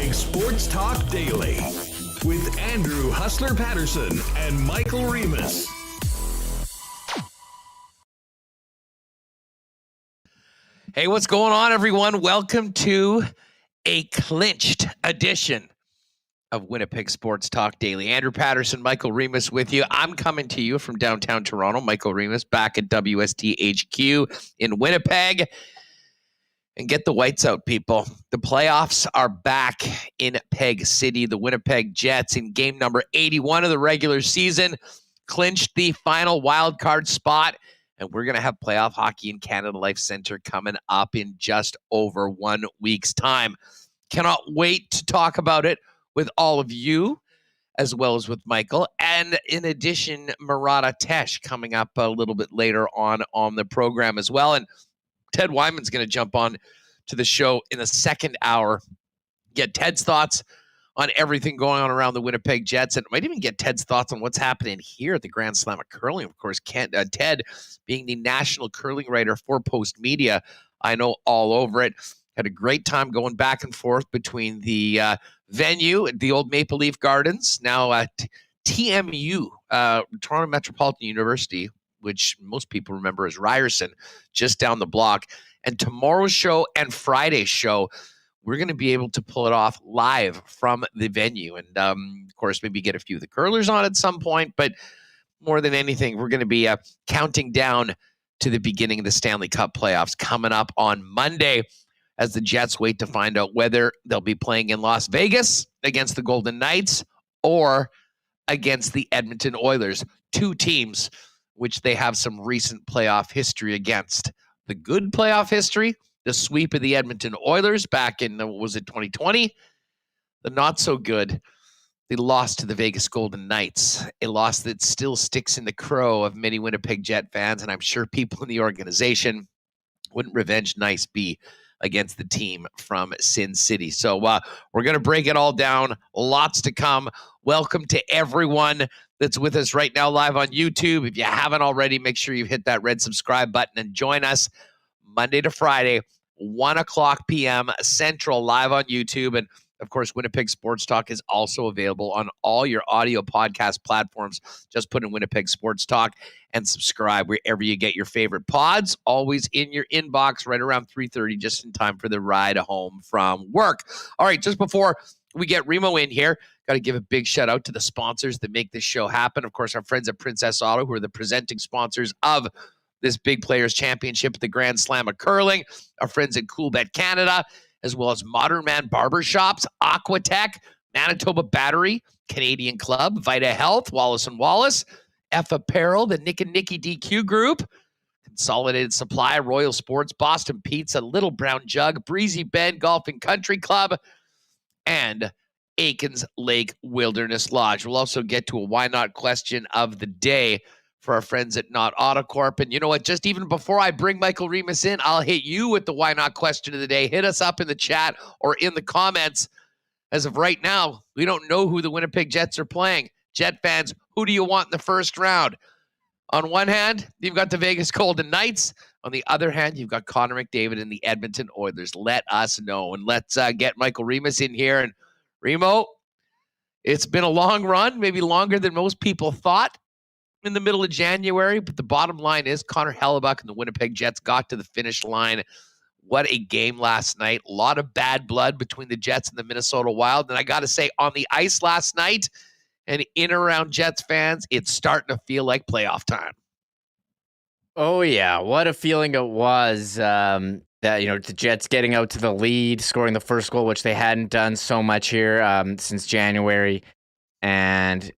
Winnipeg Sports Talk Daily with Andrew Hustler Paterson and Michael Remis. Hey, what's going on, everyone? Welcome to a clinched edition of Winnipeg Sports Talk Daily. Andrew Paterson, Michael Remis with you. I'm coming to you from downtown Toronto. Michael Remis back at WSTHQ in Winnipeg. And get the whites out, people. The playoffs are back in Peg City. The Winnipeg Jets, in game number 81 of the regular season, clinched the final wild card spot. And we're going to have playoff hockey in Canada Life Centre coming up in just over 1 week's time. Cannot wait to talk about it with all of you, as well as with Michael. And in addition, Murat coming up a little bit later on the program as well. And Ted Wyman's going to jump on to the show in the second hour, get Ted's thoughts on everything going on around the Winnipeg Jets, and might even get Ted's thoughts on what's happening here at the Grand Slam of Curling. Of course, Ted, being the national curling writer for Post Media, I know all over it. Had a great time going back and forth between the venue at the old Maple Leaf Gardens, now TMU, Toronto Metropolitan University, which most people remember as Ryerson, just down the block. And tomorrow's show and Friday's show, we're going to be able to pull it off live from the venue. And, of course, maybe get a few of the curlers on at some point. But more than anything, we're going to be counting down to the beginning of the Stanley Cup playoffs coming up on Monday as the Jets wait to find out whether they'll be playing in Las Vegas against the Golden Knights or against the Edmonton Oilers, two teams which they have some recent playoff history against. The good playoff history, the sweep of the Edmonton Oilers back in, 2020? The not so good, they lost to the Vegas Golden Knights, a loss that still sticks in the crow of many Winnipeg Jet fans, and I'm sure people in the organization wouldn't revenge nice be against the team from Sin City. So we're going to break it all down. Lots to come. Welcome to everyone that's with us right now live on YouTube. If you haven't already, make sure you hit that red subscribe button and join us Monday to Friday, 1 o'clock p.m. Central, live on YouTube. And, of course, Winnipeg Sports Talk is also available on all your audio podcast platforms. Just put in Winnipeg Sports Talk and subscribe wherever you get your favorite pods. Always in your inbox right around 3:30, just in time for the ride home from work. All right, just before we get Remo in here, got to give a big shout out to the sponsors that make this show happen. Of course, our friends at Princess Auto, who are the presenting sponsors of this Big Players Championship at the Grand Slam of Curling. Our friends at Coolbet Canada, as well as Modern Man Barbershops, Aquatech, Manitoba Battery, Canadian Club, Vita Health, Wallace & Wallace, F Apparel, the Nick and Nicky DQ Group, Consolidated Supply, Royal Sports, Boston Pizza, Little Brown Jug, Breezy Bend Golf and Country Club, and Aikens Lake Wilderness Lodge. We'll also get to a why not question of the day for our friends at Not Autocorp. And you know what? Just even before I bring Michael Remis in, I'll hit you with the why not question of the day. Hit us up in the chat or in the comments. As of right now, we don't know who the Winnipeg Jets are playing. Jet fans, who do you want in the first round? On one hand, you've got the Vegas Golden Knights. On the other hand, you've got Connor McDavid and the Edmonton Oilers. Let us know. And let's get Michael Remis in here. And Remo, it's been a long run, maybe longer than most people thought in the middle of January. But the bottom line is Connor Hellebuyck and the Winnipeg Jets got to the finish line. What a game last night. A lot of bad blood between the Jets and the Minnesota Wild. And I got to say, on the ice last night and in around Jets fans, it's starting to feel like playoff time. Oh, yeah. What a feeling it was that, the Jets getting out to the lead, scoring the first goal, which they hadn't done so much here since January. And,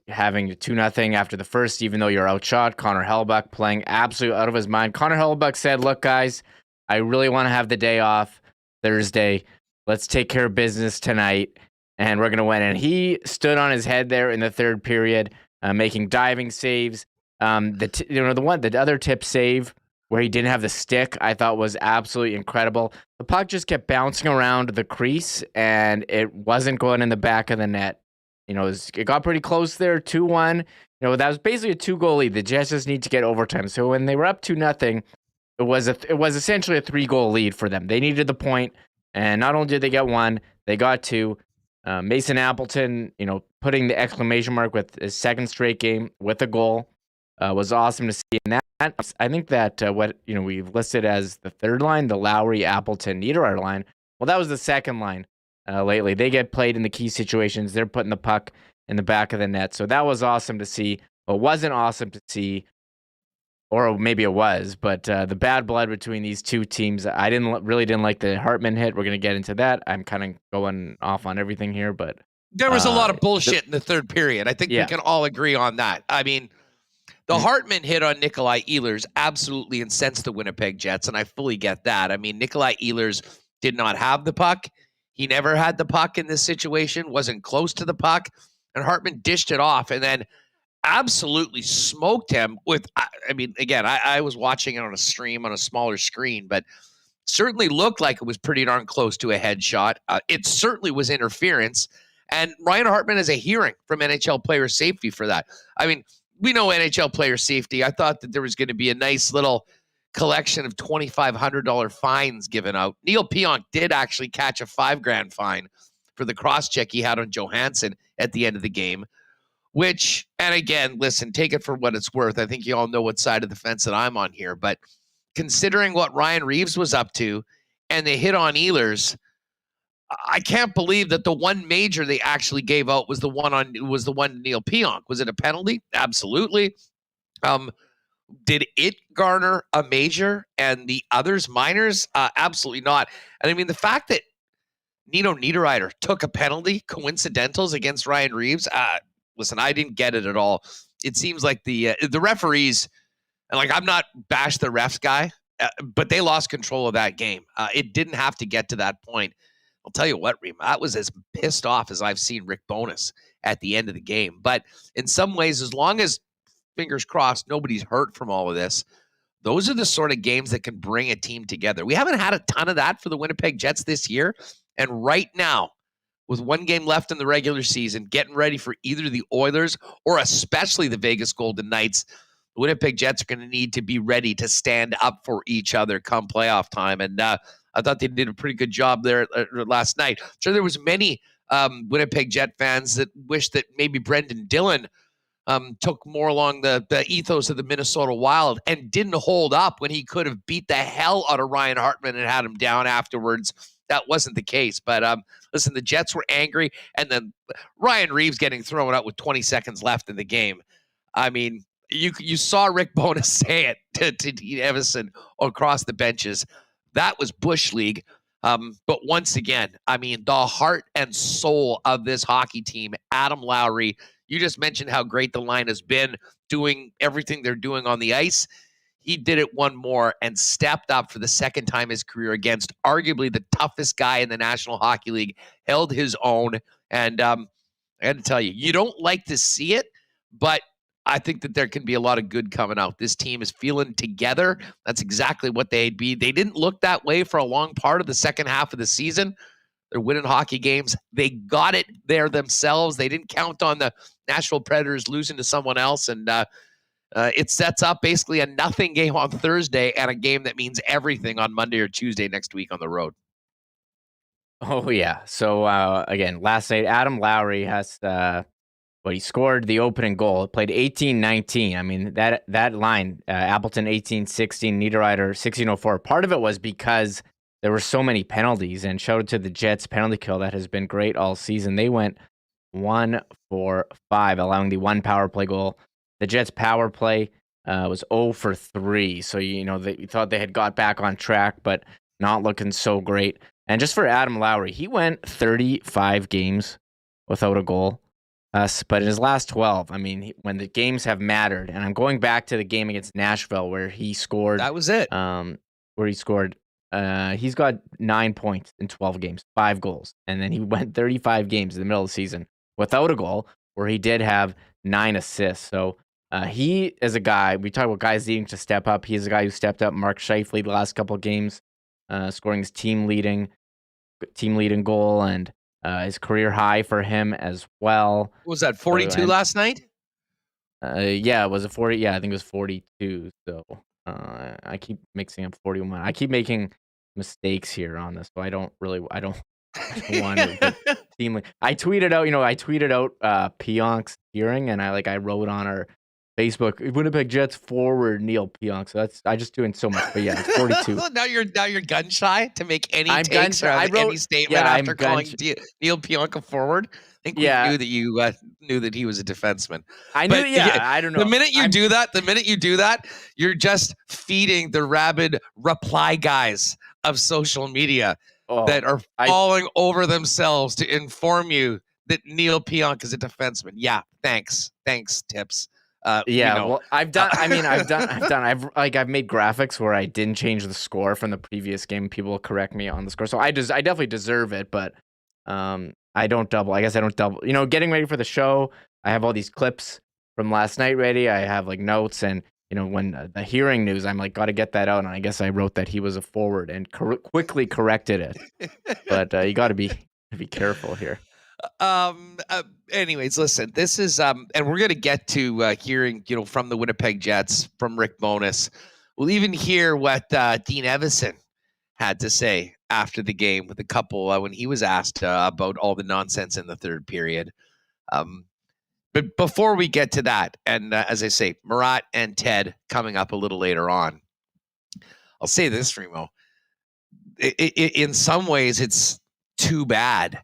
having 2-0 after the first, even though you're outshot. Connor Hellebuyck playing absolutely out of his mind. Connor Hellebuyck said, look, guys, I really want to have the day off Thursday. Let's take care of business tonight, and we're going to win. And he stood on his head there in the third period, making diving saves. The other tip save where he didn't have the stick, I thought was absolutely incredible. The puck just kept bouncing around the crease, and it wasn't going in the back of the net. It got pretty close there, 2-1. That was basically a 2-goal lead. The Jets just need to get overtime. So when they were up 2-0, it was essentially a 3-goal lead for them. They needed the point. And not only did they get one, they got two. Mason Appleton, putting the exclamation mark with his second straight game with a goal was awesome to see. And that I think that what we've listed as the third line, the Lowry, Appleton, Niederreiter line. Well, that was the second line lately. They get played in the key situations. They're putting the puck in the back of the net. So that was awesome to see. What wasn't awesome to see, or maybe it was, but the bad blood between these two teams. I really didn't like the Hartman hit. We're going to get into that. I'm kind of going off on everything here, but there was a lot of bullshit in the third period. I think we can all agree on that. I mean, the Hartman hit on Nikolai Ehlers absolutely incensed the Winnipeg Jets, and I fully get that. I mean, Nikolai Ehlers did not have the puck. He never had the puck in this situation, wasn't close to the puck, and Hartman dished it off and then absolutely smoked him with, I mean, again, I was watching it on a stream on a smaller screen, but certainly looked like it was pretty darn close to a headshot. It certainly was interference, and Ryan Hartman has a hearing from NHL player safety for that. I mean, we know NHL player safety. I thought that there was going to be a nice little collection of $2,500 fines given out. Neil Pionk did actually catch a $5,000 fine for the cross-check he had on Johansson at the end of the game, which, and again, listen, take it for what it's worth. I think you all know what side of the fence that I'm on here, but considering what Ryan Reeves was up to and the hit on Ehlers, I can't believe that the one major they actually gave out was the one Neil Pionk. Was it a penalty? Absolutely. Did it garner a major and the others minors? Absolutely not. And I mean, the fact that Nino Niederreiter took a penalty, coincidentals against Ryan Reeves. Listen, I didn't get it at all. It seems like the referees, and like I'm not bash the refs guy, but they lost control of that game. It didn't have to get to that point. I'll tell you what, Reem, I was as pissed off as I've seen Rick Bowness at the end of the game. But in some ways, as long as, fingers crossed, nobody's hurt from all of this, those are the sort of games that can bring a team together. We haven't had a ton of that for the Winnipeg Jets this year. And right now, with one game left in the regular season, getting ready for either the Oilers or especially the Vegas Golden Knights, the Winnipeg Jets are going to need to be ready to stand up for each other come playoff time. And I thought they did a pretty good job there last night. Sure, there was many Winnipeg Jet fans that wished that maybe Brendan Dillon took more along the ethos of the Minnesota Wild and didn't hold up when he could have beat the hell out of Ryan Hartman and had him down afterwards. That wasn't the case. But listen, the Jets were angry, and then Ryan Reeves getting thrown out with 20 seconds left in the game. I mean, you saw Rick Bowness say it to Dean Evison across the benches. That was Bush League. But once again, I mean, the heart and soul of this hockey team, Adam Lowry. You just mentioned how great the line has been doing everything they're doing on the ice. He did it one more and stepped up for the second time in his career against arguably the toughest guy in the National Hockey League, held his own. And I got to tell you, you don't like to see it, but I think that there can be a lot of good coming out. This team is feeling together. That's exactly what they'd be. They didn't look that way for a long part of the second half of the season. They're winning hockey games. They got it there themselves. They didn't count on the Nashville Predators losing to someone else. And it sets up basically a nothing game on Thursday and a game that means everything on Monday or Tuesday next week on the road. Oh, yeah. So, again, last night, Adam Lowry has he scored the opening goal. It played 18-19. I mean, that line, Appleton 18-16, Niederreiter 16-04. Part of it was because there were so many penalties, and shout out to the Jets penalty kill that has been great all season. They went 1-for-5, allowing the one power play goal. The Jets power play was 0-for-3. So, they thought they had got back on track, but not looking so great. And just for Adam Lowry, he went 35 games without a goal. But in his last 12, I mean, when the games have mattered, and I'm going back to the game against Nashville where he scored. That was it. Where he scored. He's got 9 points in 12 games, 5 goals. And then he went 35 games in the middle of the season without a goal, where he did have 9 assists. So he is a guy, we talk about guys needing to step up. He is a guy who stepped up. Mark Scheifele the last couple of games, scoring his team leading goal and his career high for him as well. What was that, 42 last night? Yeah, it was a 40. Yeah, I think it was 42. So I keep mixing up 41. I keep making mistakes here on this, so I don't want to. But I tweeted out Pionk's hearing, and I wrote on our Facebook, Winnipeg Jets forward Neil Pionk. So I just doing so much, but yeah, it's 42. now you're gun shy to make any I'm gun takes shy. or I have wrote- any statement yeah, I'm after gun calling shy. Neil Pionk a forward. I think we Yeah. knew that you knew that he was a defenseman. I knew, But I don't know. The minute you do that, you're just feeding the rabid reply guys of social media that are falling over themselves to inform you that Neil Pionk is a defenseman. Yeah, thanks, tips. Well, I've made graphics where I didn't change the score from the previous game. People correct me on the score, so I definitely deserve it. But I don't double. I guess I don't double. Getting ready for the show, I have all these clips from last night ready. I have notes, and when the hearing news, I'm got to get that out. And I guess I wrote that he was a forward and quickly corrected it. But you got to be careful here. Anyways, listen, this is and we're going to get to hearing from the Winnipeg Jets, from Rick Bowness. We'll even hear what Dean Evison had to say after the game with a couple when he was asked about all the nonsense in the third period. But before we get to that, and as I say, Murat and Ted coming up a little later on, I'll say this, Remo. In some ways, it's too bad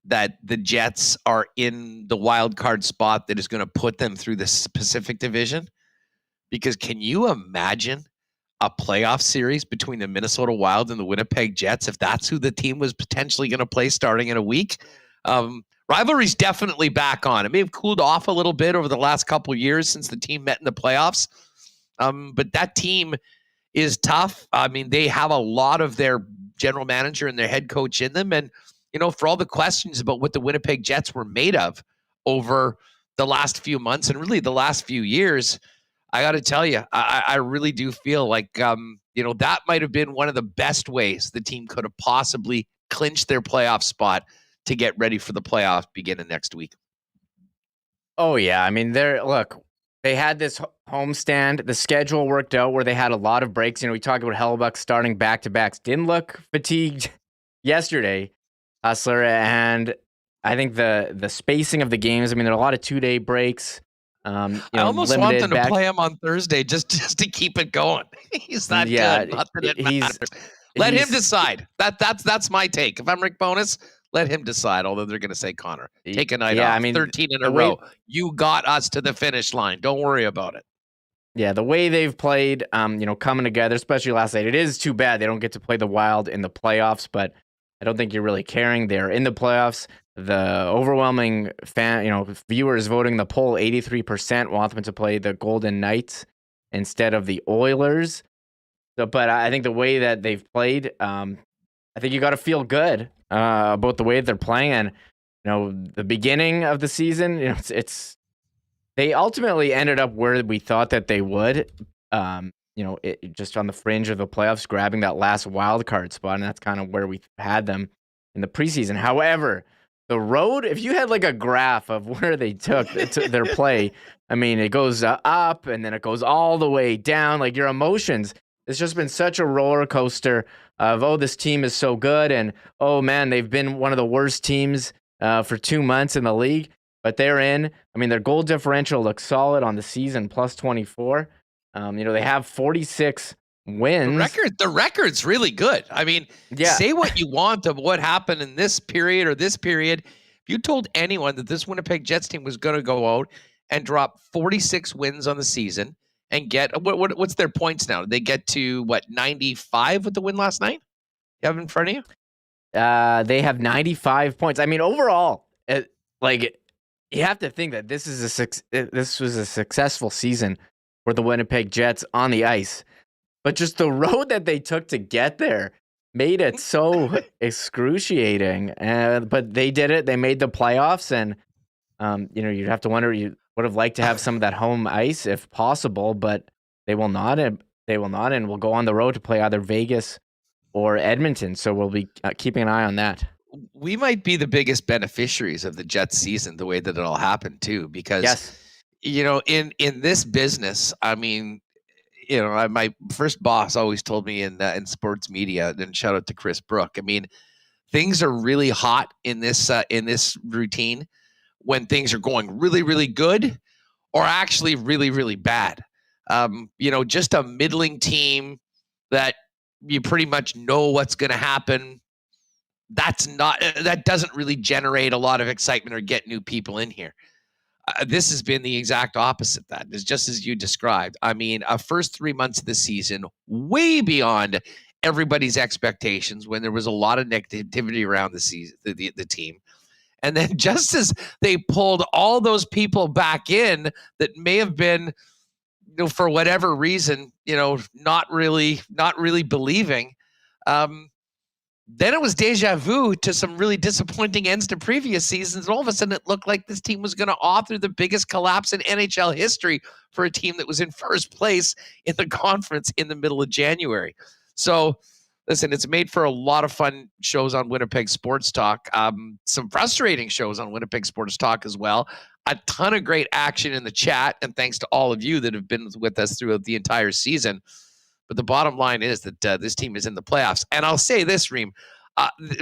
that the Jets are in the wild card spot that is going to put them through the Pacific Division. Because can you imagine a playoff series between the Minnesota Wild and the Winnipeg Jets if that's who the team was potentially going to play starting in a week? Rivalry's definitely back on. It may have cooled off a little bit over the last couple of years since the team met in the playoffs. But that team is tough. I mean, they have a lot of their general manager and their head coach in them. And for all the questions about what the Winnipeg Jets were made of over the last few months and really the last few years, I got to tell you, I really do feel like, that might have been one of the best ways the team could have possibly clinched their playoff spot to get ready for the playoff beginning next week. Oh, yeah. I mean, they had this homestand. The schedule worked out where they had a lot of breaks. We talked about Hellebuyck starting back-to-backs. Didn't look fatigued yesterday. Hustler, and I think the spacing of the games. I mean, there are a lot of 2-day breaks. I almost want them to play him on Thursday just to keep it going. He's that good. Not that it matters. Let him decide. That's my take. If I'm Rick Bowness, let him decide. Although they're going to say, Connor, take a night off. I mean, 13 in a row. You got us to the finish line. Don't worry about it. Yeah, the way they've played, coming together, especially last night, it is too bad they don't get to play the Wild in the playoffs, but I don't think you're really caring. They're in the playoffs. The overwhelming viewers voting the poll, 83% want them to play the Golden Knights instead of the Oilers. So, but I think the way that they've played, I think you got to feel good about the way they're playing. And the beginning of the season, they ultimately ended up where we thought that they would. Just on the fringe of the playoffs, grabbing that last wild card spot, and that's kind of where we had them in the preseason. However, the road, if you had a graph of where they took their play, I mean, it goes up and then it goes all the way down. Your emotions, it's just been such a roller coaster of, oh, this team is so good, and oh man, they've been one of the worst teams for 2 months in the league, but they're in. I mean, their goal differential looks solid on the season, plus 24. They have 46 wins. The record's really good. I mean, say what you want of what happened in this period or this period. If you told anyone that this Winnipeg Jets team was going to go out and drop 46 wins on the season and get what's their points now? Did they get to 95 with the win last night? You have it in front of you? They have 95 points. I mean, overall, you have to think that this was a successful season for the Winnipeg Jets on the ice. But just the road that they took to get there made it so excruciating. But they did it. They made the playoffs. And, you'd have to wonder, you would have liked to have some of that home ice if possible, but they will not. They will not. And we'll go on the road to play either Vegas or Edmonton. So we'll be keeping an eye on that. We might be the biggest beneficiaries of the Jets season, the way that it all happened too, because, in this business, I mean, my first boss always told me in sports media, and shout out to Chris Brook. I mean, things are really hot in this routine when things are going really, really good or actually really, really bad. Just a middling team that you pretty much know what's going to happen. That doesn't really generate a lot of excitement or get new people in here. This has been the exact opposite. That is just as you described. I mean, first 3 months of the season, way beyond everybody's expectations when there was a lot of negativity around the season, the team. And then just as they pulled all those people back in that may have been, for whatever reason, not really believing, then it was deja vu to some really disappointing ends to previous seasons. And all of a sudden it looked like this team was going to author the biggest collapse in NHL history for a team that was in first place in the conference in the middle of January. So listen, it's made for a lot of fun shows on Winnipeg Sports Talk. Some frustrating shows on Winnipeg Sports Talk as well. A ton of great action in the chat. And thanks to all of you that have been with us throughout the entire season. But the bottom line is that this team is in the playoffs. And I'll say this, Reem,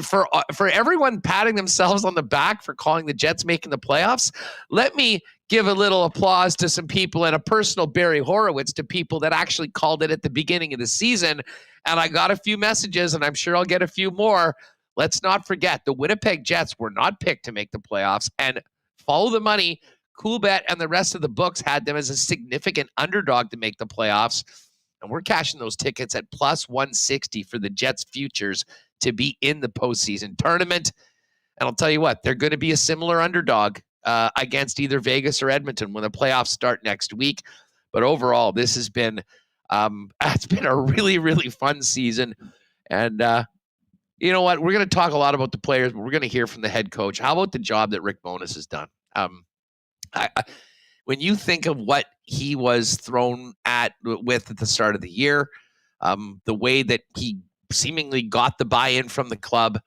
for everyone patting themselves on the back for calling the Jets making the playoffs, let me give a little applause to some people and a personal Barry Horowitz to people that actually called it at the beginning of the season. And I got a few messages, and I'm sure I'll get a few more. Let's not forget, the Winnipeg Jets were not picked to make the playoffs. And follow the money, Coolbet and the rest of the books had them as a significant underdog to make the playoffs. And we're cashing those tickets at plus 160 for the Jets futures to be in the postseason tournament. And I'll tell you what, they're going to be a similar underdog against either Vegas or Edmonton when the playoffs start next week. But overall, this has been it's been a really, really fun season. And you know what? We're going to talk a lot about the players, but we're going to hear from the head coach. How about the job that Rick Bowness has done? When you think of what he was thrown with at the start of the year, the way that he seemingly got the buy-in from the club,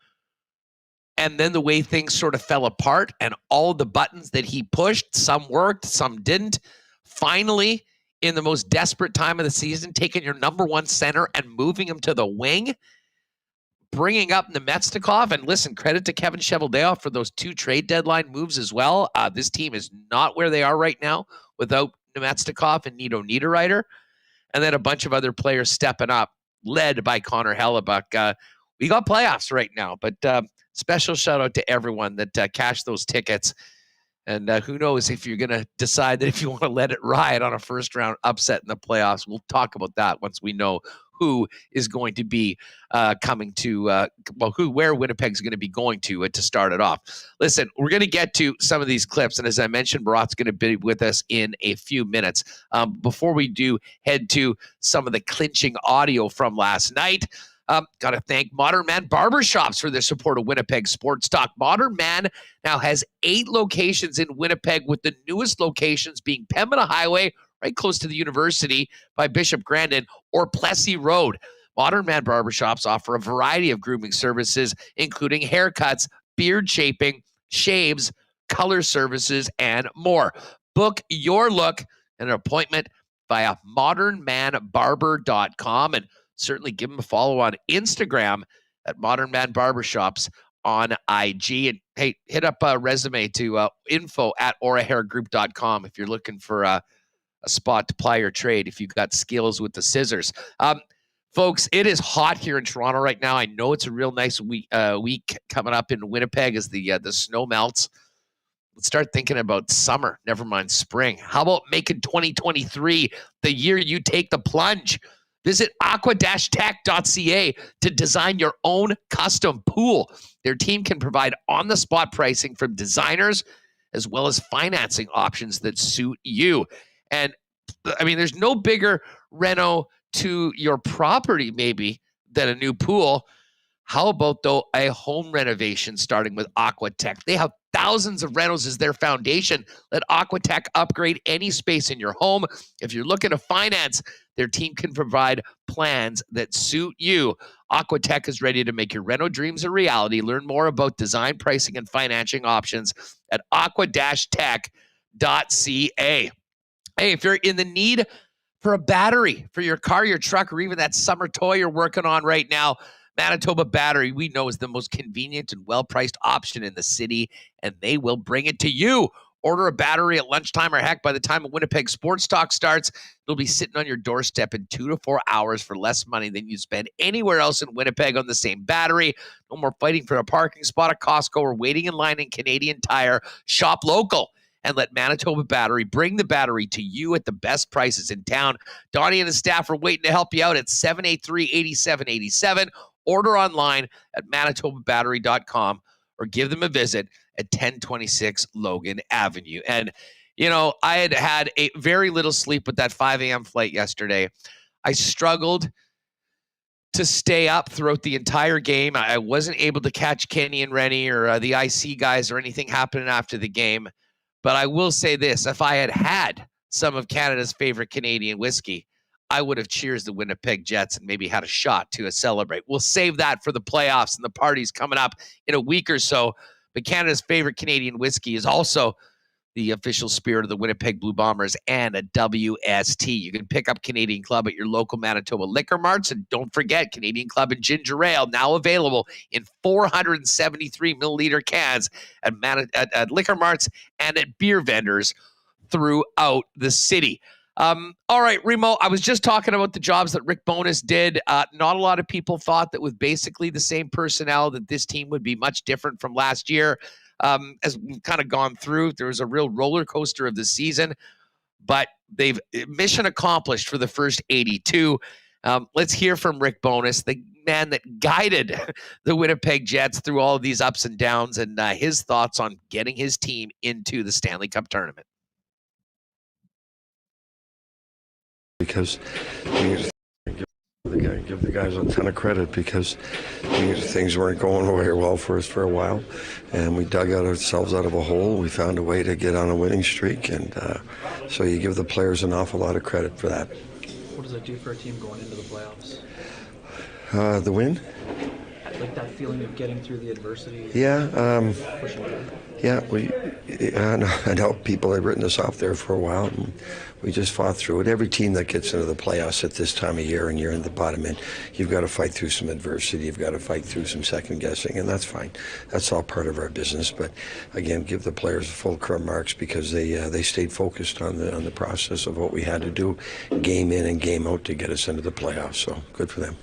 and then the way things sort of fell apart and all the buttons that he pushed, some worked, some didn't. Finally, in the most desperate time of the season, taking your number one center and moving him to the wing, bringing up Nemetsnikov, and listen, credit to Kevin Cheveldayoff for those 2 trade deadline moves as well. This team is not where they are right now without Nemetsnikov and Nito Niederreiter, and then a bunch of other players stepping up, led by Connor Hellebuck. We got playoffs right now, but special shout out to everyone that cashed those tickets. And who knows if you're going to decide that if you want to let it ride on a first round upset in the playoffs. We'll talk about that once we know who is going to be coming to, where Winnipeg's going to be going to start it off. Listen, we're going to get to some of these clips. And as I mentioned, Murat's going to be with us in a few minutes. Before we do head to some of the clinching audio from last night, got to thank Modern Man Barbershops for their support of Winnipeg Sports Talk. Modern Man now has 8 locations in Winnipeg, with the newest locations being Pembina Highway, right close to the university by Bishop Grandin, or Plessy Road. Modern Man Barbershops offer a variety of grooming services, including haircuts, beard shaping, shaves, color services, and more. Book your look and an appointment via modernmanbarber.com, and certainly give them a follow on Instagram at Modern Man Barbershops on IG. And hey, hit up a resume to info@orahairgroup.com if you're looking for a spot to ply your trade, if you've got skills with the scissors. Folks, it is hot here in Toronto right now. I know it's a real nice week coming up in Winnipeg as the snow melts. Let's start thinking about summer, never mind spring. How about making 2023 the year you take the plunge? Visit aqua-tech.ca to design your own custom pool. Their team can provide on-the-spot pricing from designers as well as financing options that suit you. And I mean, there's no bigger reno to your property maybe than a new pool. How about, though, a home renovation starting with Aquatech? They have thousands of renos as their foundation. Let Aquatech upgrade any space in your home. If you're looking to finance, their team can provide plans that suit you. Aquatech is ready to make your reno dreams a reality. Learn more about design, pricing, and financing options at aqua-tech.ca. Hey, if you're in the need for a battery for your car, your truck, or even that summer toy you're working on right now. Manitoba Battery, we know, is the most convenient and well-priced option in the city, and they will bring it to you. Order a battery at lunchtime, or heck, by the time a Winnipeg Sports Talk starts, it'll be sitting on your doorstep in 2 to 4 hours for less money than you spend anywhere else in Winnipeg on the same battery. No more fighting for a parking spot at Costco or waiting in line in Canadian Tire. Shop local and let Manitoba Battery bring the battery to you at the best prices in town. Donnie and his staff are waiting to help you out at 783-8787. Order online at manitobabattery.com or give them a visit at 1026 Logan Avenue. And, I had a very little sleep with that 5 a.m. flight yesterday. I struggled to stay up throughout the entire game. I wasn't able to catch Kenny and Rennie or the IC guys or anything happening after the game. But I will say this, if I had some of Canada's favorite Canadian whiskey, I would have cheersed the Winnipeg Jets and maybe had a shot to celebrate. We'll save that for the playoffs and the parties coming up in a week or so. But Canada's favorite Canadian whiskey is also the official spirit of the Winnipeg Blue Bombers and a WST. You can pick up Canadian Club at your local Manitoba liquor marts. And don't forget, Canadian Club and Ginger Ale now available in 473 milliliter cans at liquor marts and at beer vendors throughout the city. All right, Remo, I was just talking about the jobs that Rick Bowness did. Not a lot of people thought that with basically the same personnel that this team would be much different from last year. As we've kind of gone through, there was a real roller coaster of the season, but they've mission accomplished for the first 82. Let's hear from Rick Bowness, the man that guided the Winnipeg Jets through all of these ups and downs, and his thoughts on getting his team into the Stanley Cup tournament. Because give the guys a ton of credit, because things weren't going very well for us for a while, and we dug ourselves out of a hole. We found a way to get on a winning streak, and so you give the players an awful lot of credit for that. What does it do for a team going into the playoffs? The win? Like that feeling of getting through the adversity? Yeah. Pushing through? Yeah, I know people have written us off there for a while, and we just fought through it. Every team that gets into the playoffs at this time of year and you're in the bottom end, you've got to fight through some adversity. You've got to fight through some second guessing, and that's fine. That's all part of our business. But again, give the players full marks, because they stayed focused on the process of what we had to do, game in and game out, to get us into the playoffs. So good for them.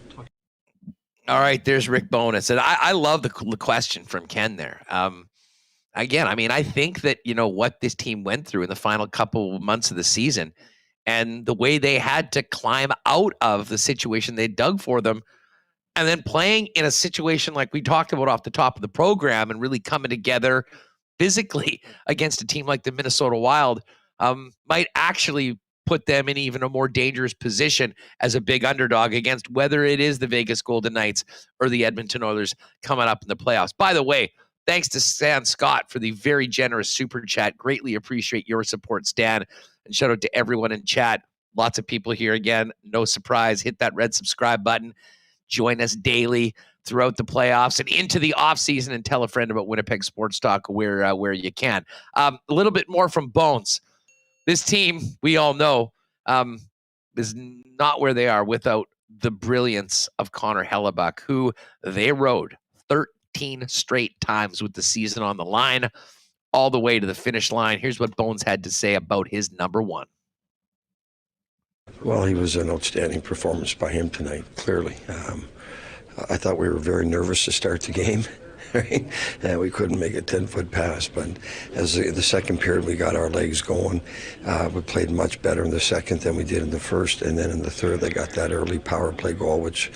All right, there's Rick Bowness, and I love the question from Ken there. Again, I mean, I think that, what this team went through in the final couple of months of the season and the way they had to climb out of the situation they dug for them, and then playing in a situation like we talked about off the top of the program and really coming together physically against a team like the Minnesota Wild, might actually put them in even a more dangerous position as a big underdog against whether it is the Vegas Golden Knights or the Edmonton Oilers coming up in the playoffs. By the way, thanks to Stan Scott for the very generous super chat. Greatly appreciate your support, Stan. And shout out to everyone in chat. Lots of people here again. No surprise. Hit that red subscribe button. Join us daily throughout the playoffs and into the offseason, and tell a friend about Winnipeg Sports Talk where you can. A little bit more from Bones. This team, we all know, is not where they are without the brilliance of Connor Hellebuyck, who they rode 13 straight times with the season on the line, all the way to the finish line. Here's what Bones had to say about his number one. Well, he was an outstanding performance by him tonight, clearly. I thought we were very nervous to start the game. Right? And we couldn't make a 10-foot pass, but as the second period we got our legs going. We played much better in the second than we did in the first, and then in the third they got that early power play goal, which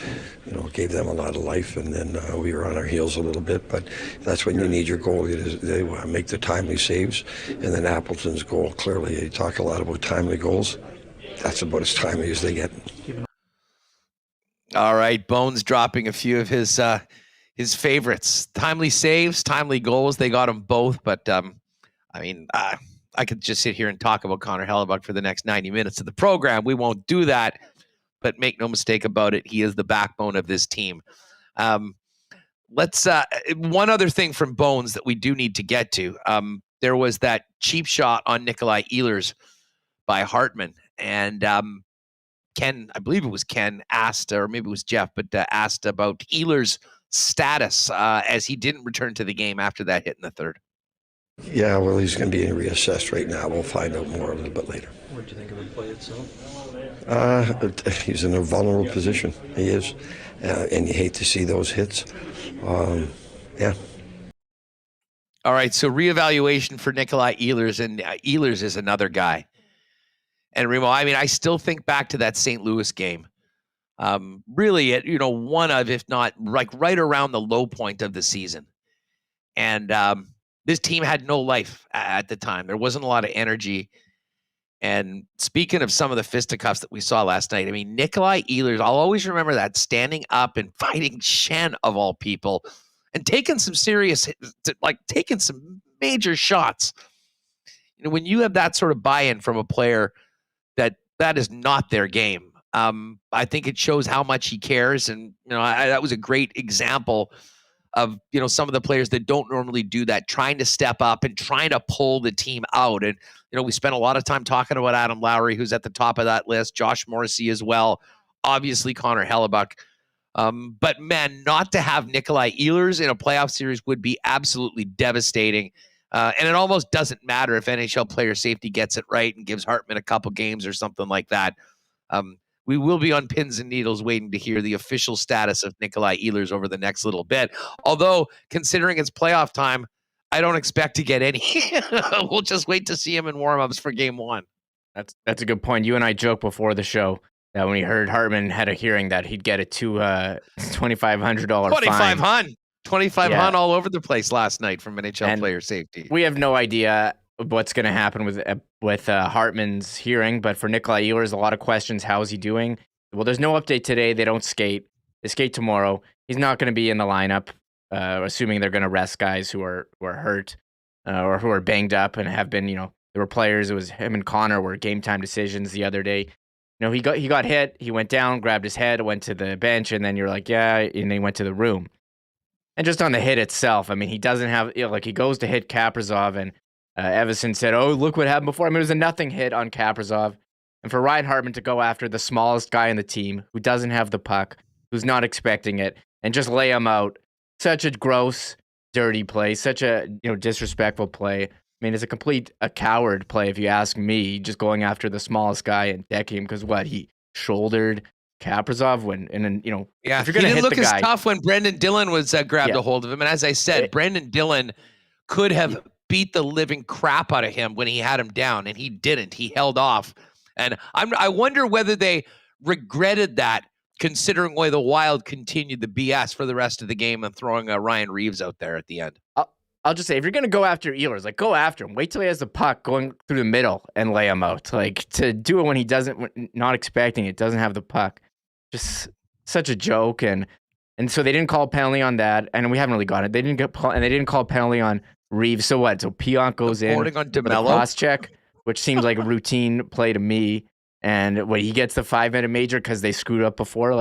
gave them a lot of life, and then we were on our heels a little bit. But that's when you need your goalie to make the timely saves. And then Appleton's goal, clearly, you talk a lot about timely goals. That's about as timely as they get. All right, Bones dropping a few of his favorites. Timely saves, timely goals. They got them both. But, I could just sit here and talk about Connor Hellebuyck for the next 90 minutes of the program. We won't do that. But make no mistake about it, he is the backbone of this team. Let's one other thing from Bones that we do need to get to. There was that cheap shot on Nikolai Ehlers by Hartman. And Ken, I believe it was Ken, asked, or maybe it was Jeff, but asked about Ehlers' status as he didn't return to the game after that hit in the third. Yeah, well, he's going to be reassessed right now. We'll find out more a little bit later. What do you think of the play itself? He's in a vulnerable position. He is. And you hate to see those hits. Yeah. All right, so reevaluation for Nikolai Ehlers, and Ehlers is another guy. And Remo, I mean, I still think back to that St. Louis game. Really, at one of, if not like right around the low point of the season. And this team had no life at the time. There wasn't a lot of energy. And speaking of some of the fisticuffs that we saw last night, I mean, Nikolai Ehlers, I'll always remember that, standing up and fighting Shen of all people and taking some serious, taking some major shots. When you have that sort of buy-in from a player that is not their game, I think it shows how much he cares. And, that was a great example of, some of the players that don't normally do that, trying to step up and trying to pull the team out. And, we spent a lot of time talking about Adam Lowry, who's at the top of that list, Josh Morrissey as well, obviously Connor Hellebuck. But man, not to have Nikolai Ehlers in a playoff series would be absolutely devastating. And it almost doesn't matter if NHL player safety gets it right and gives Hartman a couple games or something like that. We will be on pins and needles waiting to hear the official status of Nikolai Ehlers over the next little bit. Although, considering it's playoff time, I don't expect to get any. We'll just wait to see him in warm-ups for game one. That's a good point. You and I joked before the show that when we heard Hartman had a hearing that he'd get a $2,500 fine. $2,500 all over the place last night from NHL player safety. We have no idea what's going to happen with Hartman's hearing, but for Nikolai Ehlers, a lot of questions. How is he doing? Well, there's no update today. They don't skate. They skate tomorrow. He's not going to be in the lineup, assuming they're going to rest guys who are hurt or who are banged up and have been. There were players. It was him and Connor were game time decisions the other day. He got hit. He went down, grabbed his head, went to the bench, and then you're like, yeah, and he went to the room. And just on the hit itself, I mean, he doesn't have he goes to hit Kaprizov, and Evison said, "Oh, look what happened before." I mean, it was a nothing hit on Kaprizov, and for Ryan Hartman to go after the smallest guy in the team who doesn't have the puck, who's not expecting it, and just lay him out, such a gross, dirty play, such a disrespectful play. I mean, it's a coward play if you ask me, just going after the smallest guy and decking him because he shouldered Kaprizov if you're gonna he didn't hit look the guy, as tough when Brendan Dillon was grabbed a hold of him. And as I said, Brendan Dillon could have beat the living crap out of him when he had him down, and he didn't. He held off. And I wonder whether they regretted that, considering why the Wild continued the BS for the rest of the game and throwing Ryan Reeves out there at the end. I'll just say, if you're going to go after Ehlers, go after him. Wait till he has the puck going through the middle and lay him out. To do it when he not expecting it, doesn't have the puck. Just such a joke. And so they didn't call a penalty on that, and we haven't really got it. They didn't call a penalty on Reeves. So what? So Pionk goes in on with a DeMello cross check, which seems like a routine play to me. And he gets the 5-minute major because they screwed up before.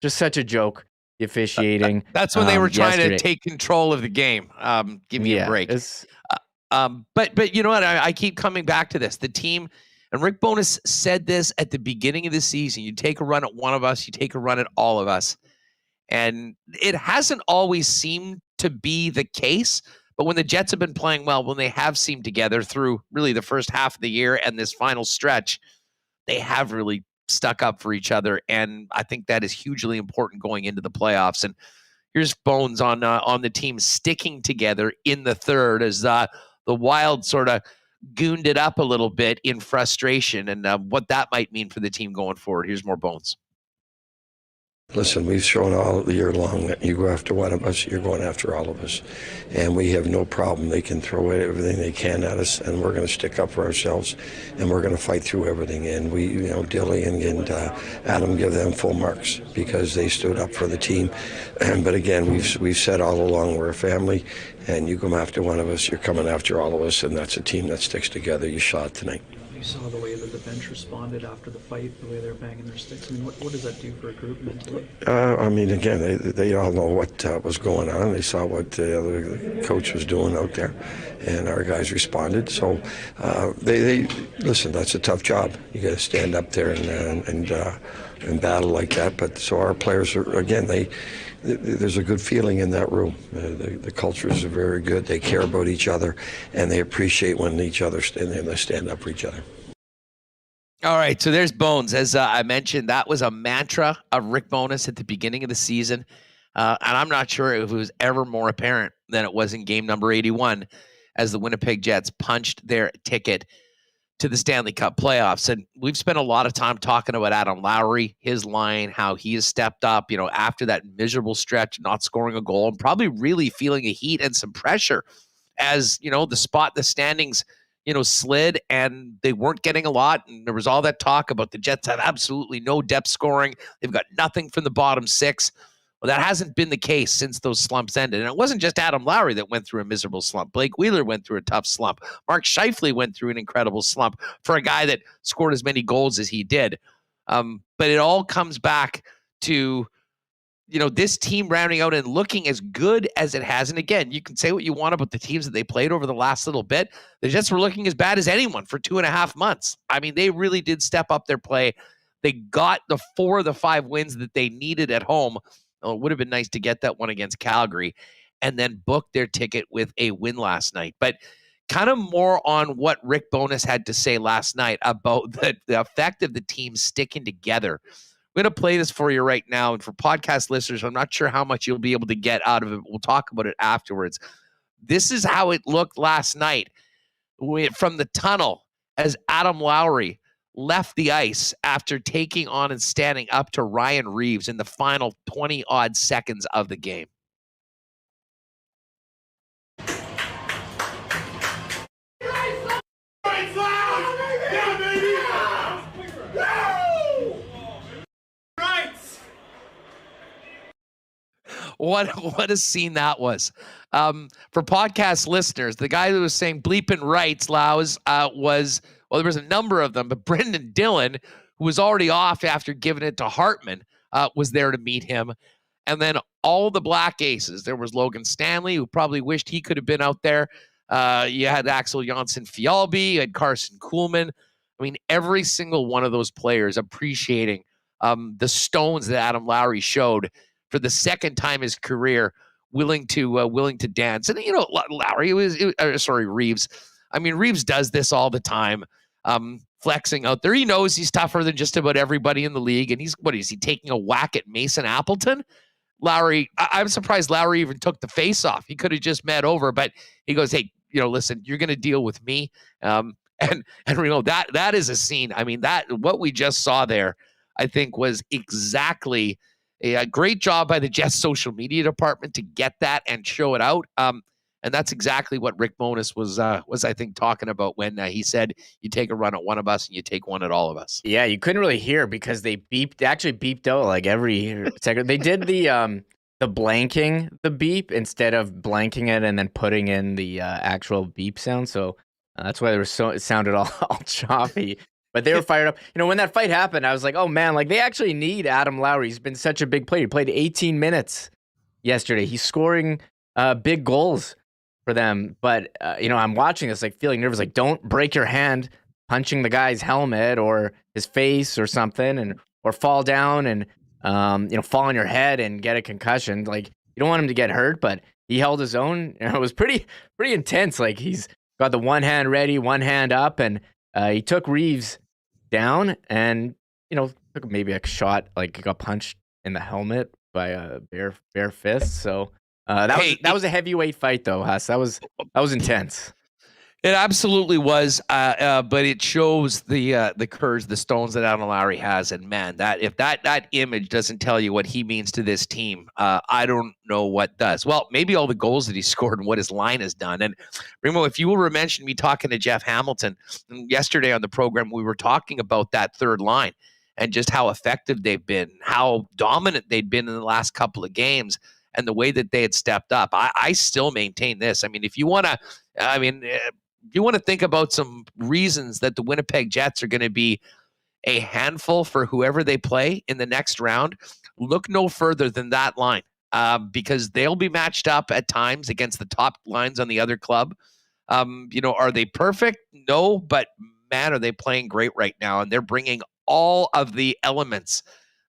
Just such a joke. The officiating. That's when they were trying yesterday. to take control of the game. Give me a break. But you know what? I keep coming back to this. The team, and Rick Bowness said this at the beginning of the season. You take a run at one of us, you take a run at all of us. And it hasn't always seemed to be the case. But when the Jets have been playing well, when they have seemed together through really the first half of the year and this final stretch, they have really stuck up for each other, and I think that is hugely important going into the playoffs. And here's Bones on the team sticking together in the third as the Wild sort of gooned it up a little bit in frustration, and what that might mean for the team going forward. Here's more Bones. Listen, we've shown all year long that you go after one of us, you're going after all of us. And we have no problem. They can throw everything they can at us, and we're going to stick up for ourselves, and we're going to fight through everything. And we, Dilly and Adam give them full marks because they stood up for the team. But again, we've said all along we're a family, and you come after one of us, you're coming after all of us, and that's a team that sticks together. You saw it tonight. You saw the way that the bench responded after the fight, the way they're banging their sticks. I mean, what does that do for a group mentally? I mean, again, they all know what was going on. They saw what the other coach was doing out there, and our guys responded. So they listen. That's a tough job. You got to stand up there and battle like that. But so our players are, again, there's a good feeling in that room. The cultures are very good. They care about each other, and they appreciate when each other stand up for each other. All right, so there's Bones. As I mentioned, that was a mantra of Rick Bowness at the beginning of the season, and I'm not sure if it was ever more apparent than it was in game number 81 as the Winnipeg Jets punched their ticket to the Stanley Cup playoffs. And we've spent a lot of time talking about Adam Lowry, his line, how he has stepped up, after that miserable stretch, not scoring a goal, and probably really feeling a heat and some pressure as, the standings, slid and they weren't getting a lot. And there was all that talk about the Jets have absolutely no depth scoring. They've got nothing from the bottom six. Well, that hasn't been the case since those slumps ended. And it wasn't just Adam Lowry that went through a miserable slump. Blake Wheeler went through a tough slump. Mark Scheifele went through an incredible slump for a guy that scored as many goals as he did. But it all comes back to, this team rounding out and looking as good as it has. And again, you can say what you want about the teams that they played over the last little bit. The Jets were looking as bad as anyone for 2.5 months. I mean, they really did step up their play. They got the 4 of the 5 wins that they needed at home. Well, it would have been nice to get that one against Calgary and then book their ticket with a win last night. But kind of more on what Rick Bowness had to say last night about the effect of the team sticking together. I'm going to play this for you right now. And for podcast listeners, I'm not sure how much you'll be able to get out of it. We'll talk about it afterwards. This is how it looked last night from the tunnel as Adam Lowry left the ice after taking on and standing up to Ryan Reeves in the final 20-odd seconds of the game. What a scene that was. For podcast listeners, the guy who was saying bleeping rights, Lows, there was a number of them, but Brendan Dillon, who was already off after giving it to Hartman, was there to meet him. And then all the Black Aces. There was Logan Stanley, who probably wished he could have been out there. You had Axel Jonsson-Fjallby, you had Carson Kuhlman. I mean, every single one of those players appreciating the stones that Adam Lowry showed for the second time in his career, willing to dance. And Lowry Reeves. I mean, Reeves does this all the time, flexing out there. He knows he's tougher than just about everybody in the league. And is he taking a whack at Mason Appleton? Lowry, I'm surprised Lowry even took the face off. He could have just met over, but he goes, hey, listen, you're going to deal with me. And that is a scene. I mean, what we just saw there, I think was exactly a great job by the Jets social media department to get that and show it out. And that's exactly what Rick Bowness was I think, talking about when he said, you take a run at one of us and you take one at all of us. Yeah, you couldn't really hear because they actually beeped out like every second. They did the blanking the beep instead of blanking it and then putting in the actual beep sound. So that's why it sounded all choppy. But they were fired up. When that fight happened, I was like, oh, man, like they actually need Adam Lowry. He's been such a big player. He played 18 minutes yesterday. He's scoring big goals for them. But, I'm watching this, like feeling nervous. Like, don't break your hand punching the guy's helmet or his face or something or fall down and, fall on your head and get a concussion. Like, you don't want him to get hurt, but he held his own. It was pretty intense. Like, he's got the one hand ready, one hand up, and he took Reeves down and, took maybe a shot, like he got punched in the helmet by a bare fist. So that was a heavyweight fight, though, Huss. That was intense. It absolutely was, but it shows the courage, the stones that Adam Lowry has. And man, if that image doesn't tell you what he means to this team, I don't know what does. Well, maybe all the goals that he scored and what his line has done. And Remo, if you will mention me talking to Jeff Hamilton yesterday on the program, we were talking about that third line and just how effective they've been, how dominant they'd been in the last couple of games, and the way that they had stepped up. I still maintain this. I mean, if you want to, you want to think about some reasons that the Winnipeg Jets are going to be a handful for whoever they play in the next round, look no further than that line, because they'll be matched up at times against the top lines on the other club. Are they perfect? No, but man, are they playing great right now, and they're bringing all of the elements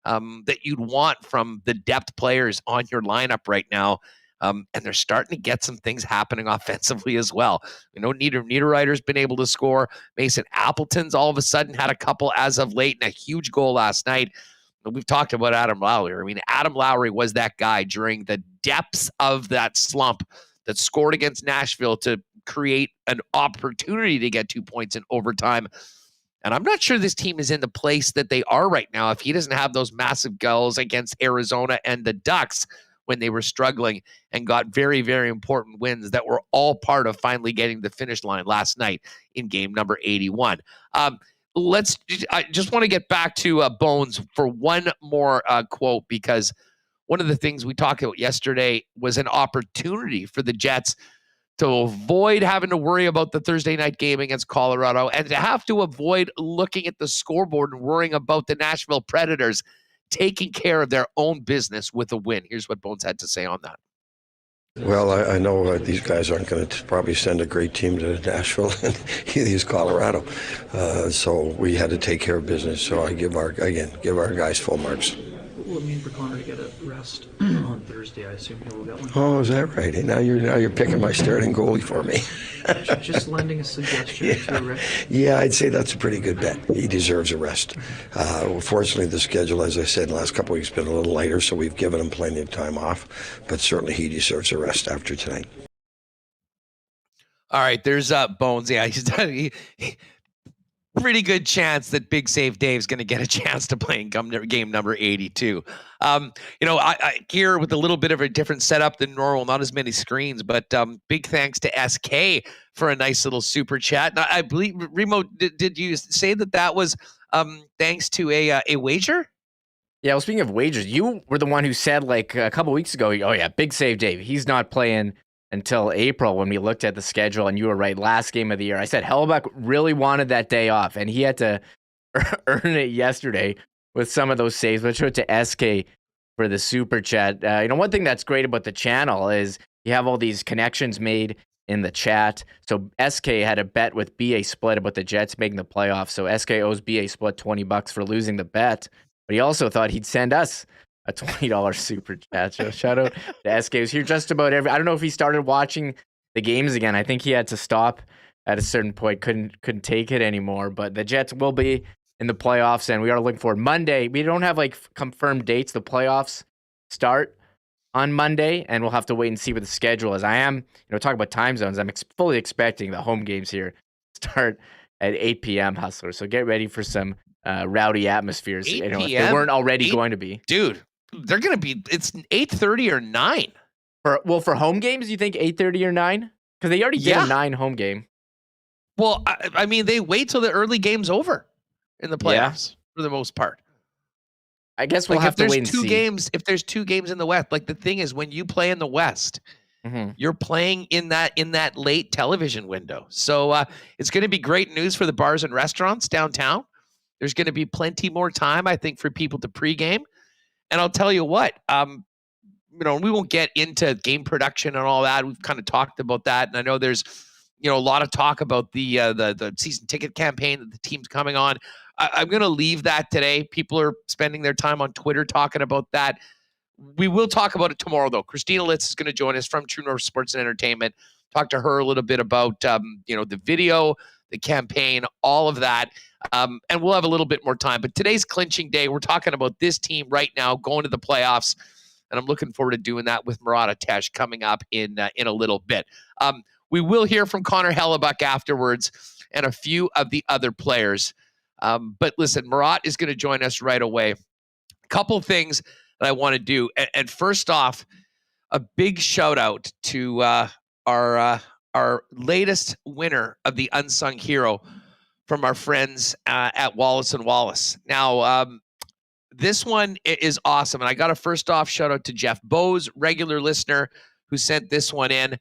that you'd want from the depth players on your lineup right now. And they're starting to get some things happening offensively as well. Niederreiter's been able to score. Mason Appleton's all of a sudden had a couple as of late and a huge goal last night. We've talked about Adam Lowry. I mean, Adam Lowry was that guy during the depths of that slump that scored against Nashville to create an opportunity to get 2 points in overtime. And I'm not sure this team is in the place that they are right now if he doesn't have those massive goals against Arizona and the Ducks when they were struggling and got very, very important wins that were all part of finally getting the finish line last night in game number 81. I just want to get back to Bones for one more quote, because one of the things we talked about yesterday was an opportunity for the Jets to avoid having to worry about the Thursday night game against Colorado and to have to avoid looking at the scoreboard and worrying about the Nashville Predators taking care of their own business with a win. Here's what Bones had to say on that. Well, I know these guys aren't going to probably send a great team to Nashville and use Colorado. So we had to take care of business. So I give our guys full marks. What will it mean for Connor to get a rest on Thursday? I assume he will get one. Oh, is that right? Now you're picking my starting goalie for me. Just lending a suggestion to a rest. Yeah, I'd say that's a pretty good bet. He deserves a rest. Fortunately, the schedule, as I said, the last couple of weeks has been a little lighter, so we've given him plenty of time off. But certainly he deserves a rest after tonight. All right, there's Bones. Yeah, pretty good chance that Big Save Dave's going to get a chance to play in game number 82. I here with a little bit of a different setup than normal, not as many screens, but big thanks to SK for a nice little super chat. Now, I believe, Remo, did you say that was thanks to a wager? Yeah, well, speaking of wagers, you were the one who said like a couple weeks ago, oh yeah, Big Save Dave, he's not playing until April when we looked at the schedule, and you were right, last game of the year. I said Hellebuyck really wanted that day off, and he had to earn it yesterday with some of those saves. But show it to SK for the super chat. One thing that's great about the channel is you have all these connections made in the chat. So SK had a bet with BA Split about the Jets making the playoffs. So SK owes BA Split $20 for losing the bet, but he also thought he'd send us a $20 super chat. So shout out to SK. He was here just about I don't know if he started watching the games again. I think he had to stop at a certain point. Couldn't take it anymore. But the Jets will be in the playoffs, and we are looking forward. Monday, we don't have confirmed dates. The playoffs start on Monday, and we'll have to wait and see what the schedule is. I am, talking about time zones. I'm fully expecting the home games here start at 8 p.m. Hustler. So get ready for some rowdy atmospheres. If they weren't already going to be. Dude, they're going to be, it's 8:30 or 9. For home games, you think 8:30 or 9? Because they already did a 9 home game. Well, I mean, they wait till the early game's over in the playoffs for the most part. I guess we'll have to wait and see. If there's 2 games in the West, the thing is, when you play in the West, you're playing in that late television window. So it's going to be great news for the bars and restaurants downtown. There's going to be plenty more time, I think, for people to pregame. And I'll tell you what, we won't get into game production and all that. We've kind of talked about that. And I know there's, a lot of talk about the season ticket campaign that the team's coming on. I'm going to leave that today. People are spending their time on Twitter talking about that. We will talk about it tomorrow, though. Christina Litz is going to join us from True North Sports and Entertainment. Talk to her a little bit about, the video, the campaign, all of that. And we'll have a little bit more time. But today's clinching day. We're talking about this team right now going to the playoffs. And I'm looking forward to doing that with Murat coming up in a little bit. We will hear from Connor Hellebuyck afterwards and a few of the other players. But listen, Murat is going to join us right away. A couple things that I want to do. And first off, a big shout out to our latest winner of the Unsung Hero from our friends at Wallace & Wallace. Now, this one is awesome. And I got a first off shout out to Jeff Bowes, regular listener, who sent this one in.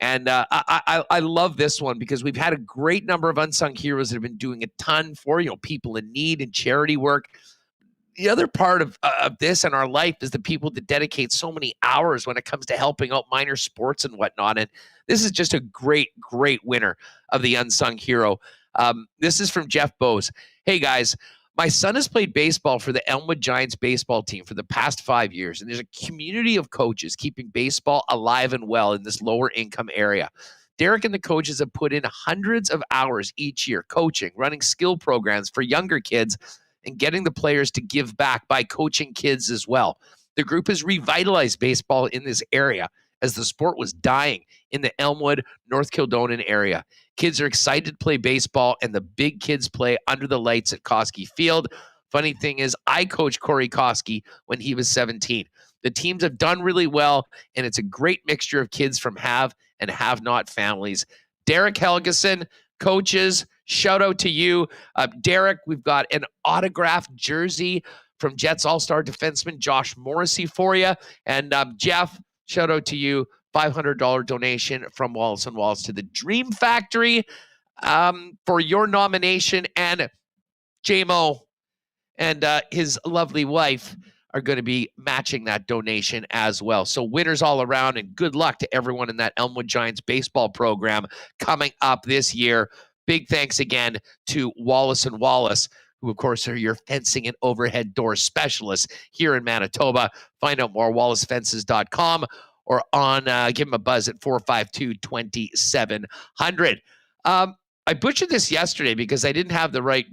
And I love this one because we've had a great number of unsung heroes that have been doing a ton for, people in need and charity work. The other part of this in our life is the people that dedicate so many hours when it comes to helping out minor sports and whatnot. And this is just a great, great winner of the unsung hero. This is from Jeff Bose. Hey, guys. My son has played baseball for the Elmwood Giants baseball team for the past 5 years, and there's a community of coaches keeping baseball alive and well in this lower income area. Derek and the coaches have put in hundreds of hours each year coaching, running skill programs for younger kids, and getting the players to give back by coaching kids as well. The group has revitalized baseball in this area as the sport was dying in the Elmwood, North Kildonan area. Kids are excited to play baseball, and the big kids play under the lights at Koski Field. Funny thing is, I coached Corey Koski when he was 17. The teams have done really well, and it's a great mixture of kids from have and have-not families. Derek Helgeson, coaches, shout out to you. Derek, we've got an autographed jersey from Jets All-Star defenseman Josh Morrissey for you. And Jeff, shout out to you. $500 donation from Wallace & Wallace to the Dream Factory for your nomination. And JMO and his lovely wife are going to be matching that donation as well. So winners all around, and good luck to everyone in that Elmwood Giants baseball program coming up this year. Big thanks again to Wallace & Wallace, who, of course, are your fencing and overhead door specialists here in Manitoba. Find out more, wallacefences.com. or on give him a buzz at 452-2700. I butchered this yesterday because I didn't have the right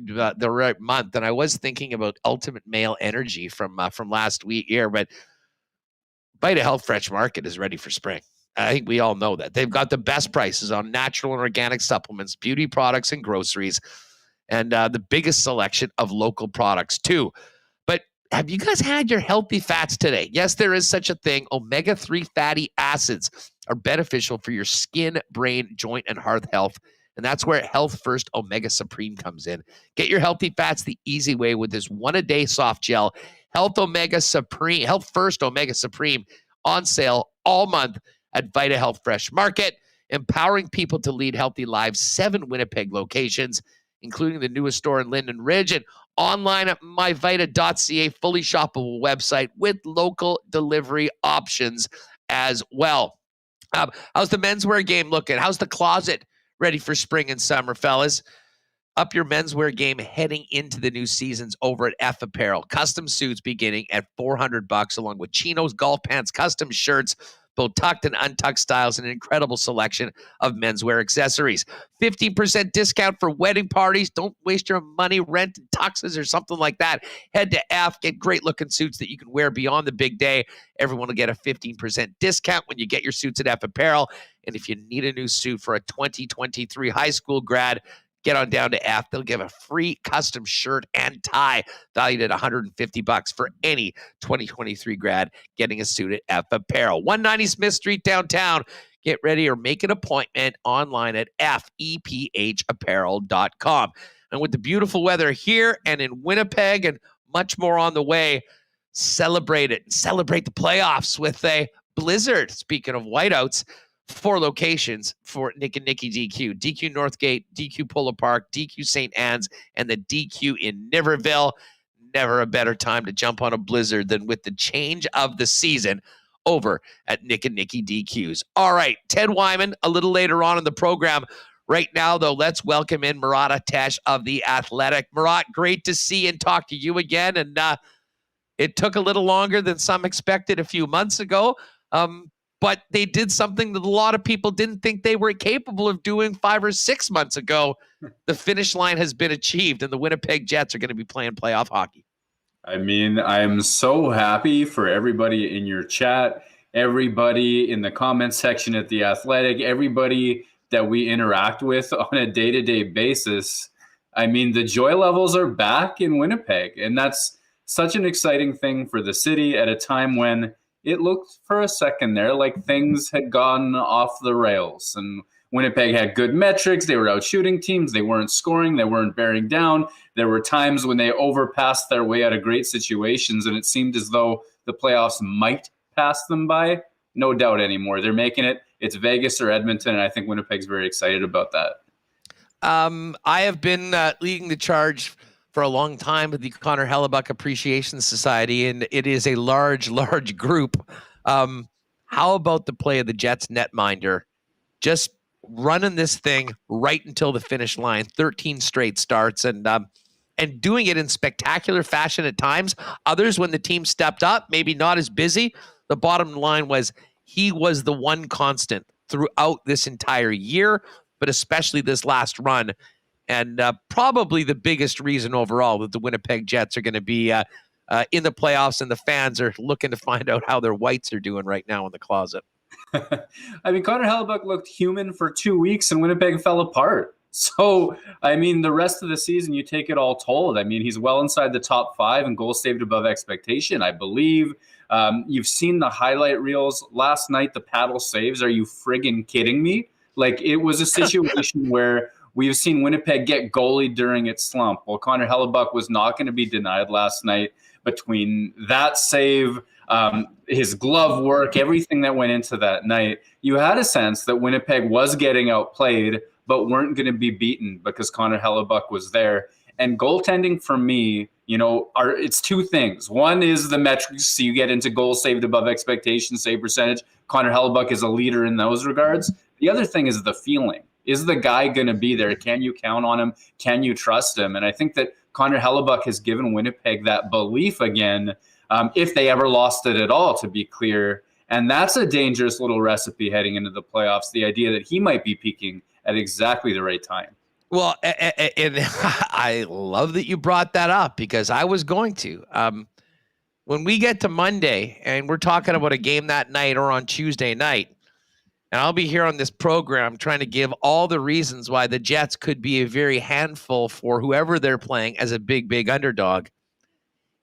month, and I was thinking about Ultimate Male Energy from last week here, but Vita Health Fresh Market is ready for spring. I think we all know that. They've got the best prices on natural and organic supplements, beauty products, and groceries, and the biggest selection of local products too. Have you guys had your healthy fats today? Yes, there is such a thing. Omega-3 fatty acids are beneficial for your skin, brain, joint, and heart health. And that's where Health First Omega Supreme comes in. Get your healthy fats the easy way with this one-a-day soft gel. Health First Omega Supreme on sale all month at Vita Health Fresh Market, empowering people to lead healthy lives. 7 Winnipeg locations, including the newest store in Linden Ridge, and online at myvita.ca, fully shoppable website with local delivery options as well. How's the menswear game looking? How's the closet ready for spring and summer, fellas? Up your menswear game heading into the new seasons over at F Apparel. Custom suits beginning at $400, along with chinos, golf pants, custom shirts, both tucked and untucked styles, and an incredible selection of menswear accessories. 50% discount for wedding parties. Don't waste your money renting tuxes or something like that. Head to F, get great looking suits that you can wear beyond the big day. Everyone will get a 15% discount when you get your suits at F Apparel. And if you need a new suit for a 2023 high school grad, get on down to F. They'll give a free custom shirt and tie valued at $150 for any 2023 grad getting a suit at F Apparel. 190 Smith Street downtown. Get ready or make an appointment online at fepapparel.com. And with the beautiful weather here and in Winnipeg and much more on the way, celebrate it. Celebrate the playoffs with a blizzard. Speaking of whiteouts, 4 locations for Nick and Nicky DQ. DQ Northgate, DQ Polo Park, DQ St. Anne's, and the DQ in Niverville. Never a better time to jump on a blizzard than with the change of the season over at Nick and Nicky DQs. All right, Ted Wyman, a little later on in the program. Right now, though, let's welcome in Murat of The Athletic. Murat, great to see and talk to you again. And it took a little longer than some expected a few months ago. But they did something that a lot of people didn't think they were capable of doing 5 or 6 months ago. The finish line has been achieved, and the Winnipeg Jets are going to be playing playoff hockey. I mean, I'm so happy for everybody in your chat, everybody in the comment section at The Athletic, everybody that we interact with on a day-to-day basis. I mean, the joy levels are back in Winnipeg, and that's such an exciting thing for the city at a time when it looked for a second there like things had gone off the rails. And Winnipeg had good metrics. They were out shooting teams. They weren't scoring. They weren't bearing down. There were times when they overpassed their way out of great situations, and it seemed as though the playoffs might pass them by. no doubt anymore. They're making it. It's Vegas or Edmonton, and I think Winnipeg's very excited about that. I have been leading the charge for a long time with the Connor Hellebuyck Appreciation Society, and it is a large group. How about the play of the Jets netminder? Just running this thing right until the finish line, 13 straight starts, and doing it in spectacular fashion at times. Others, when the team stepped up, maybe not as busy. The bottom line was he was the one constant throughout this entire year, but especially this last run. And probably the biggest reason overall that the Winnipeg Jets are going to be in the playoffs, and the fans are looking to find out how their whites are doing right now in the closet. I mean, Connor Hellebuyck looked human for 2 weeks and Winnipeg fell apart. So, I mean, the rest of the season, you take it all told. I mean, he's well inside the top 5 and goals saved above expectation, I believe. You've seen the highlight reels last night, the paddle saves. Are you friggin' kidding me? Like, it was a situation where we've seen Winnipeg get goalied during its slump. Well, Connor Hellebuyck was not going to be denied last night. Between that save, his glove work, everything that went into that night, you had a sense that Winnipeg was getting outplayed, but weren't going to be beaten because Connor Hellebuyck was there. And goaltending for me, it's two things. One is the metrics, so you get into goals saved above expectation, save percentage. Connor Hellebuyck is a leader in those regards. The other thing is the feeling. Is the guy going to be there? Can you count on him? Can you trust him? And I think that Connor Hellebuyck has given Winnipeg that belief again, if they ever lost it at all, to be clear. And that's a dangerous little recipe heading into the playoffs, the idea that he might be peaking at exactly the right time. Well, and I love that you brought that up, because I was going to. When we get to Monday and we're talking about a game that night or on Tuesday night, and I'll be here on this program trying to give all the reasons why the Jets could be a very handful for whoever they're playing as a big underdog.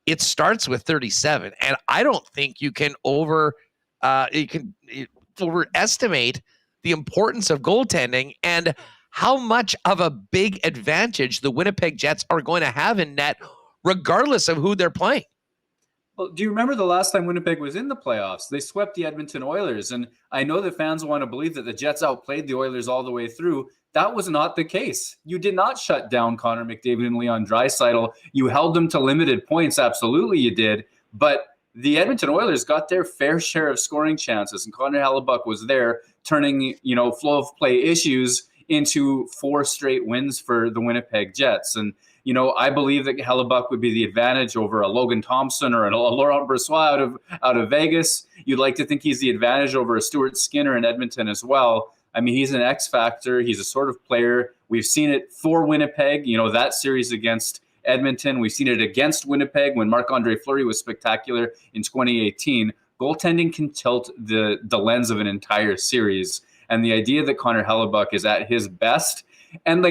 It starts with 37, and I don't think you can overestimate the importance of goaltending and how much of a big advantage the Winnipeg Jets are going to have in net, regardless of who they're playing. Well, do you remember the last time Winnipeg was in the playoffs? They swept the Edmonton Oilers, and I know the fans want to believe that the Jets outplayed the Oilers all the way through. That was not the case. You did not shut down Connor McDavid and Leon Draisaitl. You held them to limited points. Absolutely you did. But the Edmonton Oilers got their fair share of scoring chances, and Connor Hellebuyck was there turning, flow of play issues into 4 straight wins for the Winnipeg Jets. And I believe that Hellebuyck would be the advantage over a Logan Thompson or a Laurent Brossoit out of Vegas. You'd like to think he's the advantage over a Stuart Skinner in Edmonton as well. I mean, he's an X factor. He's a sort of player. We've seen it for Winnipeg, that series against Edmonton. We've seen it against Winnipeg when Marc-Andre Fleury was spectacular in 2018. Goaltending can tilt the lens of an entire series. And the idea that Connor Hellebuyck is at his best, and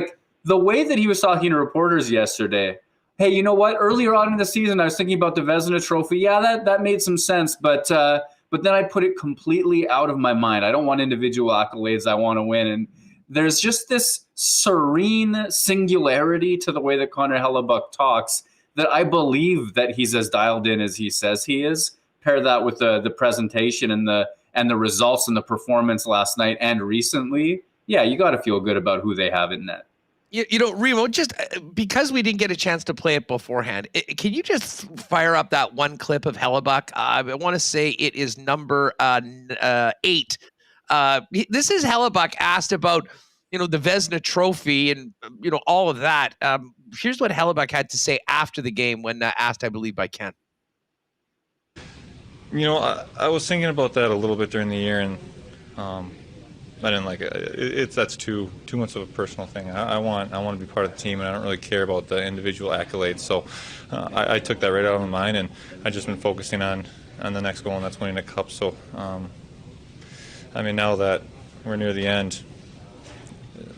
the way that he was talking to reporters yesterday, hey, you know what? Earlier on in the season, I was thinking about the Vezina Trophy. Yeah, that made some sense, but then I put it completely out of my mind. I don't want individual accolades. I want to win. And there's just this serene singularity to the way that Connor Hellebuyck talks that I believe that he's as dialed in as he says he is. Pair that with the presentation and the results and the performance last night and recently. Yeah, you got to feel good about who they have in net. Remo, just because we didn't get a chance to play it beforehand, can you just fire up that one clip of Hellebuyck? I want to say it is number 8. This is Hellebuyck asked about, the Vezina Trophy and, all of that. Here's what Hellebuyck had to say after the game when asked, I believe, by Ken. I was thinking about that a little bit during the year, and I didn't like it. That's too much of a personal thing. I want to be part of the team, and I don't really care about the individual accolades. So I took that right out of my mind, and I've just been focusing on the next goal, and that's winning a cup. So now that we're near the end,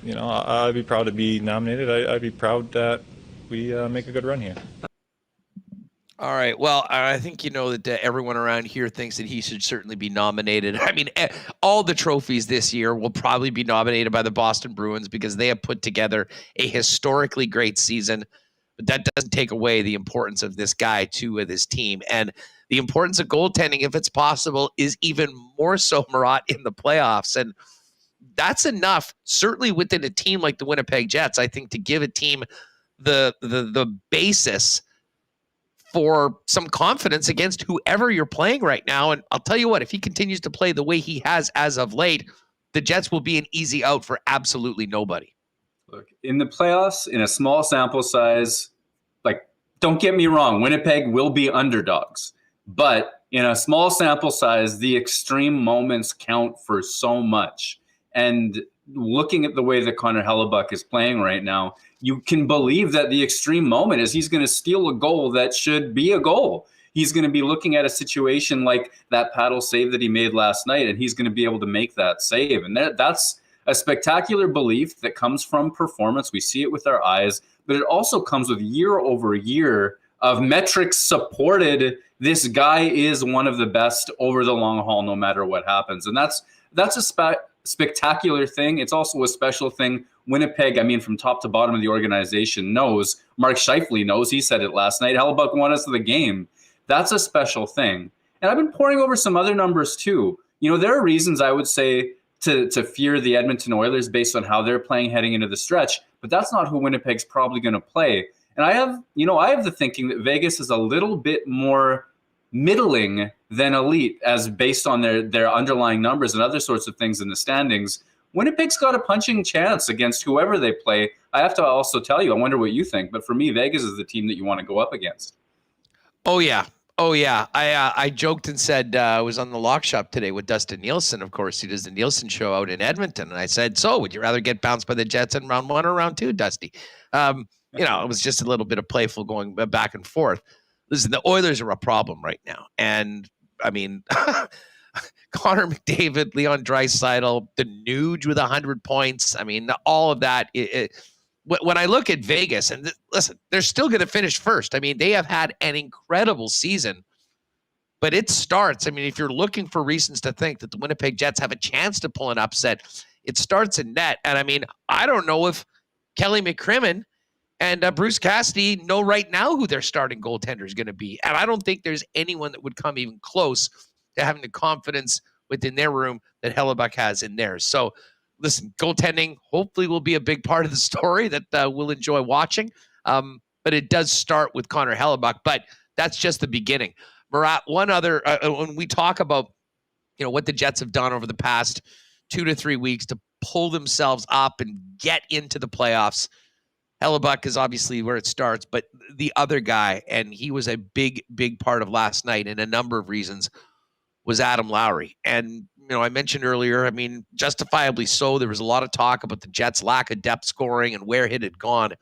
I'd be proud to be nominated. I'd be proud that we make a good run here. All right. Well, I think that everyone around here thinks that he should certainly be nominated. I mean, all the trophies this year will probably be nominated by the Boston Bruins because they have put together a historically great season. but that doesn't take away the importance of this guy to this team. And the importance of goaltending, if it's possible, is even more so, Murat, in the playoffs. And that's enough, certainly within a team like the Winnipeg Jets, I think, to give a team the basis for some confidence against whoever you're playing right now. And I'll tell you what, if he continues to play the way he has as of late, the Jets will be an easy out for absolutely nobody. Look, in the playoffs, in a small sample size, like, don't get me wrong, Winnipeg will be underdogs. But in a small sample size, the extreme moments count for so much. And looking at the way that Connor Hellebuyck is playing right now, you can believe that the extreme moment is he's going to steal a goal that should be a goal. He's going to be looking at a situation like that paddle save that he made last night, and he's going to be able to make that save. And that's a spectacular belief that comes from performance. We see it with our eyes, but it also comes with year over year of metrics supported. This guy is one of the best over the long haul, no matter what happens. And that's a spectacular thing. It's also a special thing. Winnipeg, I mean, from top to bottom of the organization knows. Mark Scheifele knows. He said it last night. Hellebuyck won us the game. That's a special thing. And I've been poring over some other numbers too. You know, there are reasons I would say to fear the Edmonton Oilers based on how they're playing heading into the stretch, but that's not who Winnipeg's probably going to play. And I have the thinking that Vegas is a little bit more middling than elite, as based on their underlying numbers and other sorts of things in the standings. Winnipeg's got a punching chance against whoever they play. I have to also tell you, I wonder what you think, but for me, Vegas is the team that you want to go up against. Oh yeah. I joked and said I was on the Lock Shop today with Dustin Nielsen. Of course, he does the Nielsen show out in Edmonton, and I said, "So, would you rather get bounced by the Jets in round 1 or round 2, Dusty?" It was just a little bit of playful going back and forth. Listen, the Oilers are a problem right now, and I mean, Connor McDavid, Leon Draisaitl, the Nuge with 100 points. I mean, all of that. When I look at Vegas, and listen, they're still going to finish first. I mean, they have had an incredible season, but it starts. I mean, if you're looking for reasons to think that the Winnipeg Jets have a chance to pull an upset, it starts in net. And I mean, I don't know if Kelly McCrimmon and Bruce Cassidy know right now who their starting goaltender is going to be. And I don't think there's anyone that would come even close to having the confidence within their room that Hellebuyck has in theirs. So, listen, goaltending hopefully will be a big part of the story that we'll enjoy watching. But it does start with Connor Hellebuyck, but that's just the beginning. Murat, one other, when we talk about, what the Jets have done over the past 2 to 3 weeks to pull themselves up and get into the playoffs, Hellebuyck is obviously where it starts, but the other guy, and he was a big, big part of last night in a number of reasons, was Adam Lowry. And I mentioned earlier, I mean, justifiably so, there was a lot of talk about the Jets' lack of depth scoring and where it had gone.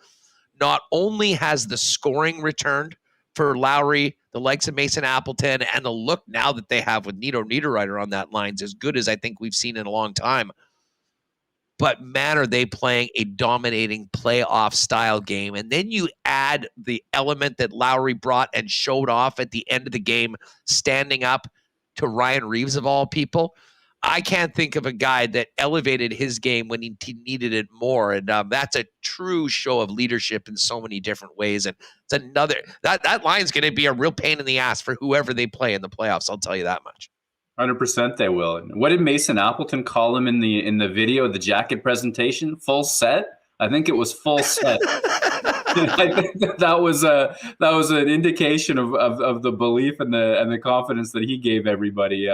Not only has the scoring returned for Lowry, the likes of Mason Appleton, and the look now that they have with Nito Niederreiter on that line is as good as I think we've seen in a long time. But man, are they playing a dominating playoff style game. And then you add the element that Lowry brought and showed off at the end of the game, standing up to Ryan Reeves of all people. I can't think of a guy that elevated his game when he needed it more. And that's a true show of leadership in so many different ways. And it's another, that line's going to be a real pain in the ass for whoever they play in the playoffs. I'll tell you that much. 100% they will. What did Mason Appleton call him in the video, the jacket presentation? Full set? I think it was full set. I think that was an indication of the belief and the confidence that he gave everybody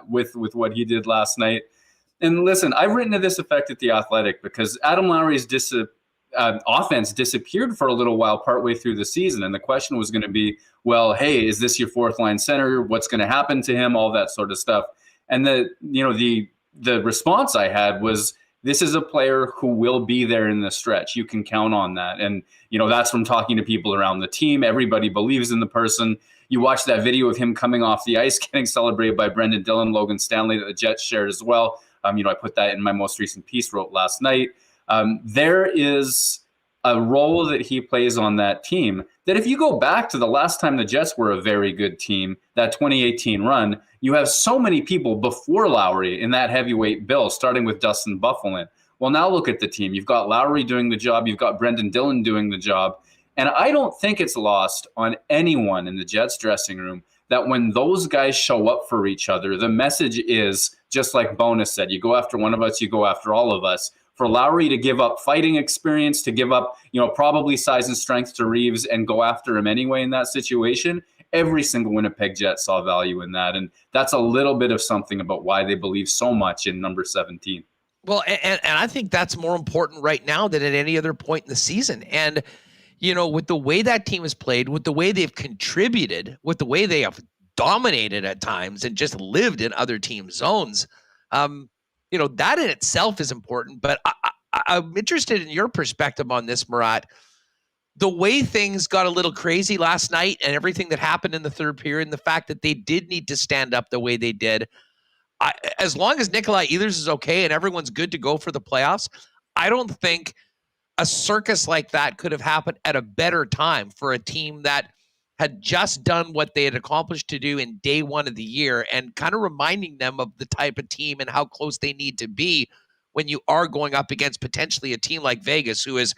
with what he did last night. And listen, I've written to this effect at The Athletic because Adam Lowry's offense disappeared for a little while partway through the season, and the question was going to be, well, hey, is this your fourth line center? What's going to happen to him? All that sort of stuff. And the response I had was, this is a player who will be there in the stretch. You can count on that. And, that's from talking to people around the team. Everybody believes in the person. You watch that video of him coming off the ice, getting celebrated by Brendan Dillon, Logan Stanley, that the Jets shared as well. I put that in my most recent piece wrote last night. There is a role that he plays on that team that if you go back to the last time the Jets were a very good team, that 2018 run, you have so many people before Lowry in that heavyweight bill, starting with Dustin Byfuglien. Well, now look at the team. You've got Lowry doing the job. You've got Brendan Dillon doing the job. And I don't think it's lost on anyone in the Jets dressing room that when those guys show up for each other, the message is, just like Bowness said, you go after one of us, you go after all of us. For Lowry to give up fighting experience, to give up, probably size and strength to Reeves and go after him anyway in that situation, every single Winnipeg Jet saw value in that. And that's a little bit of something about why they believe so much in number 17. Well, and I think that's more important right now than at any other point in the season. And, with the way that team has played, with the way they've contributed, with the way they have dominated at times and just lived in other team zones, that in itself is important. But I'm interested in your perspective on this, Murat. The way things got a little crazy last night and everything that happened in the third period, and the fact that they did need to stand up the way they did, as long as Nikolai Ehlers is okay and everyone's good to go for the playoffs, I don't think a circus like that could have happened at a better time for a team that had just done what they had accomplished to do in day one of the year, and kind of reminding them of the type of team and how close they need to be when you are going up against potentially a team like Vegas, who is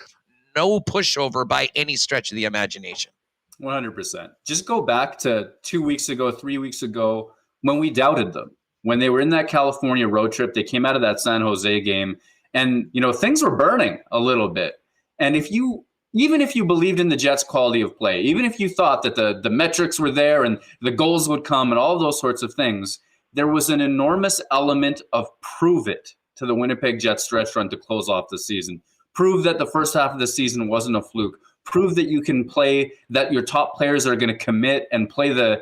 no pushover by any stretch of the imagination. 100%. Just go back to 2 weeks ago, 3 weeks ago, when we doubted them. When they were in that California road trip, they came out of that San Jose game, and things were burning a little bit. And even if you believed in the Jets' quality of play, even if you thought that the metrics were there and the goals would come and all those sorts of things, there was an enormous element of prove it to the Winnipeg Jets stretch run to close off the season. Prove that the first half of the season wasn't a fluke. Prove that you can play, that your top players are going to commit and play the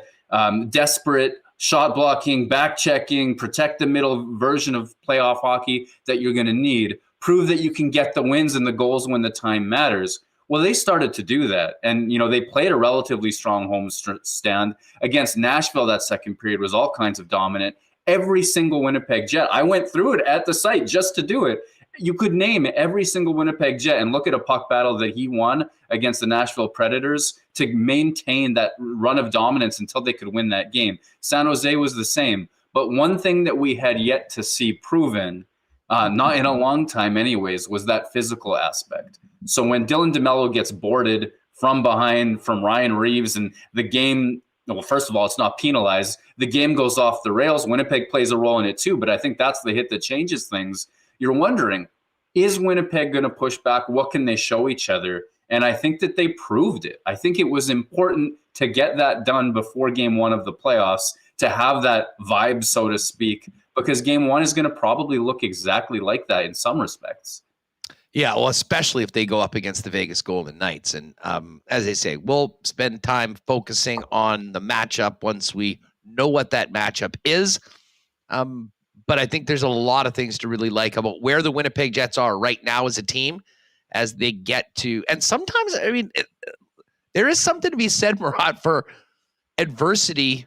desperate shot blocking, back checking, protect the middle version of playoff hockey that you're going to need. Prove that you can get the wins and the goals when the time matters. Well, they started to do that. And, they played a relatively strong home stand against Nashville. That second period was all kinds of dominant. Every single Winnipeg Jet, I went through it at the site just to do it. You could name every single Winnipeg Jet and look at a puck battle that he won against the Nashville Predators to maintain that run of dominance until they could win that game. San Jose was the same. But one thing that we had yet to see proven, not in a long time anyways, was that physical aspect. So when Dylan DeMello gets boarded from behind from Ryan Reeves and the game, well, first of all, it's not penalized. The game goes off the rails. Winnipeg plays a role in it too, but I think that's the hit that changes things. You're wondering, is Winnipeg going to push back? What can they show each other? And I think that they proved it. I think it was important to get that done before game one of the playoffs, to have that vibe, so to speak, because game one is going to probably look exactly like that in some respects. Yeah, well, especially if they go up against the Vegas Golden Knights. And as I say, we'll spend time focusing on the matchup once we know what that matchup is. But I think there's a lot of things to really like about where the Winnipeg Jets are right now as a team, as they get to. And sometimes, there is something to be said, Murat, for adversity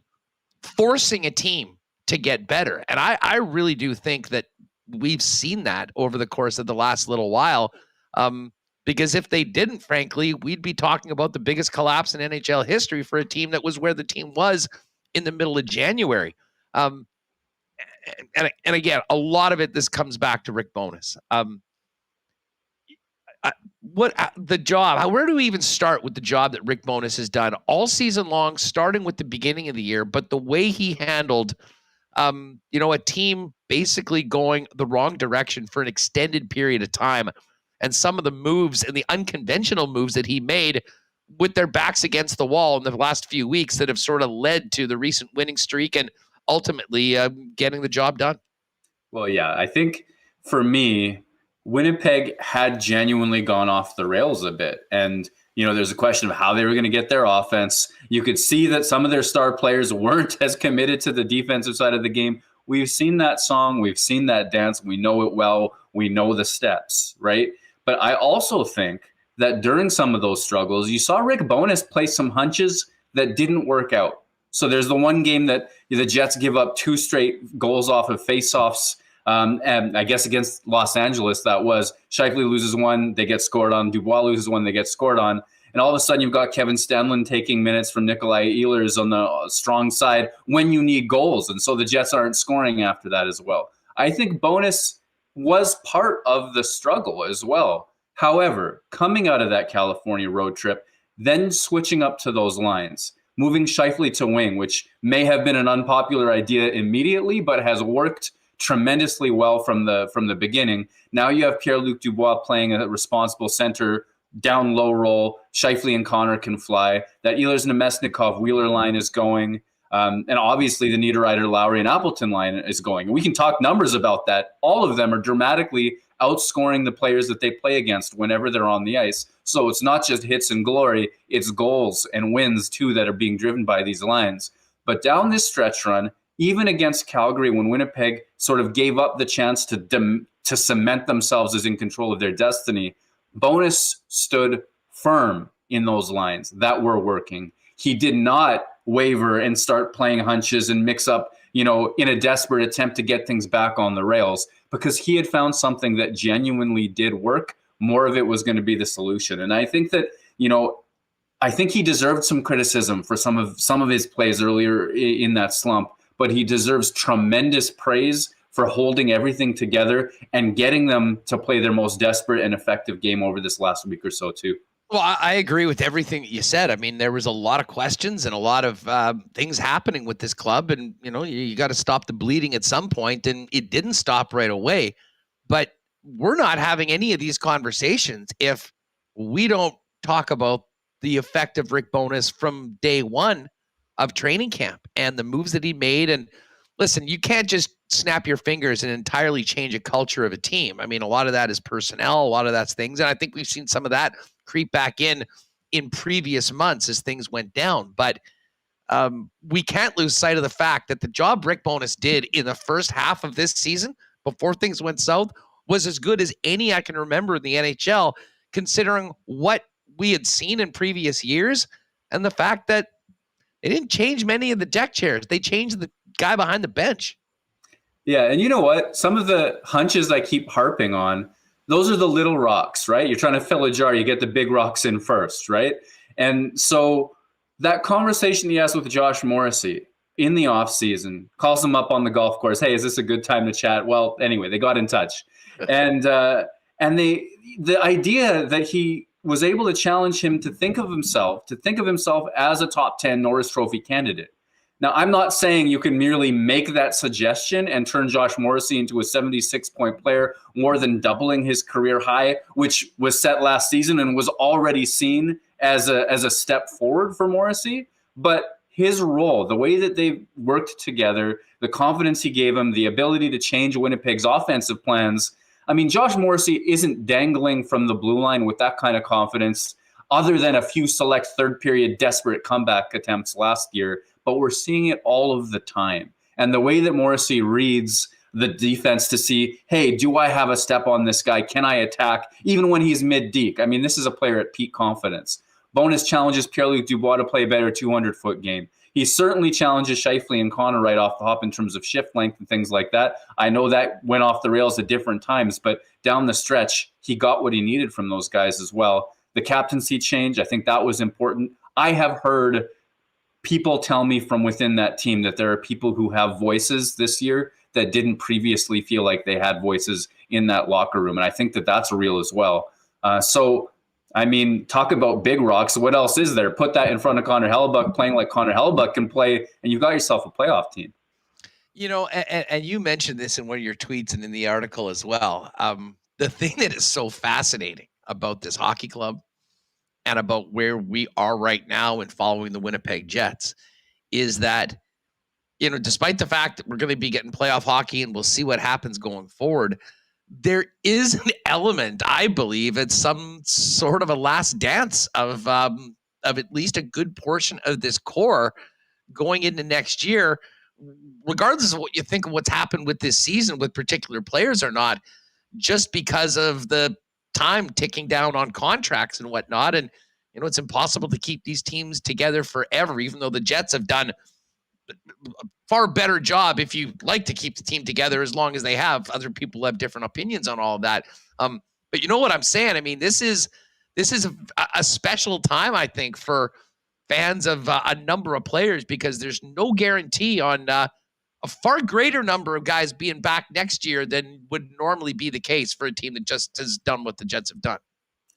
forcing a team to get better. And I really do think that we've seen that over the course of the last little while. Because if they didn't, frankly, we'd be talking about the biggest collapse in NHL history for a team that was where the team was in the middle of January. And again, a lot of it, this comes back to Rick Bowness. The job, where do we even start with the job that Rick Bowness has done all season long, starting with the beginning of the year, but the way he handled, a team basically going the wrong direction for an extended period of time, and some of the moves and the unconventional moves that he made with their backs against the wall in the last few weeks that have sort of led to the recent winning streak and ultimately getting the job done. Well, yeah, I think for me, Winnipeg had genuinely gone off the rails a bit. And, there's a question of how they were going to get their offense. You could see that some of their star players weren't as committed to the defensive side of the game. We've seen that song. We've seen that dance. We know it well. We know the steps, right? But I also think that during some of those struggles, you saw Rick Bowness play some hunches that didn't work out. So there's the one game that the Jets give up 2 straight goals off of faceoffs. And I guess against Los Angeles, that was Scheifele loses one, they get scored on. Dubois loses one, they get scored on. And all of a sudden, you've got Kevin Stenlund taking minutes from Nikolai Ehlers on the strong side when you need goals. And so the Jets aren't scoring after that as well. I think Bowness was part of the struggle as well. However, coming out of that California road trip, then switching up to those lines, moving Scheifele to wing, which may have been an unpopular idea immediately, but has worked tremendously well from the beginning. Now you have Pierre-Luc Dubois playing a responsible center, down low roll. Scheifele and Connor can fly. That Ehlers-Nemesnikov Wheeler line is going. And obviously the Niederreiter, Lowry, and Appleton line is going. We can talk numbers about that. All of them are dramatically outscoring the players that they play against whenever they're on the ice. So it's not just hits and glory, it's goals and wins too that are being driven by these lines. But down this stretch run, even against Calgary, when Winnipeg sort of gave up the chance to cement themselves as in control of their destiny, Bowness stood firm in those lines that were working. He did not waver and start playing hunches and mix up, in a desperate attempt to get things back on the rails, because he had found something that genuinely did work. More of it was going to be the solution. And I think that, I think he deserved some criticism for some of his plays earlier in that slump, but he deserves tremendous praise for holding everything together and getting them to play their most desperate and effective game over this last week or so too. Well, I agree with everything that you said. I mean, there was a lot of questions and a lot of things happening with this club, and you got to stop the bleeding at some point, and it didn't stop right away. But we're not having any of these conversations if we don't talk about the effect of Rick Bowness from day one of training camp and the moves that he made. And listen, you can't just snap your fingers and entirely change a culture of a team. I mean, a lot of that is personnel, a lot of that's things. And I think we've seen some of that creep back in previous months as things went down. But we can't lose sight of the fact that the job Rick Bowness did in the first half of this season before things went south was as good as any I can remember in the NHL, considering what we had seen in previous years and the fact that they didn't change many of the deck chairs. They changed the guy behind the bench. Yeah, and you know what? Some of the hunches I keep harping on, those are the little rocks, right? You're trying to fill a jar, you get the big rocks in first, right? And so that conversation he has with Josh Morrissey in the offseason, calls him up on the golf course, hey, is this a good time to chat? Well, anyway, they got in touch. And the idea that he was able to challenge him to think of himself as a top 10 Norris Trophy candidate. Now, I'm not saying you can merely make that suggestion and turn Josh Morrissey into a 76-point player, more than doubling his career high, which was set last season and was already seen as a step forward for Morrissey. But his role, the way that they worked together, the confidence he gave him, the ability to change Winnipeg's offensive plans. I mean, Josh Morrissey isn't dangling from the blue line with that kind of confidence, other than a few select third-period desperate comeback attempts last year. But we're seeing it all of the time. And the way that Morrissey reads the defense to see, hey, do I have a step on this guy? Can I attack? Even when he's mid-deke. I mean, this is a player at peak confidence. Bowness challenges Pierre-Luc Dubois to play a better 200-foot game. He certainly challenges Scheifele and Connor right off the hop in terms of shift length and things like that. I know that went off the rails at different times, but down the stretch, he got what he needed from those guys as well. The captaincy change, I think that was important. I have heard people tell me from within that team that there are people who have voices this year that didn't previously feel like they had voices in that locker room. And I think that that's real as well. So, I mean, talk about big rocks. What else is there? Put that in front of Connor Hellebuyck, playing like Connor Hellebuyck can play, and you've got yourself a playoff team. And you mentioned this in one of your tweets and in the article as well. The thing that is so fascinating about this hockey club and about where we are right now in following the Winnipeg Jets is that, despite the fact that we're going to be getting playoff hockey and we'll see what happens going forward, there is an element, I believe, it's some sort of a last dance of at least a good portion of this core going into next year, regardless of what you think of what's happened with this season with particular players or not, just because of the time ticking down on contracts and whatnot. And, it's impossible to keep these teams together forever, even though the Jets have done a far better job if you like to keep the team together as long as they have. Other people have different opinions on all of that. But you know what I'm saying? I mean, this is a special time, I think, for fans of a number of players, because there's no guarantee on a far greater number of guys being back next year than would normally be the case for a team that just has done what the Jets have done.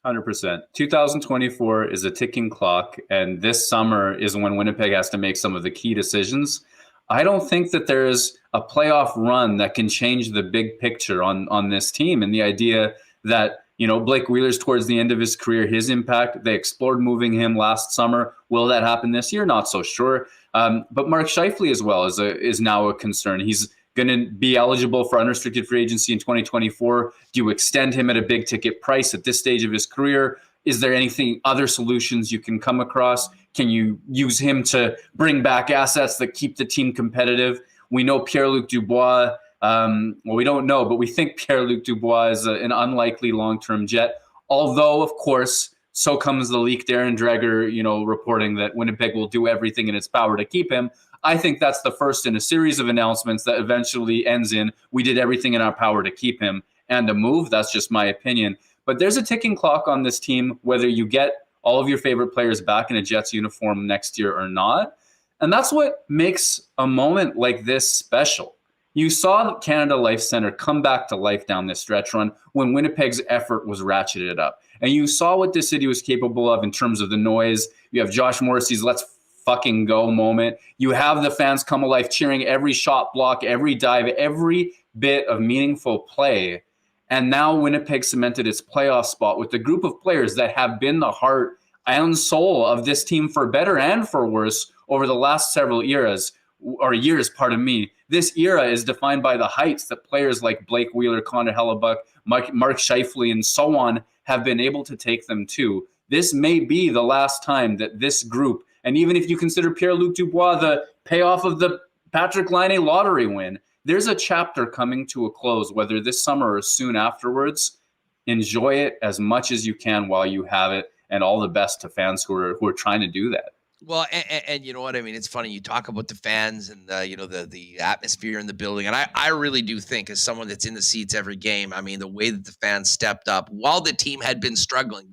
100%. 2024 is a ticking clock, and this summer is when Winnipeg has to make some of the key decisions. I don't think that there's a playoff run that can change the big picture on this team, and the idea that, you know, Blake Wheeler's towards the end of his career, his impact, they explored moving him last summer. Will that happen this year? Not so sure. But Mark Scheifele as well is now a concern. He's going to be eligible for unrestricted free agency in 2024. Do you extend him at a big ticket price at this stage of his career? Is there anything, other solutions you can come across? Can you use him to bring back assets that keep the team competitive? We know Pierre-Luc Dubois. Well, we don't know, but we think Pierre-Luc Dubois is an unlikely long-term Jet. Although, of course, so comes the leaked Darren Dreger, you know, reporting that Winnipeg will do everything in its power to keep him. I think that's the first in a series of announcements that eventually ends in, we did everything in our power to keep him, and a move. That's just my opinion. But there's a ticking clock on this team, whether you get all of your favorite players back in a Jets uniform next year or not. And that's what makes a moment like this special. You saw Canada Life Centre come back to life down this stretch run when Winnipeg's effort was ratcheted up. And you saw what this city was capable of in terms of the noise. You have Josh Morrissey's let's fucking go moment. You have the fans come alive cheering every shot block, every dive, every bit of meaningful play. And now Winnipeg cemented its playoff spot with a group of players that have been the heart and soul of this team for better and for worse over the last several years. This era is defined by the heights that players like Blake Wheeler, Connor Hellebuck, Mark Scheifele, and so on have been able to take them to. This may be the last time that this group, and even if you consider Pierre-Luc Dubois the payoff of the Patrick Laine lottery win, there's a chapter coming to a close, whether this summer or soon afterwards. Enjoy it as much as you can while you have it, and all the best to fans who are trying to do that. Well, and you know what I mean? It's funny. You talk about the fans and the atmosphere in the building. And I really do think, as someone that's in the seats every game, I mean, the way that the fans stepped up while the team had been struggling,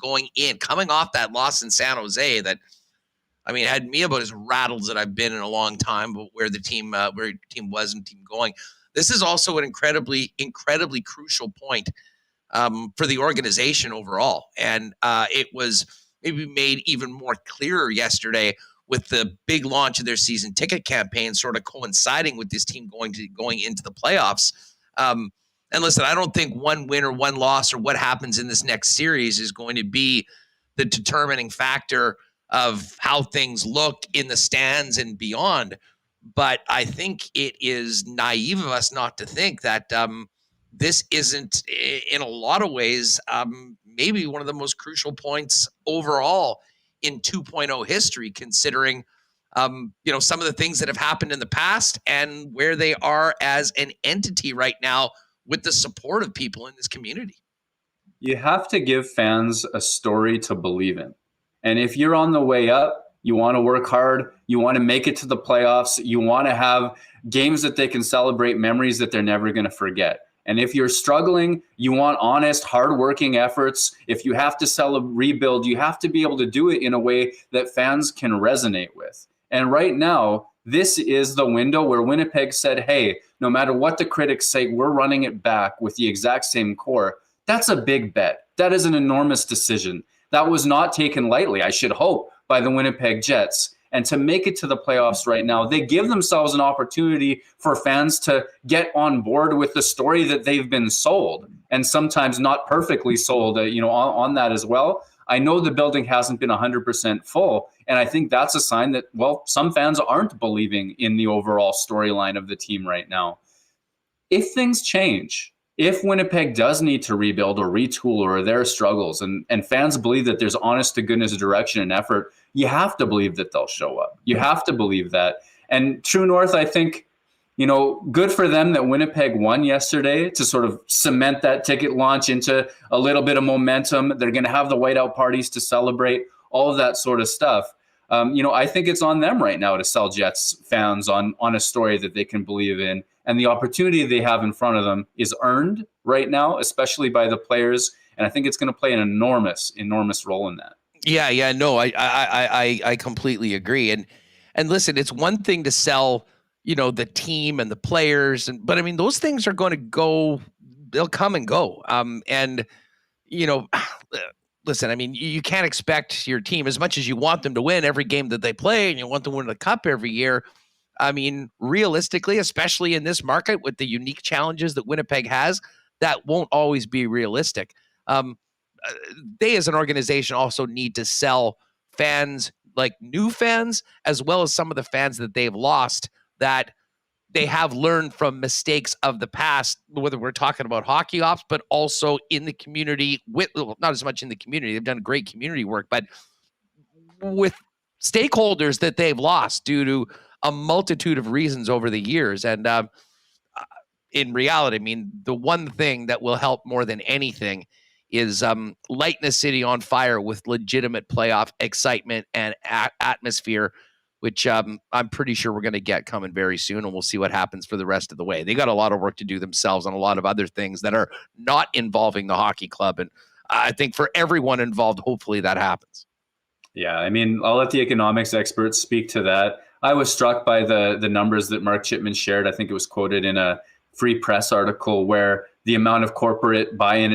coming off that loss in San Jose, that, I mean, had me about as rattled as I've been in a long time, but where the team was and team going. This is also an incredibly, incredibly crucial point for the organization overall. And it was maybe made even more clearer yesterday with the big launch of their season ticket campaign sort of coinciding with this team going into the playoffs. And listen, I don't think one win or one loss or what happens in this next series is going to be the determining factor of how things look in the stands and beyond. But I think it is naive of us not to think that this isn't, in a lot of ways, maybe one of the most crucial points overall in 2.0 history, considering, some of the things that have happened in the past and where they are as an entity right now with the support of people in this community. You have to give fans a story to believe in. And if you're on the way up, you want to work hard, you want to make it to the playoffs, you want to have games that they can celebrate, memories that they're never going to forget. And if you're struggling, you want honest, hardworking efforts. If you have to rebuild, you have to be able to do it in a way that fans can resonate with. And right now, this is the window where Winnipeg said, hey, no matter what the critics say, we're running it back with the exact same core. That's a big bet. That is an enormous decision. That was not taken lightly, I should hope, by the Winnipeg Jets. And to make it to the playoffs right now, they give themselves an opportunity for fans to get on board with the story that they've been sold, and sometimes not perfectly sold, on that as well. I know the building hasn't been 100% full, and I think that's a sign that, well, some fans aren't believing in the overall storyline of the team right now. If things change, if Winnipeg does need to rebuild or retool or there are struggles and fans believe that there's honest to goodness direction and effort, you have to believe that they'll show up. You have to believe that. And True North, I think, good for them that Winnipeg won yesterday to sort of cement that ticket launch into a little bit of momentum. They're going to have the whiteout parties to celebrate, all of that sort of stuff. I think it's on them right now to sell Jets fans on a story that they can believe in. And the opportunity they have in front of them is earned right now, especially by the players. And I think it's going to play an enormous, enormous role in that. Yeah, no, I completely agree. And listen, it's one thing to sell, the team and the players, but I mean, those things are going to go, they'll come and go. listen, I mean, you can't expect your team, as much as you want them to win every game that they play and you want them to win the cup every year. I mean, realistically, especially in this market with the unique challenges that Winnipeg has, that won't always be realistic. They as an organization also need to sell fans, like new fans, as well as some of the fans that they've lost, that they have learned from mistakes of the past, whether we're talking about hockey ops, but also in the community, with not as much in the community. They've done great community work, but with stakeholders that they've lost due to a multitude of reasons over the years. And in reality, I mean, the one thing that will help more than anything is lighting the city on fire with legitimate playoff excitement and atmosphere, which I'm pretty sure we're going to get coming very soon, and we'll see what happens for the rest of the way. They got a lot of work to do themselves on a lot of other things that are not involving the hockey club, and I think for everyone involved, hopefully that happens. Yeah, I mean, I'll let the economics experts speak to that. I was struck by the numbers that Mark Chipman shared. I think it was quoted in a Free Press article where the amount of corporate buy-in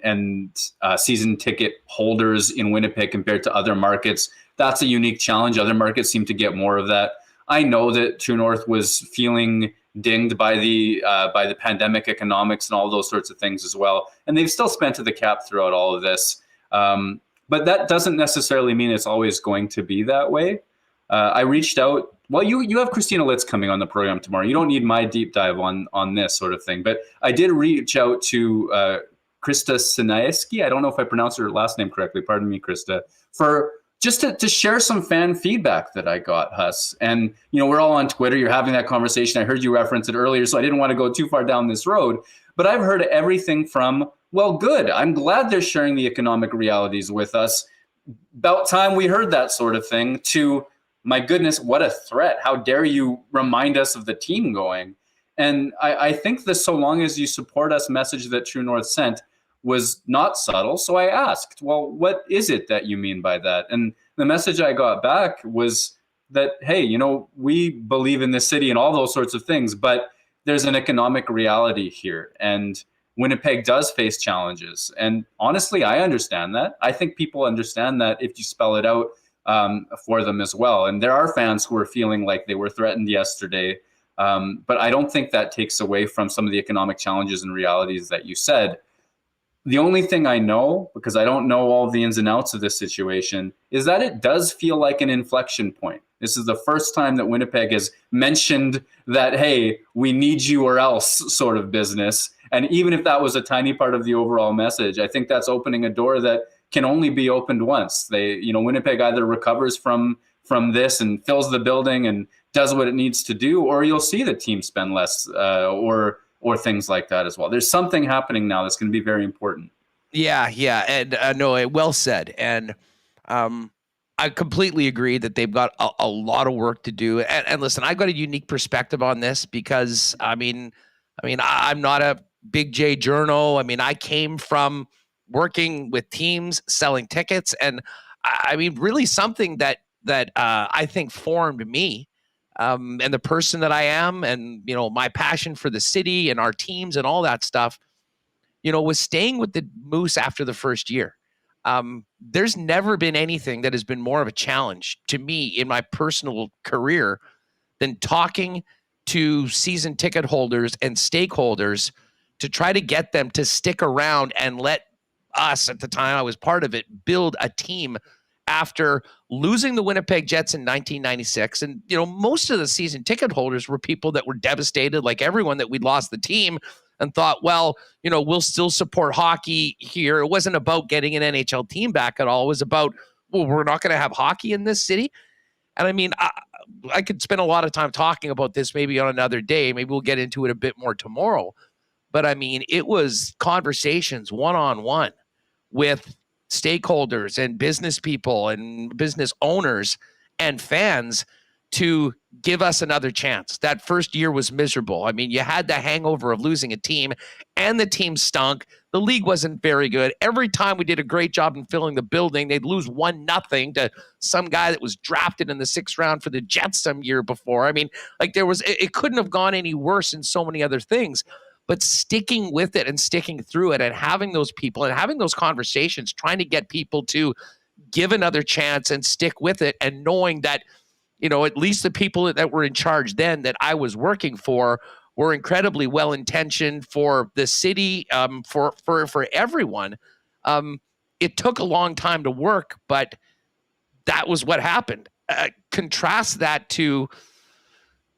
and season ticket holders in Winnipeg compared to other markets, that's a unique challenge. Other markets seem to get more of that. I know that True North was feeling dinged by the pandemic economics and all those sorts of things as well. And they've still spent to the cap throughout all of this. But that doesn't necessarily mean it's always going to be that way. I reached out. Well, you have Christina Litz coming on the program tomorrow. You don't need my deep dive on this sort of thing. But I did reach out to Krista Sinayeski. I don't know if I pronounced her last name correctly. Pardon me, Krista. For just to share some fan feedback that I got, Huss. And, you know, we're all on Twitter. You're having that conversation. I heard you reference it earlier, so I didn't want to go too far down this road. But I've heard everything from, well, good. I'm glad they're sharing the economic realities with us. About time we heard that sort of thing, to, my goodness, what a threat. How dare you remind us of the team going? And I think the so long as you support us message that True North sent was not subtle. So I asked, well, what is it that you mean by that? And the message I got back was that, hey, you know, we believe in this city and all those sorts of things, but there's an economic reality here. And Winnipeg does face challenges. And honestly, I understand that. I think people understand that if you spell it out for them as well. And there are fans who are feeling like they were threatened yesterday. But I don't think that takes away from some of the economic challenges and realities that you said. The only thing I know, because I don't know all the ins and outs of this situation, is that it does feel like an inflection point. This is the first time that Winnipeg has mentioned that, hey, we need you or else sort of business. And even if that was a tiny part of the overall message, I think that's opening a door that can only be opened once. Winnipeg either recovers from this and fills the building and does what it needs to do, or you'll see the team spend less or things like that as well. There's something happening now that's going to be very important. Yeah. And no, well said. And I completely agree that they've got a lot of work to do. And listen, I've got a unique perspective on this because, I mean, I'm not a big J journo. I mean, I came from working with teams, selling tickets. And I mean, really something that I think formed me. And the person that I am, and, you know, my passion for the city and our teams and all that stuff, you know, was staying with the Moose after the first year. There's never been anything that has been more of a challenge to me in my personal career than talking to season ticket holders and stakeholders to try to get them to stick around and let us, at the time I was part of it, build a team after losing the Winnipeg Jets in 1996. And, you know, most of the season ticket holders were people that were devastated, like everyone, that we'd lost the team, and thought, well, you know, we'll still support hockey here. It wasn't about getting an NHL team back at all. It was about, well, we're not going to have hockey in this city. And I mean, I could spend a lot of time talking about this maybe on another day. Maybe we'll get into it a bit more tomorrow. But I mean, it was conversations one-on-one with stakeholders and business people and business owners and fans to give us another chance. That first year was miserable. I mean, you had the hangover of losing a team, and the team stunk. The league wasn't very good. Every time we did a great job in filling the building, they'd lose 1-0 to some guy that was drafted in the 6th round for the Jets some year before. I mean, like, it couldn't have gone any worse in so many other things. but sticking with it and sticking through it and having those people and having those conversations, trying to get people to give another chance and stick with it, and knowing that, at least the people that were in charge then that I was working for were incredibly well-intentioned for the city, for everyone. It took a long time to work, but that was what happened. Contrast that to,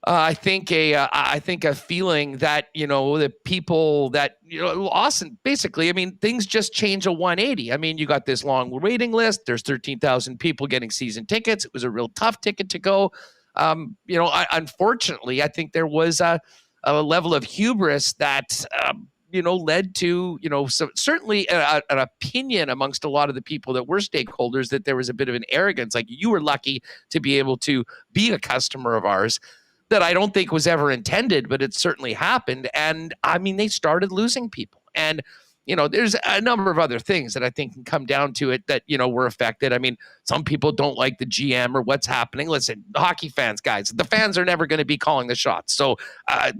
I think a feeling that, the people that, Austin, basically, things just change a 180. You got this long waiting list. There's 13,000 people getting season tickets. It was a real tough ticket to go. Unfortunately, I think there was a level of hubris that, led to, so certainly an opinion amongst a lot of the people that were stakeholders that there was a bit of an arrogance, like you were lucky to be able to be a customer of ours, that I don't think was ever intended, but it certainly happened. And they started losing people. And, there's a number of other things that I think can come down to it that, were affected. Some people don't like the GM or what's happening. Listen, hockey fans, guys, the fans are never going to be calling the shots. So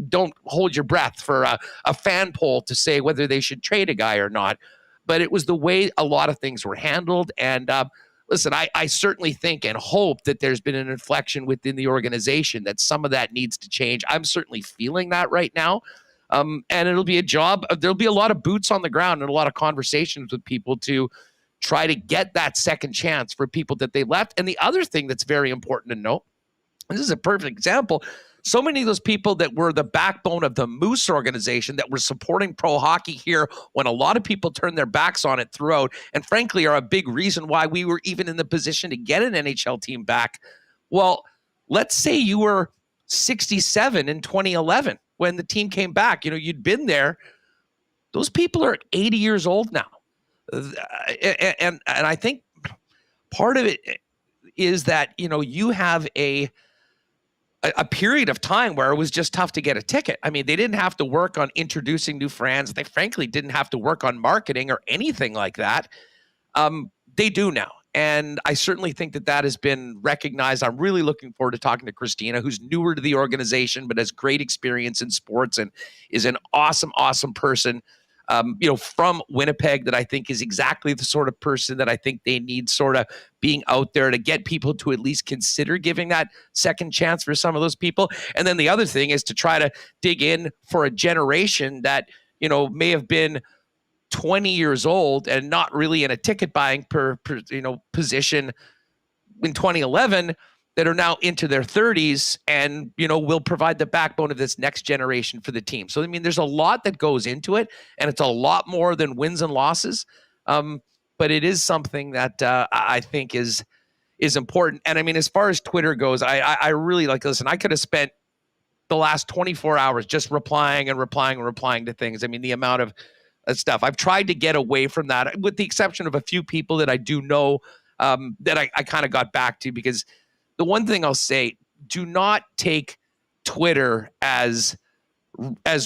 don't hold your breath for a fan poll to say whether they should trade a guy or not. But it was the way a lot of things were handled. And listen, I certainly think and hope that there's been an inflection within the organization, that some of that needs to change. I'm certainly feeling that right now. And it'll be a job. There'll be a lot of boots on the ground and a lot of conversations with people to try to get that second chance for people that they left. And the other thing that's very important to note, this is a perfect example, so many of those people that were the backbone of the Moose organization that were supporting pro hockey here when a lot of people turned their backs on it throughout, and frankly are a big reason why we were even in the position to get an NHL team back. Well, let's say you were 67 in 2011 when the team came back. You'd been there. Those people are 80 years old now. And I think part of it is that, you have a period of time where it was just tough to get a ticket. They didn't have to work on introducing new fans. They frankly didn't have to work on marketing or anything like that. They do now. And I certainly think that has been recognized. I'm really looking forward to talking to Christina, who's newer to the organization, but has great experience in sports and is an awesome, awesome person, from Winnipeg, that I think is exactly the sort of person that I think they need sort of being out there to get people to at least consider giving that second chance for some of those people. And then the other thing is to try to dig in for a generation that, may have been 20 years old and not really in a ticket buying position in 2011, that are now into their 30s and, will provide the backbone of this next generation for the team. So, there's a lot that goes into it, and it's a lot more than wins and losses. But it is something that I think is important. And as far as Twitter goes, I really listen, I could have spent the last 24 hours just replying to things. The amount of stuff. I've tried to get away from that, with the exception of a few people that I do know, that I kind of got back to, because the one thing I'll say, do not take Twitter as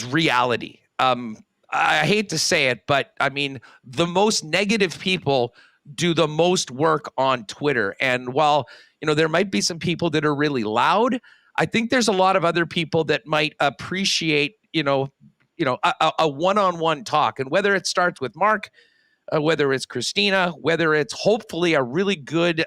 reality. I hate to say it, but the most negative people do the most work on Twitter. And while, there might be some people that are really loud, I think there's a lot of other people that might appreciate, a one-on-one talk. And whether it starts with Mark, whether it's Christina, whether it's hopefully a really good,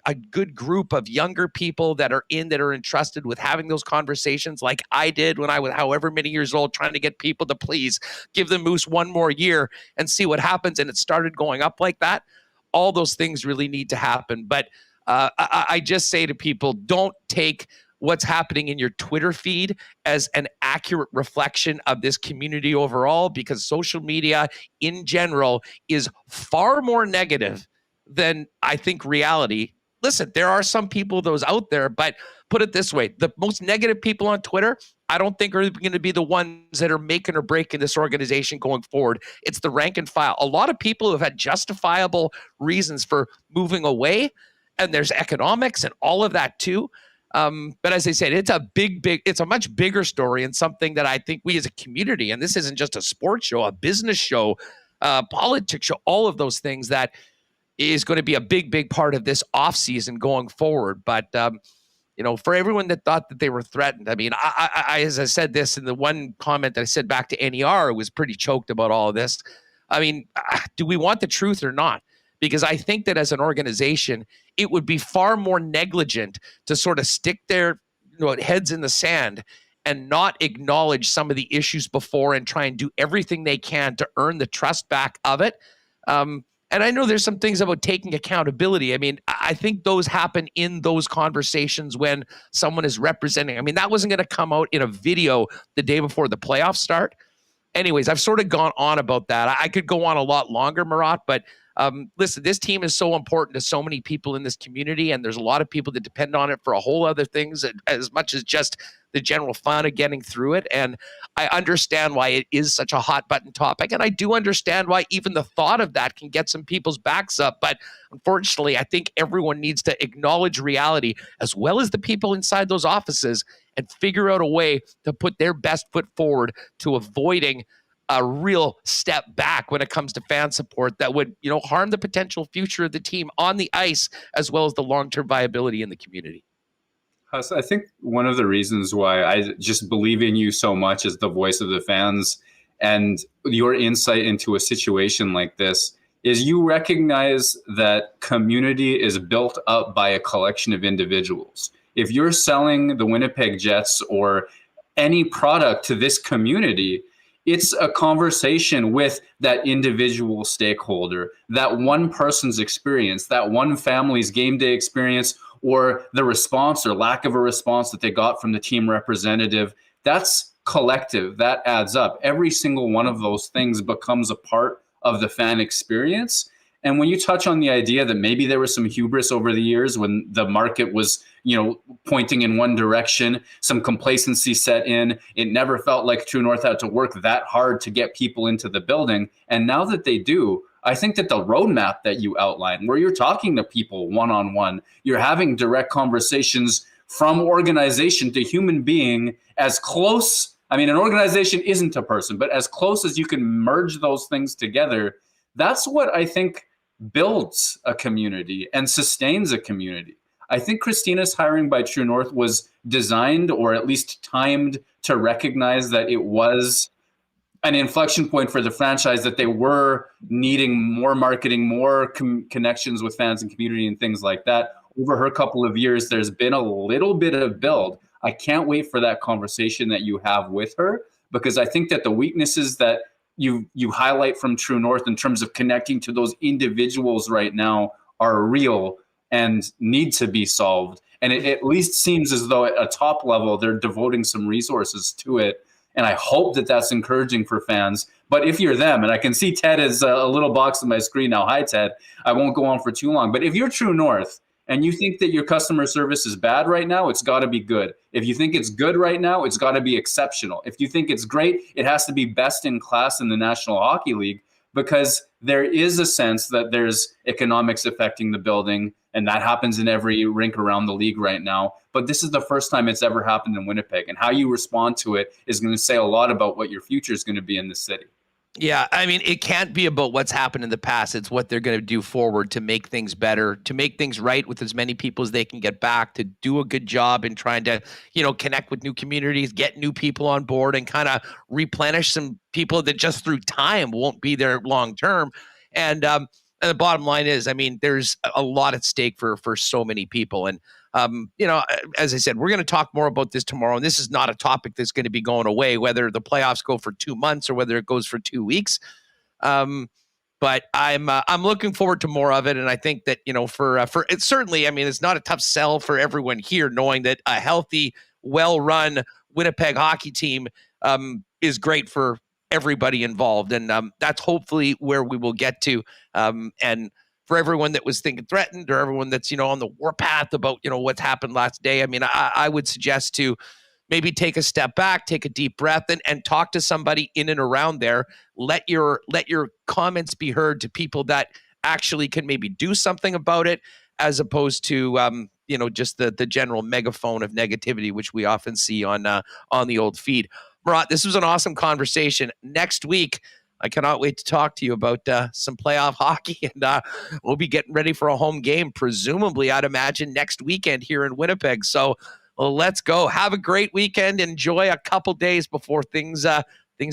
a good group of younger people that are entrusted with having those conversations like I did when I was however many years old, trying to get people to please give the Moose one more year and see what happens. And it started going up like that. All those things really need to happen. But I just say to people, don't take what's happening in your Twitter feed as an accurate reflection of this community overall, because social media in general is far more negative than I think reality. Listen, there are some people, those out there, but put it this way, the most negative people on Twitter, I don't think are going to be the ones that are making or breaking this organization going forward. It's the rank and file. A lot of people who have had justifiable reasons for moving away, and there's economics and all of that too. But as I said, it's a much bigger story, and something that I think we as a community, and this isn't just a sports show, a business show, politics show, all of those things that is going to be a big part of this offseason going forward. But for everyone that thought that they were threatened. I mean, I as I said this in the one comment that I said back to NER, was pretty choked about all of this. I mean, do we want the truth or not? Because I think that as an organization, it would be far more negligent to sort of stick their heads in the sand and not acknowledge some of the issues before and try and do everything they can to earn the trust back of it. And I know there's some things about taking accountability. I mean, I think those happen in those conversations when someone is representing. I mean, that wasn't going to come out in a video the day before the playoffs start. Anyways, I've sort of gone on about that. I could go on a lot longer, Murat, but listen, this team is so important to so many people in this community, and there's a lot of people that depend on it for a whole other things as much as just the general fun of getting through it. And I understand why it is such a hot button topic, and I do understand why even the thought of that can get some people's backs up. But unfortunately, I think everyone needs to acknowledge reality, as well as the people inside those offices, and figure out a way to put their best foot forward to avoiding a real step back when it comes to fan support that would, harm the potential future of the team on the ice, as well as the long-term viability in the community. Huss, I think one of the reasons why I just believe in you so much as the voice of the fans and your insight into a situation like this is you recognize that community is built up by a collection of individuals. If you're selling the Winnipeg Jets or any product to this community, it's a conversation with that individual stakeholder, that one person's experience, that one family's game day experience, or the response or lack of a response that they got from the team representative. That's collective. That adds up. Every single one of those things becomes a part of the fan experience. And when you touch on the idea that maybe there was some hubris over the years when the market was, pointing in one direction, some complacency set in, it never felt like True North had to work that hard to get people into the building. And now that they do, I think that the roadmap that you outlined, where you're talking to people one-on-one, you're having direct conversations from organization to human being, as close, an organization isn't a person, but as close as you can merge those things together, that's what I think builds a community and sustains a community. I think Christina's hiring by True North was designed, or at least timed, to recognize that it was an inflection point for the franchise, that they were needing more marketing, more connections with fans and community and things like that. Over her couple of years, there's been a little bit of build. I can't wait for that conversation that you have with her, because I think that the weaknesses that you highlight from True North in terms of connecting to those individuals right now are real and need to be solved. And it at least seems as though at a top level, they're devoting some resources to it. And I hope that that's encouraging for fans. But if you're them, and I can see Ted is a little box on my screen now. Hi, Ted. I won't go on for too long. But if you're True North and you think that your customer service is bad right now, it's got to be good. If you think it's good right now, it's got to be exceptional. If you think it's great, it has to be best in class in the National Hockey League, because there is a sense that there's economics affecting the building, and that happens in every rink around the league right now. But this is the first time it's ever happened in Winnipeg, and how you respond to it is going to say a lot about what your future is going to be in the city. Yeah, it can't be about what's happened in the past. It's what they're going to do forward to make things better, to make things right with as many people as they can get back, to do a good job in trying to, connect with new communities, get new people on board, and kind of replenish some people that just through time won't be there long term. And the bottom line is, there's a lot at stake for so many people. And as I said, we're going to talk more about this tomorrow. And this is not a topic that's going to be going away, whether the playoffs go for 2 months or whether it goes for 2 weeks. But I'm looking forward to more of it. And I think that, for it certainly, it's not a tough sell for everyone here, knowing that a healthy, well-run Winnipeg hockey team is great for everybody involved. And that's hopefully where we will get to. And for everyone that was thinking threatened, or everyone that's, on the warpath about, what's happened last day, I would suggest to maybe take a step back, take a deep breath, and talk to somebody in and around there. Let your comments be heard to people that actually can maybe do something about it, as opposed to, just the general megaphone of negativity, which we often see on the old feed. Murat, this was an awesome conversation. Next week, I cannot wait to talk to you about some playoff hockey, and we'll be getting ready for a home game, presumably, I'd imagine, next weekend here in Winnipeg. So let's go. Have a great weekend. Enjoy a couple days before things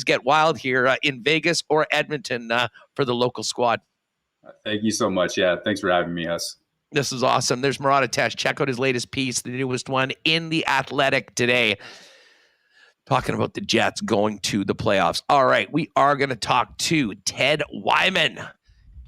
get wild here in Vegas or Edmonton for the local squad. Thank you so much. Yeah, thanks for having me, Huss. This is awesome. There's Murat. Check out his latest piece, the newest one in The Athletic today, talking about the Jets going to the playoffs. All right, we are going to talk to Ted Wyman.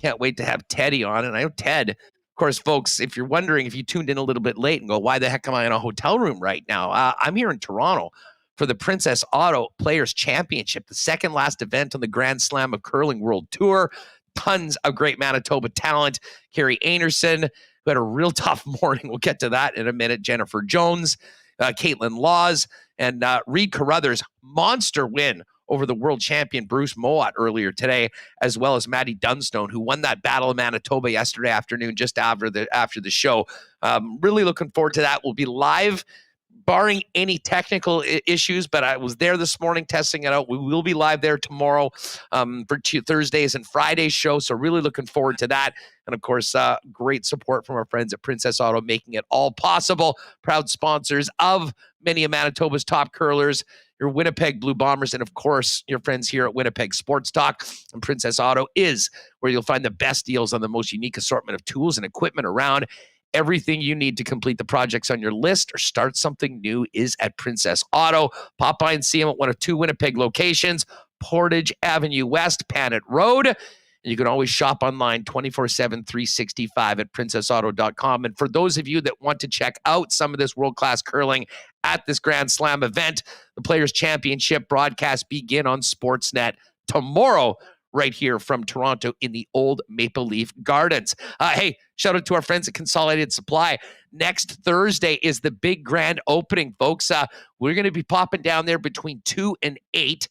Can't wait to have Teddy on. And I know Ted, of course, folks, if you're wondering, if you tuned in a little bit late and go, why the heck am I in a hotel room right now? I'm here in Toronto for the Princess Auto Players Championship, the second last event on the Grand Slam of Curling World Tour. Tons of great Manitoba talent. Carrie Anderson, who had a real tough morning. We'll get to that in a minute. Jennifer Jones, Caitlin Laws, and Reed Carruthers' monster win over the world champion Bruce Mowat earlier today, as well as Maddie Dunstone, who won that Battle of Manitoba yesterday afternoon just after the show. Really looking forward to that. We'll be live, barring any technical issues, but I was there this morning testing it out. We will be live there tomorrow for Thursdays and Fridays show, so really looking forward to that. And, of course, great support from our friends at Princess Auto, making it all possible. Proud sponsors of many of Manitoba's top curlers, your Winnipeg Blue Bombers, and, of course, your friends here at Winnipeg Sports Talk. And Princess Auto is where you'll find the best deals on the most unique assortment of tools and equipment around. Everything you need to complete the projects on your list or start something new is at Princess Auto. Pop by and see them at one of two Winnipeg locations, Portage Avenue West, Panet Road. And you can always shop online 24/7, 365 at princessauto.com. And for those of you that want to check out some of this world-class curling at this Grand Slam event, the Players' Championship broadcast begin on Sportsnet tomorrow, right here from Toronto in the old Maple Leaf Gardens. Hey, shout out to our friends at Consolidated Supply. Next Thursday is the big grand opening, folks. We're going to be popping down there between 2 and 8.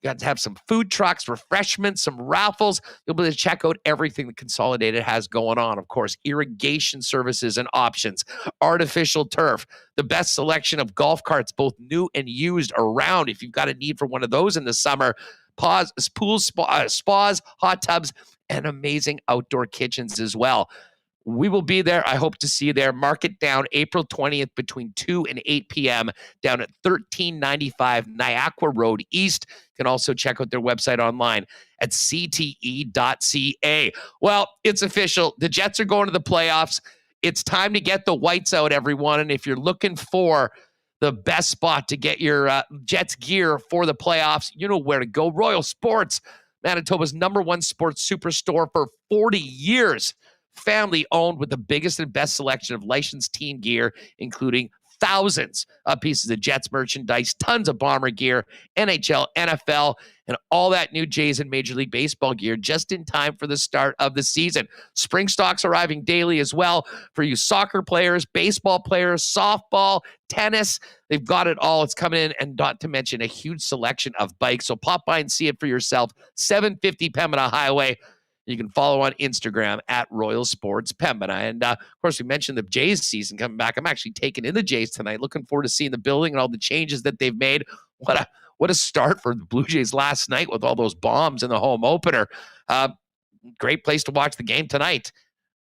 Got to have some food trucks, refreshments, some raffles. You'll be able to check out everything that Consolidated has going on. Of course, irrigation services and options, artificial turf, the best selection of golf carts, both new and used, around. If you've got a need for one of those in the summer, pools, spas, hot tubs, and amazing outdoor kitchens as well. We will be there. I hope to see you there. Mark it down April 20th between 2 and 8 p.m. down at 1395 Niagara Road East. You can also check out their website online at cte.ca. Well, it's official. The Jets are going to the playoffs. It's time to get the whites out, everyone. And if you're looking for the best spot to get your Jets gear for the playoffs, you know where to go. Royal Sports, Manitoba's #1 sports superstore for 40 years. Family owned with the biggest and best selection of licensed team gear, including thousands of pieces of Jets merchandise, tons of Bomber gear, NHL, NFL, and all that new Jays and Major League Baseball gear just in time for the start of the season. Spring stocks arriving daily as well for you soccer players, baseball players, softball, tennis. They've got it all. It's coming in, and not to mention a huge selection of bikes. So pop by and see it for yourself. 750 Pembina Highway. You can follow on Instagram at Royal Sports Pembina. And, of course, we mentioned the Jays season coming back. I'm actually taking in the Jays tonight. Looking forward to seeing the building and all the changes that they've made. What a start for the Blue Jays last night with all those bombs in the home opener. Great place to watch the game tonight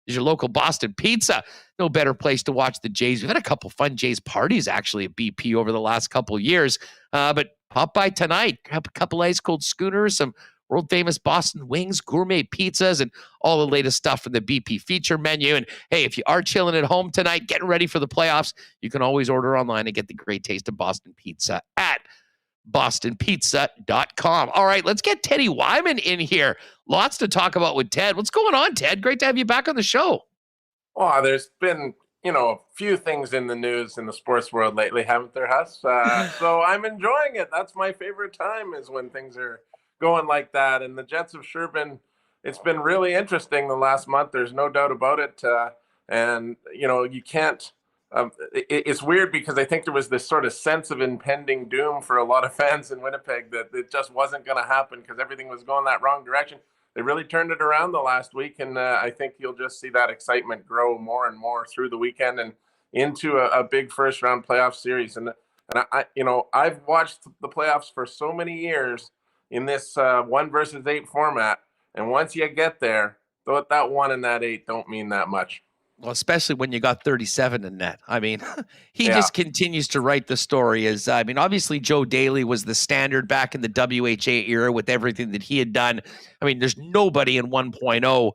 is your local Boston Pizza. No better place to watch the Jays. We've had a couple fun Jays parties, actually, at BP over the last couple of years. But pop by tonight. Grab a couple ice-cold schooners, some world-famous Boston wings, gourmet pizzas, and all the latest stuff from the BP feature menu. And, hey, if you are chilling at home tonight, getting ready for the playoffs, you can always order online and get the great taste of Boston Pizza at bostonpizza.com. All right, let's get Teddy Wyman in here. Lots to talk about with Ted. What's going on, Ted? Great to have you back on the show. Well, there's been, a few things in the news in the sports world lately, haven't there, Huss? So I'm enjoying it. That's my favorite time, is when things are going like that. And the Jets have sure been, it's been really interesting the last month. There's no doubt about it. And, you can't, it's weird because I think there was this sort of sense of impending doom for a lot of fans in Winnipeg that it just wasn't going to happen because everything was going that wrong direction. They really turned it around the last week. And I think you'll just see that excitement grow more and more through the weekend and into a big first round playoff series. And I, I've watched the playoffs for so many years in this 1 versus 8 format. And once you get there, that 1 and that 8 don't mean that much. Well, especially when you got 37 in net. I mean, he just continues to write the story. Obviously Joe Daly was the standard back in the WHA era with everything that he had done. I mean, there's nobody in 1.0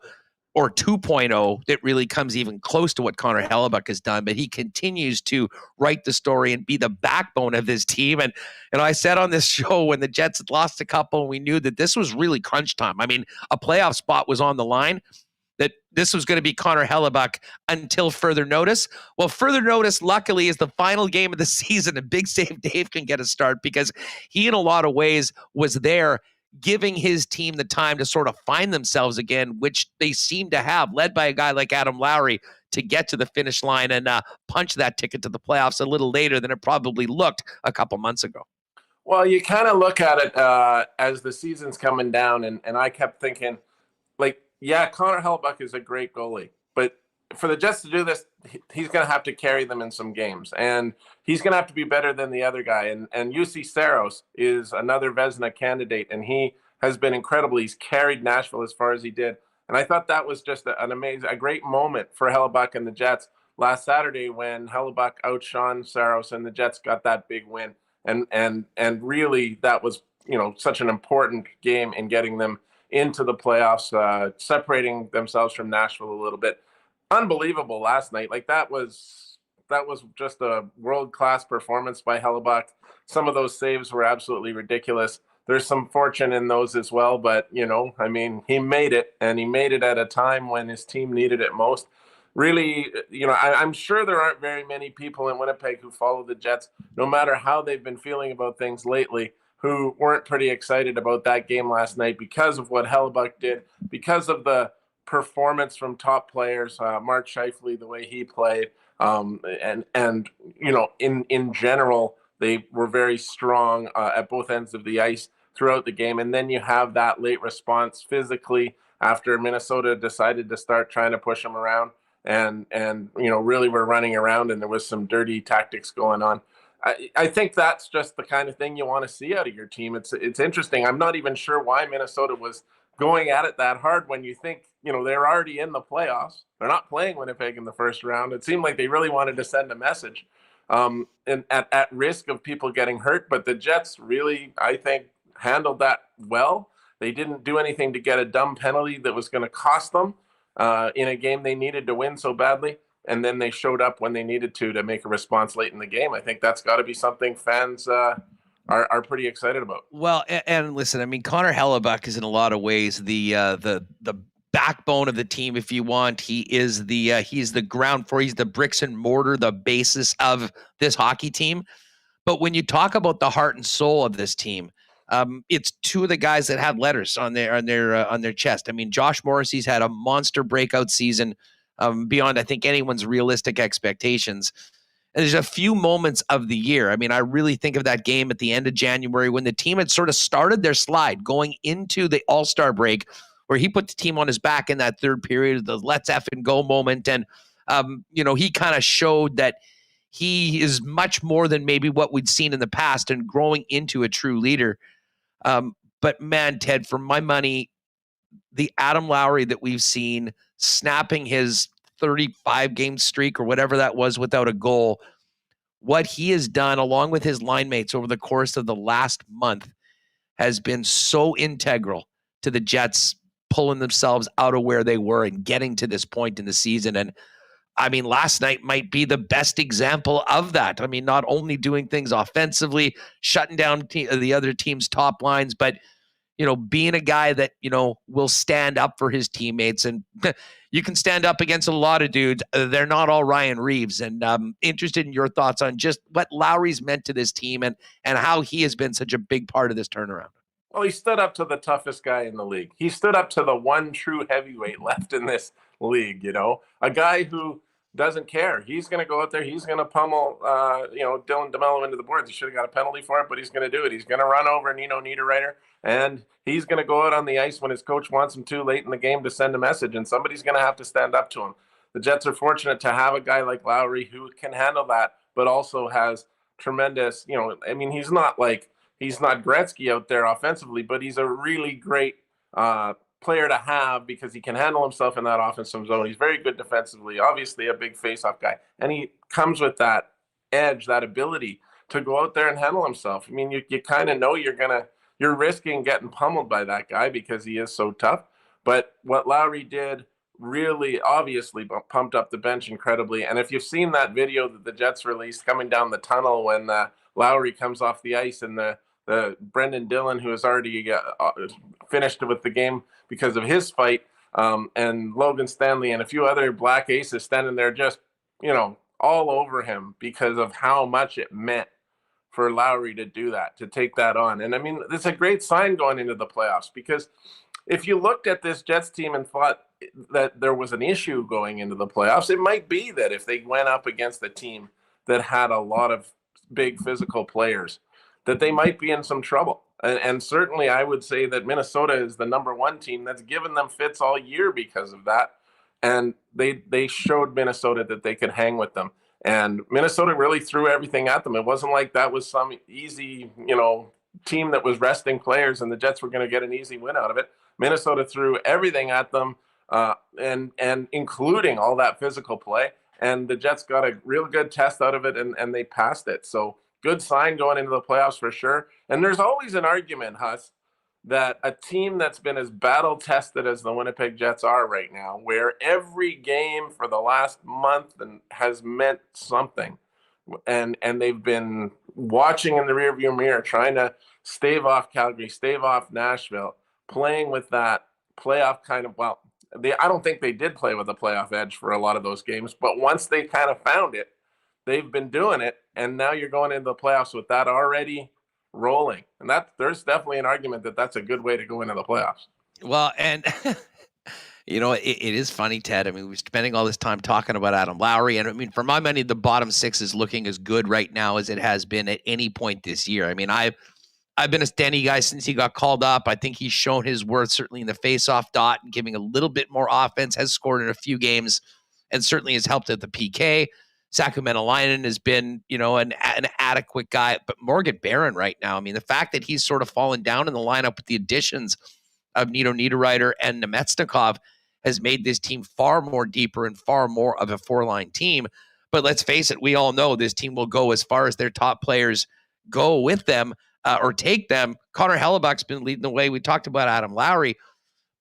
or 2.0 that really comes even close to what Connor Hellebuyck has done, but he continues to write the story and be the backbone of this team. And I said on this show when the Jets had lost a couple and we knew that this was really crunch time. I mean, a playoff spot was on the line, that this was going to be Connor Hellebuyck until further notice. Well, further notice, luckily, is the final game of the season, and Big Save Dave can get a start because he, in a lot of ways, was there giving his team the time to sort of find themselves again, which they seem to have, led by a guy like Adam Lowry, to get to the finish line and punch that ticket to the playoffs a little later than it probably looked a couple months ago. Well, you kind of look at it as the season's coming down, and I kept thinking, Connor Hellebuyck is a great goalie, but for the Jets to do this, he's going to have to carry them in some games, and he's going to have to be better than the other guy. And UC Saros is another Vezina candidate, and he has been incredible. He's carried Nashville as far as he did, and I thought that was just a great moment for Hellebuyck and the Jets last Saturday when Hellebuyck outshone Saros and the Jets got that big win, and really that was such an important game in getting them into the playoffs, separating themselves from Nashville a little bit. Unbelievable last night. That was just a world-class performance by Hellebuyck. Some of those saves were absolutely ridiculous. There's some fortune in those as well, but he made it, and he made it at a time when his team needed it most. Really, I'm sure there aren't very many people in Winnipeg who follow the Jets, no matter how they've been feeling about things lately, who weren't pretty excited about that game last night because of what Hellebuyck did, because of the performance from top players, Mark Scheifele, the way he played, and in general, they were very strong at both ends of the ice throughout the game. And then you have that late response physically after Minnesota decided to start trying to push them around, and really were running around, and there was some dirty tactics going on. I think that's just the kind of thing you want to see out of your team. It's interesting. I'm not even sure why Minnesota was going at it that hard when you think, they're already in the playoffs. They're not playing Winnipeg in the first round. It seemed like they really wanted to send a message and at risk of people getting hurt. But the Jets really, I think, handled that well. They didn't do anything to get a dumb penalty that was going to cost them in a game they needed to win so badly. And then they showed up when they needed to make a response late in the game. I think that's got to be something fans are pretty excited about. Well, and listen, Connor Hellebuyck is in a lot of ways the backbone of the team, if you want. He is he's the ground floor. He's the bricks and mortar, the basis of this hockey team. But when you talk about the heart and soul of this team, it's two of the guys that have letters on their chest. Josh Morrissey's had a monster breakout season. Beyond, I think, anyone's realistic expectations. And there's a few moments of the year. I really think of that game at the end of January when the team had sort of started their slide going into the All-Star break, where he put the team on his back in that third period, the let's effing go moment. And, he kind of showed that he is much more than maybe what we'd seen in the past and growing into a true leader. But man, Ted, for my money, the Adam Lowry that we've seen snapping his 35-game streak or whatever that was without a goal, what he has done along with his line mates over the course of the last month has been so integral to the Jets pulling themselves out of where they were and getting to this point in the season. And last night might be the best example of that. Not only doing things offensively, shutting down the other team's top lines, but being a guy that, will stand up for his teammates. And you can stand up against a lot of dudes. They're not all Ryan Reeves. And I'm interested in your thoughts on just what Lowry's meant to this team and how he has been such a big part of this turnaround. Well, he stood up to the toughest guy in the league. He stood up to the one true heavyweight left in this league, a guy who doesn't care. He's going to go out there. He's going to pummel, Dylan DeMello into the boards. He should have got a penalty for it, but he's going to do it. He's going to run over Nino Niederreiter, and he's going to go out on the ice when his coach wants him to late in the game to send a message, and somebody's going to have to stand up to him. The Jets are fortunate to have a guy like Lowry who can handle that, but also has tremendous, he's not like, he's not Gretzky out there offensively, but he's a really great player to have because he can handle himself in that offensive zone. He's very good defensively, obviously a big face-off guy, and he comes with that edge, that ability to go out there and handle himself. I mean, you kind of know you're risking getting pummeled by that guy because he is so tough. But what Lowry did really obviously pumped up the bench incredibly. And if you've seen that video that the Jets released coming down the tunnel when Lowry comes off the ice and the Brendan Dillon, who has already finished with the game because of his fight, and Logan Stanley and a few other black aces standing there just, all over him because of how much it meant for Lowry to do that, to take that on. And I mean, it's a great sign going into the playoffs because if you looked at this Jets team and thought that there was an issue going into the playoffs, it might be that if they went up against a team that had a lot of big physical players, that they might be in some trouble. And certainly I would say that Minnesota is the number one team that's given them fits all year because of that. And they showed Minnesota that they could hang with them. And Minnesota really threw everything at them. It wasn't like that was some easy, team that was resting players and the Jets were going to get an easy win out of it. Minnesota threw everything at them, and including all that physical play. And the Jets got a real good test out of it, and they passed it. So good sign going into the playoffs for sure. And there's always an argument, Huss, that a team that's been as battle tested as the Winnipeg Jets are right now, where every game for the last month has meant something, and they've been watching in the rearview mirror, trying to stave off Calgary, stave off Nashville, playing with that playoff kind of, I don't think they did play with a playoff edge for a lot of those games, but once they kind of found it, they've been doing it, and now you're going into the playoffs with that already rolling. And there's definitely an argument that that's a good way to go into the playoffs. Well, and it is funny, Ted. I mean, we're spending all this time talking about Adam Lowry, and I mean, for my money, the bottom six is looking as good right now as it has been at any point this year. I mean, I've been a Stanny guy since he got called up. I think he's shown his worth, certainly in the face-off dot, and giving a little bit more offense, has scored in a few games, and certainly has helped at the PK. Sacramento Linen has been, an adequate guy, but Morgan Barron right now, I mean, the fact that he's sort of fallen down in the lineup with the additions of Nito Niederreiter and Nemetsnikov has made this team far more deeper and far more of a four-line team. But let's face it, we all know this team will go as far as their top players go with them or take them. Connor Hellebuck's been leading the way. We talked about Adam Lowry.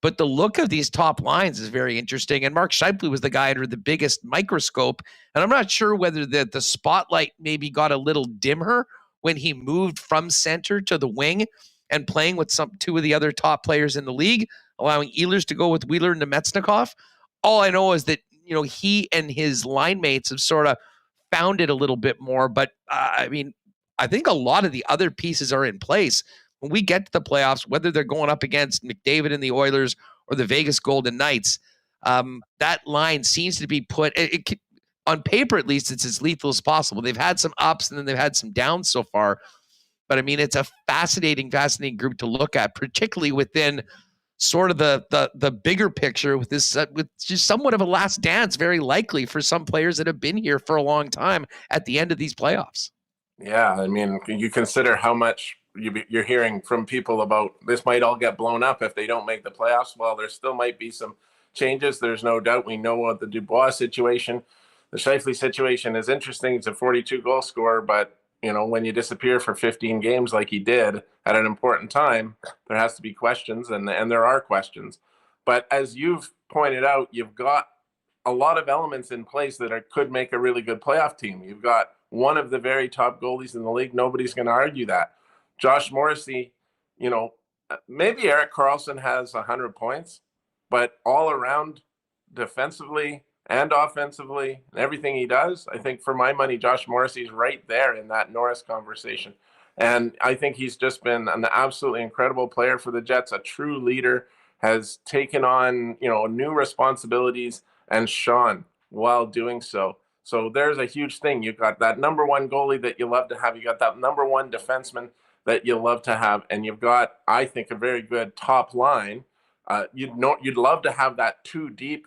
But the look of these top lines is very interesting. And Mark Scheifele was the guy under the biggest microscope. And I'm not sure whether the spotlight maybe got a little dimmer when he moved from center to the wing and playing with two of the other top players in the league, allowing Ehlers to go with Wheeler and Nemetsnikov. All I know is that, he and his line mates have sort of found it a little bit more. But I think a lot of the other pieces are in place. When we get to the playoffs, whether they're going up against McDavid and the Oilers or the Vegas Golden Knights, that line seems to be put, on paper at least, it's as lethal as possible. They've had some ups and then they've had some downs so far. But I mean, it's a fascinating group to look at, particularly within sort of the bigger picture with this, with just somewhat of a last dance, very likely for some players that have been here for a long time at the end of these playoffs. Yeah, I mean, you consider how much you're hearing from people about this might all get blown up if they don't make the playoffs. Well, there still might be some changes. There's no doubt. We know what the Dubois situation, the Scheifele situation is interesting. He's a 42-goal scorer, but when you disappear for 15 games like he did at an important time, there has to be questions, and there are questions. But as you've pointed out, you've got a lot of elements in place that could make a really good playoff team. You've got one of the very top goalies in the league. Nobody's going to argue that. Josh Morrissey, maybe Erik Karlsson has 100 points, but all around defensively and offensively and everything he does, I think for my money, Josh Morrissey's right there in that Norris conversation. And I think he's just been an absolutely incredible player for the Jets, a true leader, has taken on, new responsibilities and shone while doing so. So there's a huge thing. You've got that number one goalie that you love to have. You got that number one defenseman that you love to have. And you've got, I think, a very good top line. You'd love to have that two deep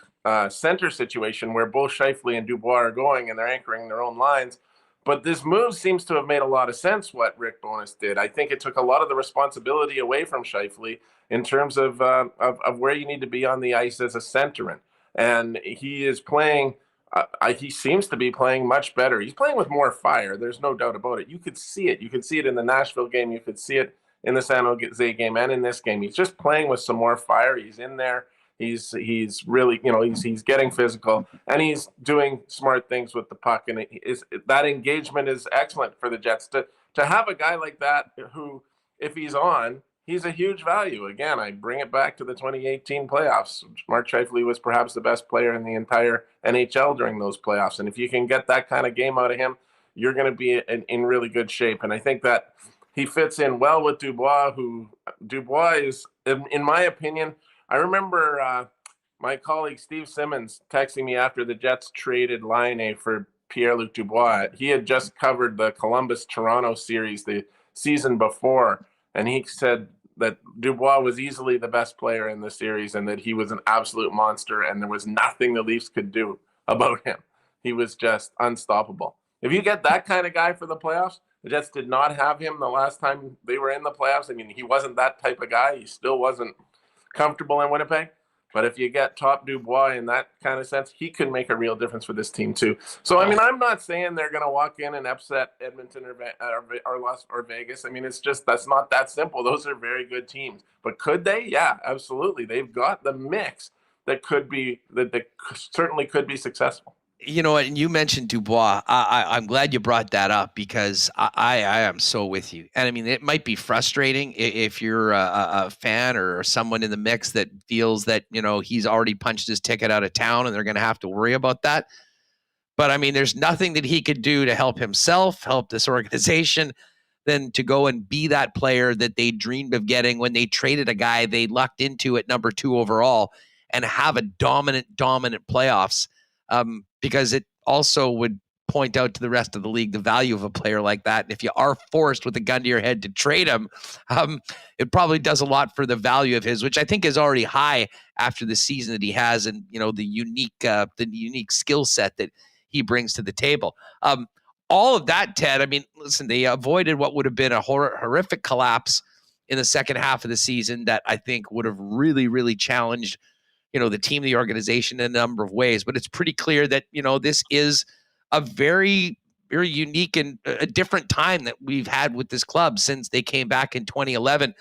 center situation where both Scheifele and Dubois are going and they're anchoring their own lines. But this move seems to have made a lot of sense, what Rick Bowness did. I think it took a lot of the responsibility away from Scheifele in terms of where you need to be on the ice as a centerman. And he is playing, he seems to be playing much better. He's playing with more fire. There's no doubt about it. You could see it. You could see it in the Nashville game. You could see it in the San Jose game and in this game. He's just playing with some more fire. He's in there. He's really, he's getting physical, and he's doing smart things with the puck. And that engagement is excellent for the Jets to have a guy like that who, if he's on, he's a huge value. Again, I bring it back to the 2018 playoffs. Mark Scheifele was perhaps the best player in the entire NHL during those playoffs. And if you can get that kind of game out of him, you're going to be in really good shape. And I think that he fits in well with Dubois, who Dubois is, in my opinion, I remember my colleague Steve Simmons texting me after the Jets traded Laine for Pierre-Luc Dubois. He had just covered the Columbus-Toronto series the season before, and he said that Dubois was easily the best player in the series and that he was an absolute monster and there was nothing the Leafs could do about him. He was just unstoppable. If you get that kind of guy for the playoffs, the Jets did not have him the last time they were in the playoffs. I mean, he wasn't that type of guy. He still wasn't comfortable in Winnipeg. But if you get top Dubois in that kind of sense, he could make a real difference for this team too. So, I mean, I'm not saying they're going to walk in and upset Edmonton or Vegas. I mean, it's just, that's not that simple. Those are very good teams. But could they? Yeah, absolutely. They've got the mix that could be, that certainly could be successful. You know what? And you mentioned Dubois. I'm glad you brought that up because I am so with you. And I mean, it might be frustrating if you're a fan or someone in the mix that feels that, he's already punched his ticket out of town and they're going to have to worry about that. But I mean, there's nothing that he could do to help himself, help this organization, than to go and be that player that they dreamed of getting when they traded a guy they lucked into at number 2 overall and have a dominant playoffs. Because it also would point out to the rest of the league the value of a player like that. And if you are forced with a gun to your head to trade him, it probably does a lot for the value of his, which I think is already high after the season that he has and, the unique skill set that he brings to the table. All of that, Ted, I mean, listen, they avoided what would have been a horrific collapse in the second half of the season that I think would have really, really challenged the team, the organization in a number of ways. But it's pretty clear that, this is a very, very unique and a different time that we've had with this club since they came back in 2011.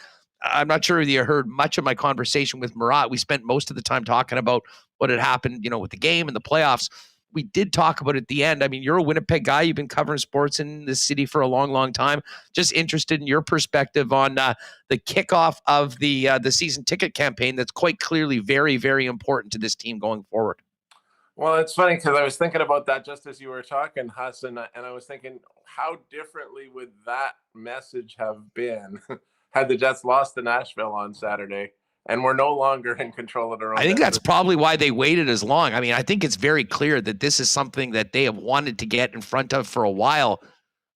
I'm not sure if you heard much of my conversation with Murat. We spent most of the time talking about what had happened, with the game and the playoffs. We did talk about it at the end. I mean, you're a Winnipeg guy. You've been covering sports in this city for a long, long time. Just interested in your perspective on the kickoff of the season ticket campaign that's quite clearly very, very important to this team going forward. Well, it's funny because I was thinking about that just as you were talking, Huss, and I was thinking, how differently would that message have been had the Jets lost to Nashville on Saturday? And we're no longer in control of their own. I think that's probably why they waited as long. I mean, I think it's very clear that this is something that they have wanted to get in front of for a while.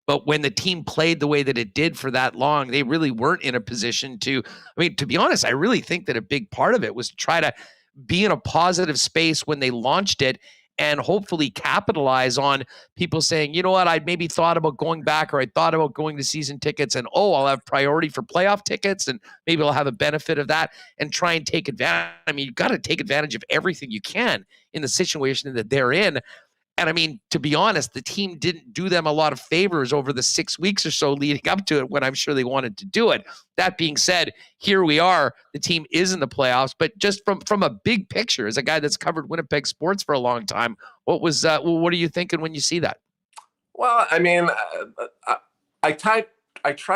But when the team played the way that it did for that long, they really weren't in a position to, to be honest, I really think that a big part of it was to try to be in a positive space when they launched it and hopefully capitalize on people saying, you know what, I'd maybe thought about going back or I thought about going to season tickets and, I'll have priority for playoff tickets and maybe I'll have a benefit of that and try and take advantage. I mean, you've got to take advantage of everything you can in the situation that they're in. And I mean, to be honest, the team didn't do them a lot of favors over the 6 weeks or so leading up to it when I'm sure they wanted to do it. That being said, here we are. The team is in the playoffs, but just from a big picture, as a guy that's covered Winnipeg sports for a long time, what are you thinking when you see that? Well, I mean, I try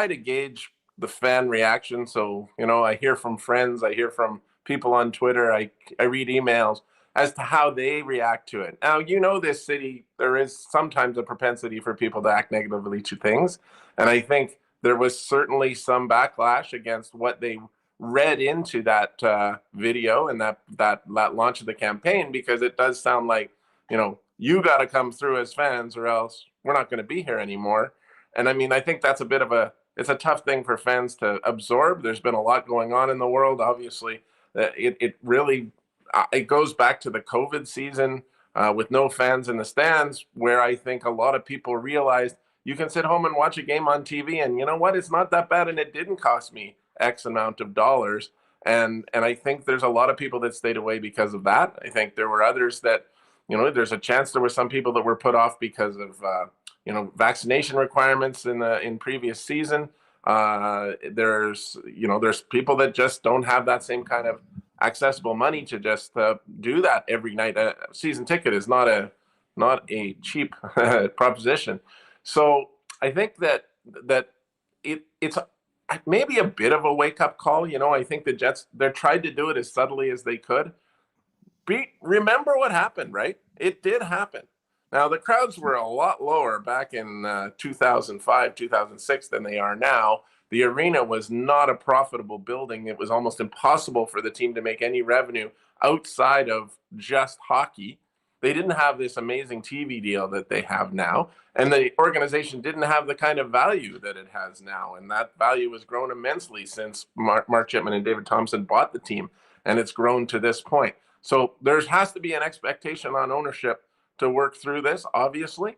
to gauge the fan reaction. So, I hear from friends, I hear from people on Twitter, I read emails as to how they react to it. Now, this city, there is sometimes a propensity for people to act negatively to things. And I think there was certainly some backlash against what they read into that video and that launch of the campaign, because it does sound like, you got to come through as fans or else we're not going to be here anymore. And I mean, I think that's it's a tough thing for fans to absorb. There's been a lot going on in the world. Obviously, it really, it goes back to the COVID season. with no fans in the stands, where I think a lot of people realized you can sit home and watch a game on TV, and you know what? It's not that bad, and it didn't cost me X amount of dollars. And I think there's a lot of people that stayed away because of that. I think there were others that, there's a chance there were some people that were put off because of, vaccination requirements in previous season. There's people that just don't have that same kind of accessible money to just do that every night. A season ticket is not a cheap proposition. So I think that it's maybe a bit of a wake-up call. I think the Jets, they tried to do it as subtly as they could. Remember what happened, right? It did happen. Now, the crowds were a lot lower back in 2005, 2006 than they are now. The arena was not a profitable building. It was almost impossible for the team to make any revenue outside of just hockey. They didn't have this amazing TV deal that they have now. And the organization didn't have the kind of value that it has now. And that value has grown immensely since Mark Chipman and David Thompson bought the team. And it's grown to this point. So there has to be an expectation on ownership to work through this, obviously.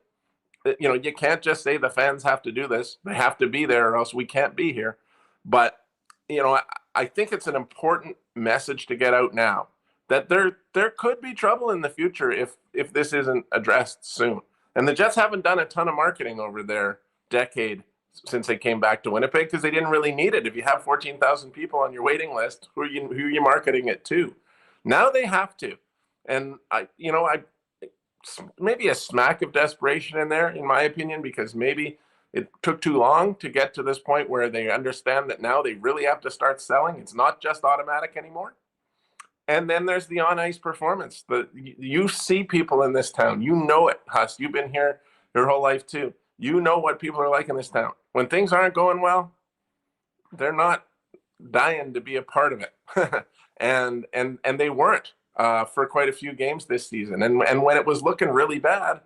You can't just say the fans have to do this. They have to be there or else we can't be here. But, I think it's an important message to get out now that there could be trouble in the future if this isn't addressed soon. And the Jets haven't done a ton of marketing over their decade since they came back to Winnipeg because they didn't really need it. If you have 14,000 people on your waiting list, who are you marketing it to? Now they have to. And I maybe a smack of desperation in there, in my opinion, because maybe it took too long to get to this point where they understand that now they really have to start selling. It's not just automatic anymore. And then there's the on-ice performance. You see people in this town. You know it, Huss. You've been here your whole life too. You know what people are like in this town. When things aren't going well, they're not dying to be a part of it. and they weren't for quite a few games this season. And when it was looking really bad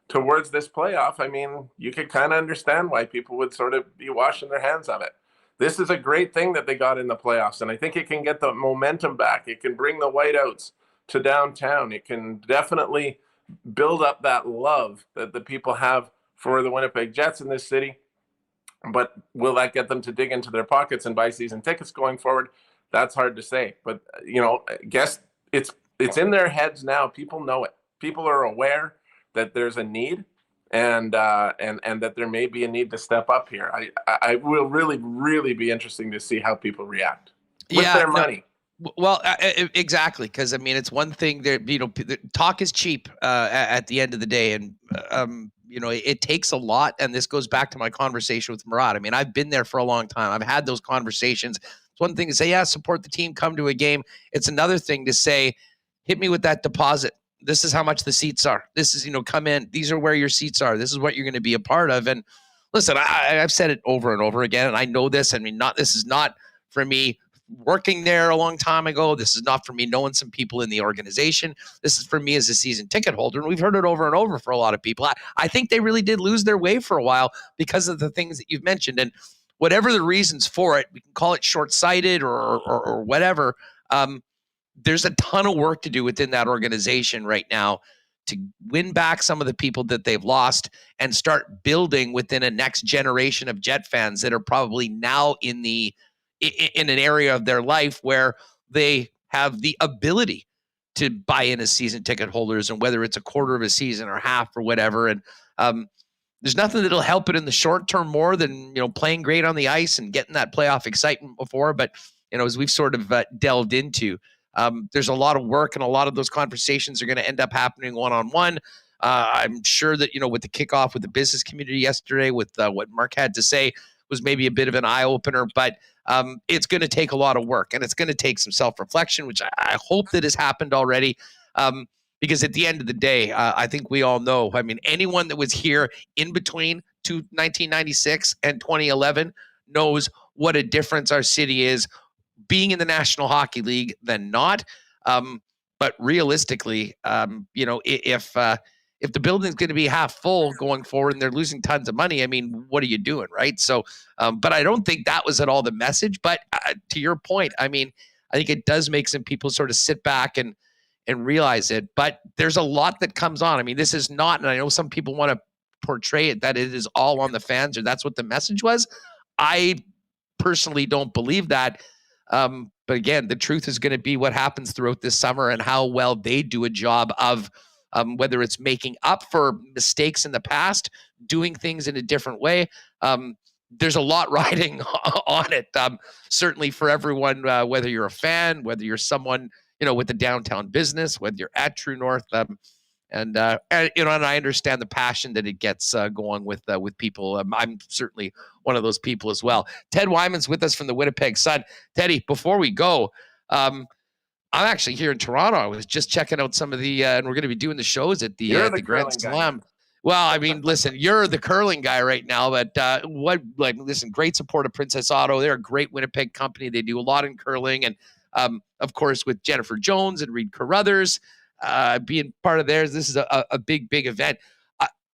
towards this playoff, I mean, you could kind of understand why people would sort of be washing their hands of it. This is a great thing that they got in the playoffs, and I think it can get the momentum back. It can bring the whiteouts to downtown. It can definitely build up that love that the people have for the Winnipeg Jets in this city. But will that get them to dig into their pockets and buy season tickets going forward? That's hard to say. But, I guess it's in their heads now. People know it. People are aware that there's a need. And that there may be a need to step up here. I will really, really be interesting to see how people react with their money. Well, exactly. Because I mean, it's one thing that, talk is cheap at the end of the day. And, it takes a lot. And this goes back to my conversation with Murat. I mean, I've been there for a long time. I've had those conversations. It's one thing to say, yeah, support the team, come to a game. It's another thing to say, hit me with that deposit. This is how much the seats are. This is, come in. These are where your seats are. This is what you're going to be a part of. And listen, I've said it over and over again, and I know this. I mean, this is not for me working there a long time ago. This is not for me knowing some people in the organization. This is for me as a season ticket holder. And we've heard it over and over for a lot of people. I think they really did lose their way for a while because of the things that you've mentioned. And whatever the reasons for it, we can call it short-sighted or whatever. There's a ton of work to do within that organization right now to win back some of the people that they've lost and start building within a next generation of Jet fans that are probably now in an area of their life where they have the ability to buy in as season ticket holders, and whether it's a quarter of a season or half or whatever. And there's nothing that'll help it in the short term more than, playing great on the ice and getting that playoff excitement before. But, as we've sort of delved into, there's a lot of work, and a lot of those conversations are going to end up happening one-on-one. I'm sure that, with the kickoff with the business community yesterday, with what Mark had to say was maybe a bit of an eye-opener, but it's going to take a lot of work, and it's going to take some self-reflection, which I hope that has happened already. Because at the end of the day, I think we all know, I mean, anyone that was here in between 1996 and 2011 knows what a difference our city is being in the National Hockey League than not. But realistically, if the building's going to be half full going forward and they're losing tons of money, I mean, what are you doing, right? So, but I don't think that was at all the message. But to your point, I mean, I think it does make some people sort of sit back and and realize it. But there's a lot that comes on. I mean, this is not, and I know some people want to portray it that it is all on the fans, or that's what the message was. I personally don't believe that. But again, the truth is going to be what happens throughout this summer and how well they do a job of whether it's making up for mistakes in the past, doing things in a different way. There's a lot riding on it. Certainly for everyone, whether you're a fan, whether you're someone, with the downtown business, whether you're at True North, and I understand the passion that it gets going with people. I'm certainly one of those people as well. Ted Wyman's with us from the Winnipeg Sun. Teddy, before we go, I'm actually here in Toronto. I was just checking out some of the, and we're going to be doing the shows at the Grand Slam. Well, I mean, listen, you're the curling guy right now, but listen, great support of Princess Auto. They're a great Winnipeg company. They do a lot in curling, and of course with Jennifer Jones and Reed Carruthers being part of theirs. This is a big event.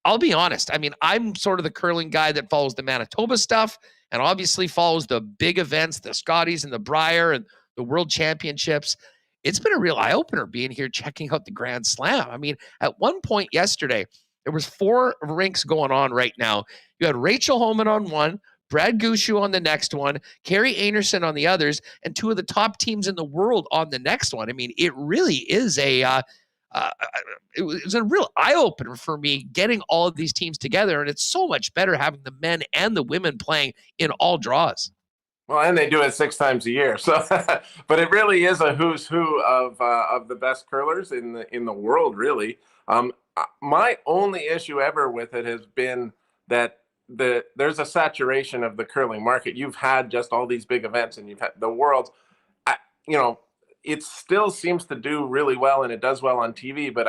I'll be honest. I mean, I'm sort of the curling guy that follows the Manitoba stuff and obviously follows the big events, the Scotties and the Brier and the World Championships. It's been a real eye-opener being here checking out the Grand Slam. I mean, at one point yesterday, there was 4 rinks going on right now. You had Rachel Homan on one, Brad Gushu on the next one, Carrie Anerson on the others, and 2 of the top teams in the world on the next one. I mean, it really is it was a real eye-opener for me getting all of these teams together, and it's so much better having the men and the women playing in all draws. Well, and they do it 6 times a year. So, but it really is a who's who of the best curlers in the world, really. My only issue ever with it has been that there's a saturation of the curling market. You've had just all these big events, and you've had the Worlds. It still seems to do really well, and it does well on TV. But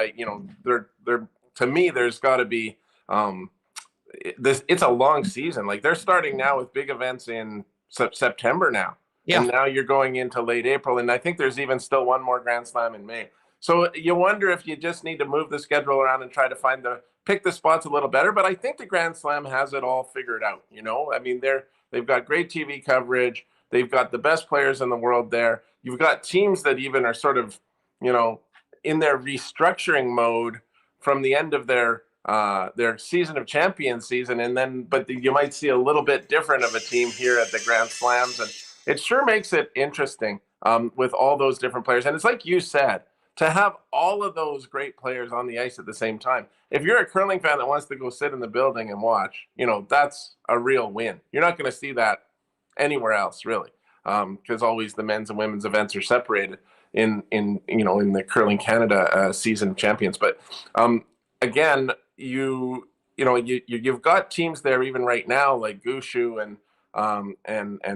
to me, there's got to be it's a long season. Like, they're starting now with big events in September now, and now you're going into late April, and I think there's even still one more Grand Slam in May. So you wonder if you just need to move the schedule around and try to pick the spots a little better. But I think the Grand Slam has it all figured out. I mean, they've got great TV coverage. They've got the best players in the world there. You've got teams that even are sort of, in their restructuring mode from the end of their season of champions season. But you might see a little bit different of a team here at the Grand Slams. And it sure makes it interesting with all those different players. And it's like you said, to have all of those great players on the ice at the same time. If you're a curling fan that wants to go sit in the building and watch, that's a real win. You're not going to see that anywhere else, really, because always the men's and women's events are separated in the Curling Canada season of champions. But again, you've got teams there even right now like Gushu and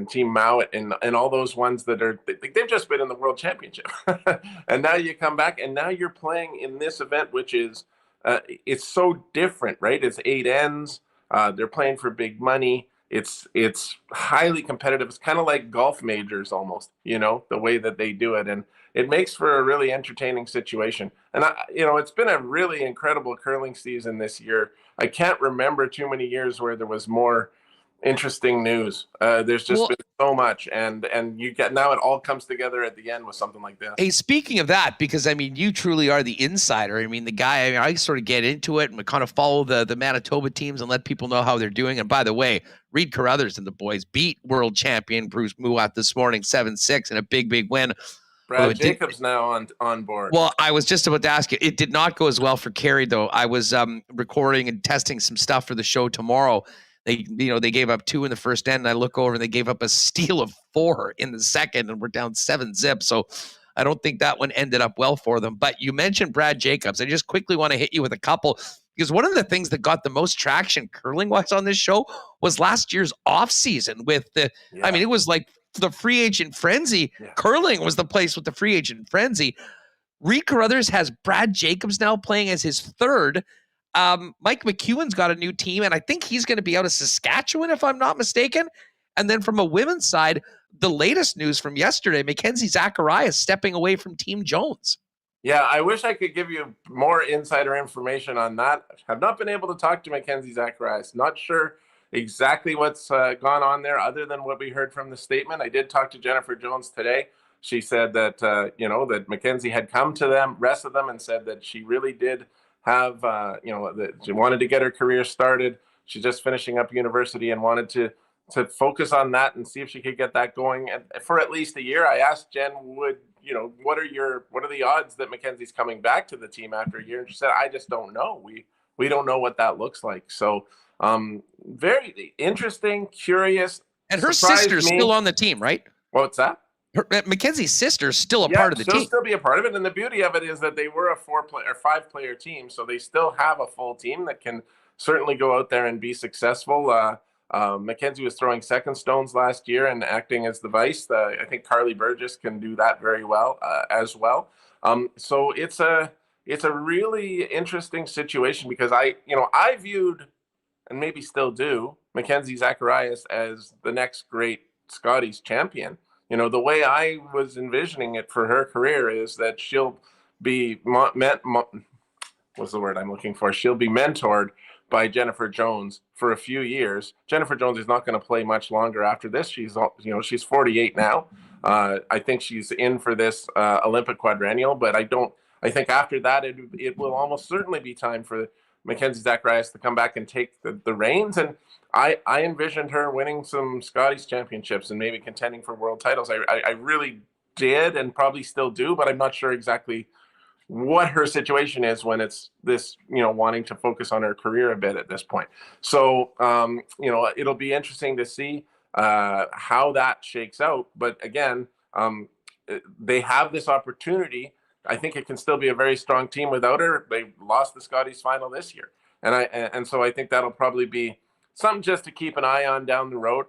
Team Mowat and all those ones that they've just been in the World Championship. And now you come back and now you're playing in this event, which is it's so different, right? It's 8 ends. They're playing for big money. It's highly competitive. It's kind of like golf majors almost, the way that they do it. And it makes for a really entertaining situation. And it's been a really incredible curling season this year. I can't remember too many years where there was more interesting news. There's just been so much, and you get now it all comes together at the end with something like this. Hey, speaking of that, because I mean, you truly are the insider. I mean, the guy. I sort of get into it and we kind of follow the Manitoba teams and let people know how they're doing. And by the way, Reed Carruthers and the boys beat world champion Bruce Murat this morning 7-6 in a big win. Brad Jacobs now on board. Well, I was just about to ask you. It did not go as well for Carey, though. I was recording and testing some stuff for the show tomorrow. They gave up 2 in the first end, and I look over and they gave up a steal of 4 in the second, and we're down 7-0. So I don't think that one ended up well for them. But you mentioned Brad Jacobs. I just quickly want to hit you with a couple, because one of the things that got the most traction curling-wise on this show was last year's offseason with I mean, it was like the free agent frenzy. Yeah. Curling was the place with the free agent frenzy. Reed Carruthers has Brad Jacobs now playing as his third. Mike McEwen's got a new team, and I think he's going to be out of Saskatchewan, if I'm not mistaken. And then from a women's side, the latest news from yesterday, Mackenzie Zacharias stepping away from Team Jones. Yeah, I wish I could give you more insider information on that. I've not been able to talk to Mackenzie Zacharias. Not sure exactly what's gone on there other than what we heard from the statement. I did talk to Jennifer Jones today. she said that, that Mackenzie had come to them, rest of them, and said that she really did have, that she wanted to get her career started. She's just finishing up university and wanted to focus on that and see if she could get that going for at least a year. I asked Jen, what are the odds that Mackenzie's coming back to the team after a year? And she said, I just don't know. We don't know what that looks like. So very interesting, curious. And her sister's still on the team, right? What's that? Mackenzie's sister's still a part of the team. She'll still be a part of it. And the beauty of it is that they were a 5-player team. So they still have a full team that can certainly go out there and be successful. Mackenzie was throwing second stones last year and acting as the vice. I think Carly Burgess can do that very well as well. So it's a really interesting situation because I viewed, and maybe still do, Mackenzie Zacharias as the next great Scotties champion. The way I was envisioning it for her career is that she'll be what's the word I'm looking for? She'll be mentored by Jennifer Jones for a few years. Jennifer Jones is not going to play much longer after this. She's 48 now. I think she's in for this Olympic quadrennial, but I think after that, it will almost certainly be time for Mackenzie Zacharias to come back and take the reins. And I envisioned her winning some Scotties championships and maybe contending for world titles. I really did and probably still do, but I'm not sure exactly what her situation is when it's this, wanting to focus on her career a bit at this point. So, it'll be interesting to see how that shakes out. But again, they have this opportunity. I think it can still be a very strong team without her. They lost the Scotties final this year. And so I think that'll probably be something just to keep an eye on down the road.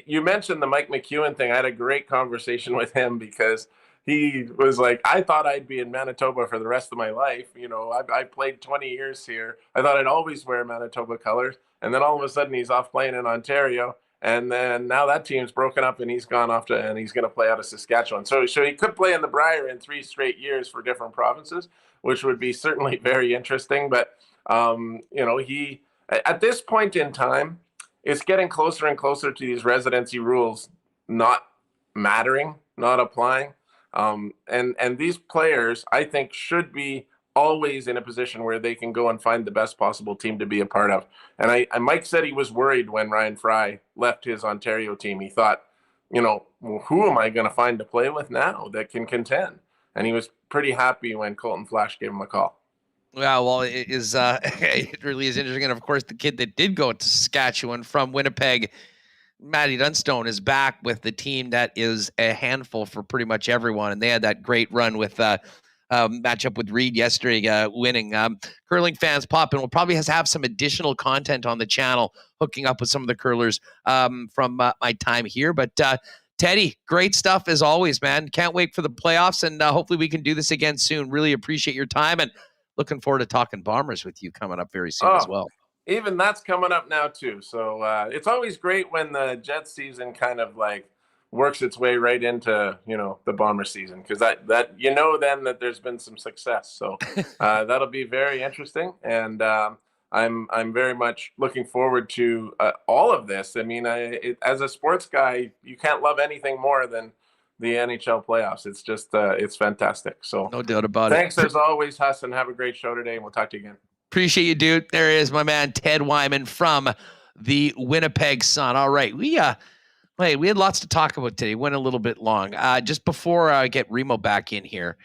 You mentioned the Mike McEwen thing. I had a great conversation with him because he was like, I thought I'd be in Manitoba for the rest of my life. I played 20 years here. I thought I'd always wear Manitoba colors. And then all of a sudden he's off playing in Ontario. And then now that team's broken up and he's gone off and he's going to play out of Saskatchewan. So he could play in the Brier in 3 straight years for different provinces, which would be certainly very interesting. But, he, at this point in time, it's getting closer and closer to these residency rules not mattering, not applying. And these players, I think, should be always in a position where they can go and find the best possible team to be a part of. And Mike said he was worried when Ryan Fry left his Ontario team. He thought, well, who am I going to find to play with now that can contend? And he was pretty happy when Colton Flash gave him a call. Yeah, well, it is. It really is interesting. And of course, the kid that did go to Saskatchewan from Winnipeg, Matty Dunstone, is back with the team that is a handful for pretty much everyone. And they had that great run with matchup with Reed yesterday, winning. Curling fans popping. We'll probably have some additional content on the channel, hooking up with some of the curlers from my time here. But Teddy, great stuff as always, man. Can't wait for the playoffs, and hopefully we can do this again soon. Really appreciate your time, and looking forward to talking Bombers with you coming up very soon as well. Even that's coming up now too. So it's always great when the Jets season kind of like works its way right into, the Bomber season, because that then that there's been some success. So that'll be very interesting. And I'm very much looking forward to all of this. I mean, as a sports guy, you can't love anything more than the NHL playoffs. It's just, it's fantastic. So no doubt about it. Thanks as always, Huss, and have a great show today. And we'll talk to you again. Appreciate you, dude. There is my man, Ted Wyman from the Winnipeg Sun. All right. We had lots to talk about today. Went a little bit long. Just before I get Remo back in here,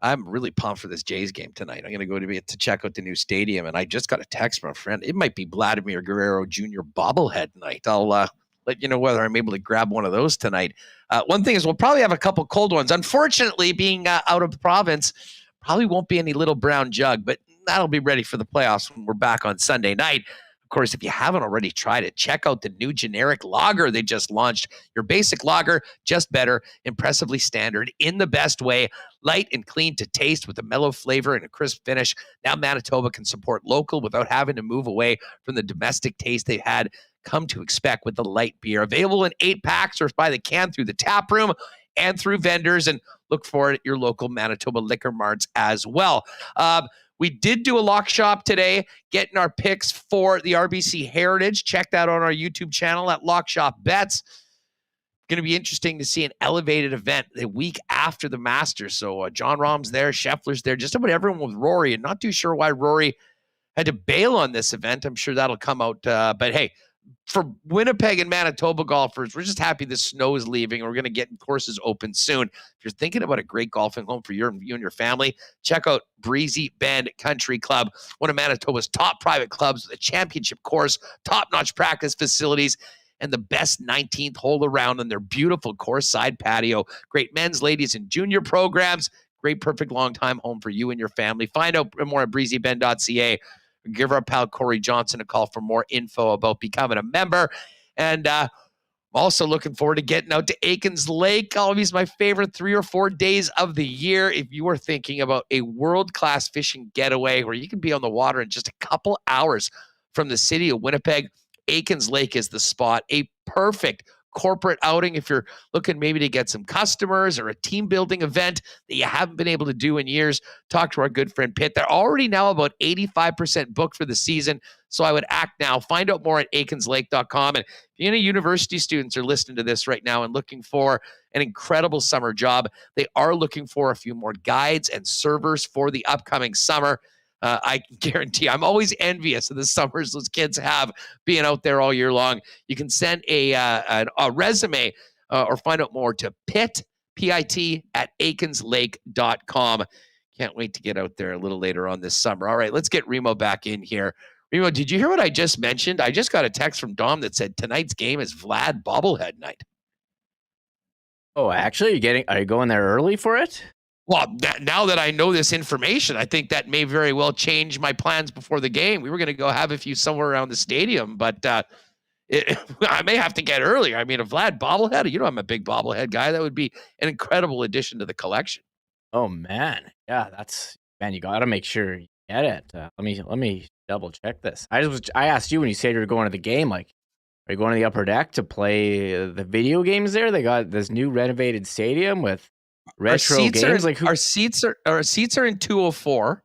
I'm really pumped for this Jays game tonight. I'm going to go to check out the new stadium, and I just got a text from a friend. It might be Vladimir Guerrero Jr. bobblehead night. I'll let you know whether I'm able to grab one of those tonight. One thing is we'll probably have a couple cold ones. Unfortunately, being out of the province, probably won't be any little brown jug, but that'll be ready for the playoffs when we're back on Sunday night. Of course, if you haven't already tried it, check out the new generic lager they just launched. Your basic lager, just better, impressively standard, in the best way, light and clean to taste with a mellow flavor and a crisp finish. Now Manitoba can support local without having to move away from the domestic taste they've had come to expect with the light beer. Available in 8-packs or by the can through the tap room and through vendors, and look for it at your local Manitoba liquor marts as well. We did do a lock shop today, getting our picks for the RBC Heritage. Check that on our YouTube channel at Lock Shop Bets. going to be interesting to see an elevated event the week after the Masters. So John Rahm's there, Scheffler's there, just about everyone with Rory, and not too sure why Rory had to bail on this event. I'm sure that'll come out. But hey, for Winnipeg and Manitoba golfers, we're just happy the snow is leaving. We're going to get courses open soon. If you're thinking about a great golfing home for you and your family, check out Breezy Bend Country Club, one of Manitoba's top private clubs with a championship course, top-notch practice facilities, and the best 19th hole around on their beautiful course side patio. Great men's, ladies, and junior programs. Great, perfect long-time home for you and your family. Find out more at breezybend.ca. Give our pal Corey Johnson a call for more info about becoming a member. And I'm also looking forward to getting out to Aikens Lake. Always my favorite 3 or 4 days of the year. If you are thinking about a world-class fishing getaway where you can be on the water in just a couple hours from the city of Winnipeg, Aikens Lake is the spot. A perfect corporate outing if you're looking maybe to get some customers or a team building event that you haven't been able to do in years. Talk to our good friend Pitt. They're already now about 85% booked for the season, so I would act now. Find out more at aikenslake.com. And if any university students are listening to this right now and looking for an incredible summer job, they are looking for a few more guides and servers for the upcoming summer. I can guarantee I'm always envious of the summers those kids have being out there all year long. You can send a resume or find out more to Pitt, P-I-T, at aikenslake.com. Can't wait to get out there a little later on this summer. All right, let's get Remo back in here. Remo, did you hear what I just mentioned? I just got a text from Dom that said tonight's game is Vlad bobblehead night. Oh, actually, are you going there early for it? Well, now that I know this information, I think that may very well change my plans before the game. We were going to go have a few somewhere around the stadium, but I may have to get earlier. I mean, a Vlad bobblehead, you know I'm a big bobblehead guy. That would be an incredible addition to the collection. Oh, man. Yeah, man, you got to make sure you get it. Let me double check this. I asked you when you said you were going to the game, like, are you going to the upper deck to play the video games there? They got this new renovated stadium with retro games. Our seats are in 204.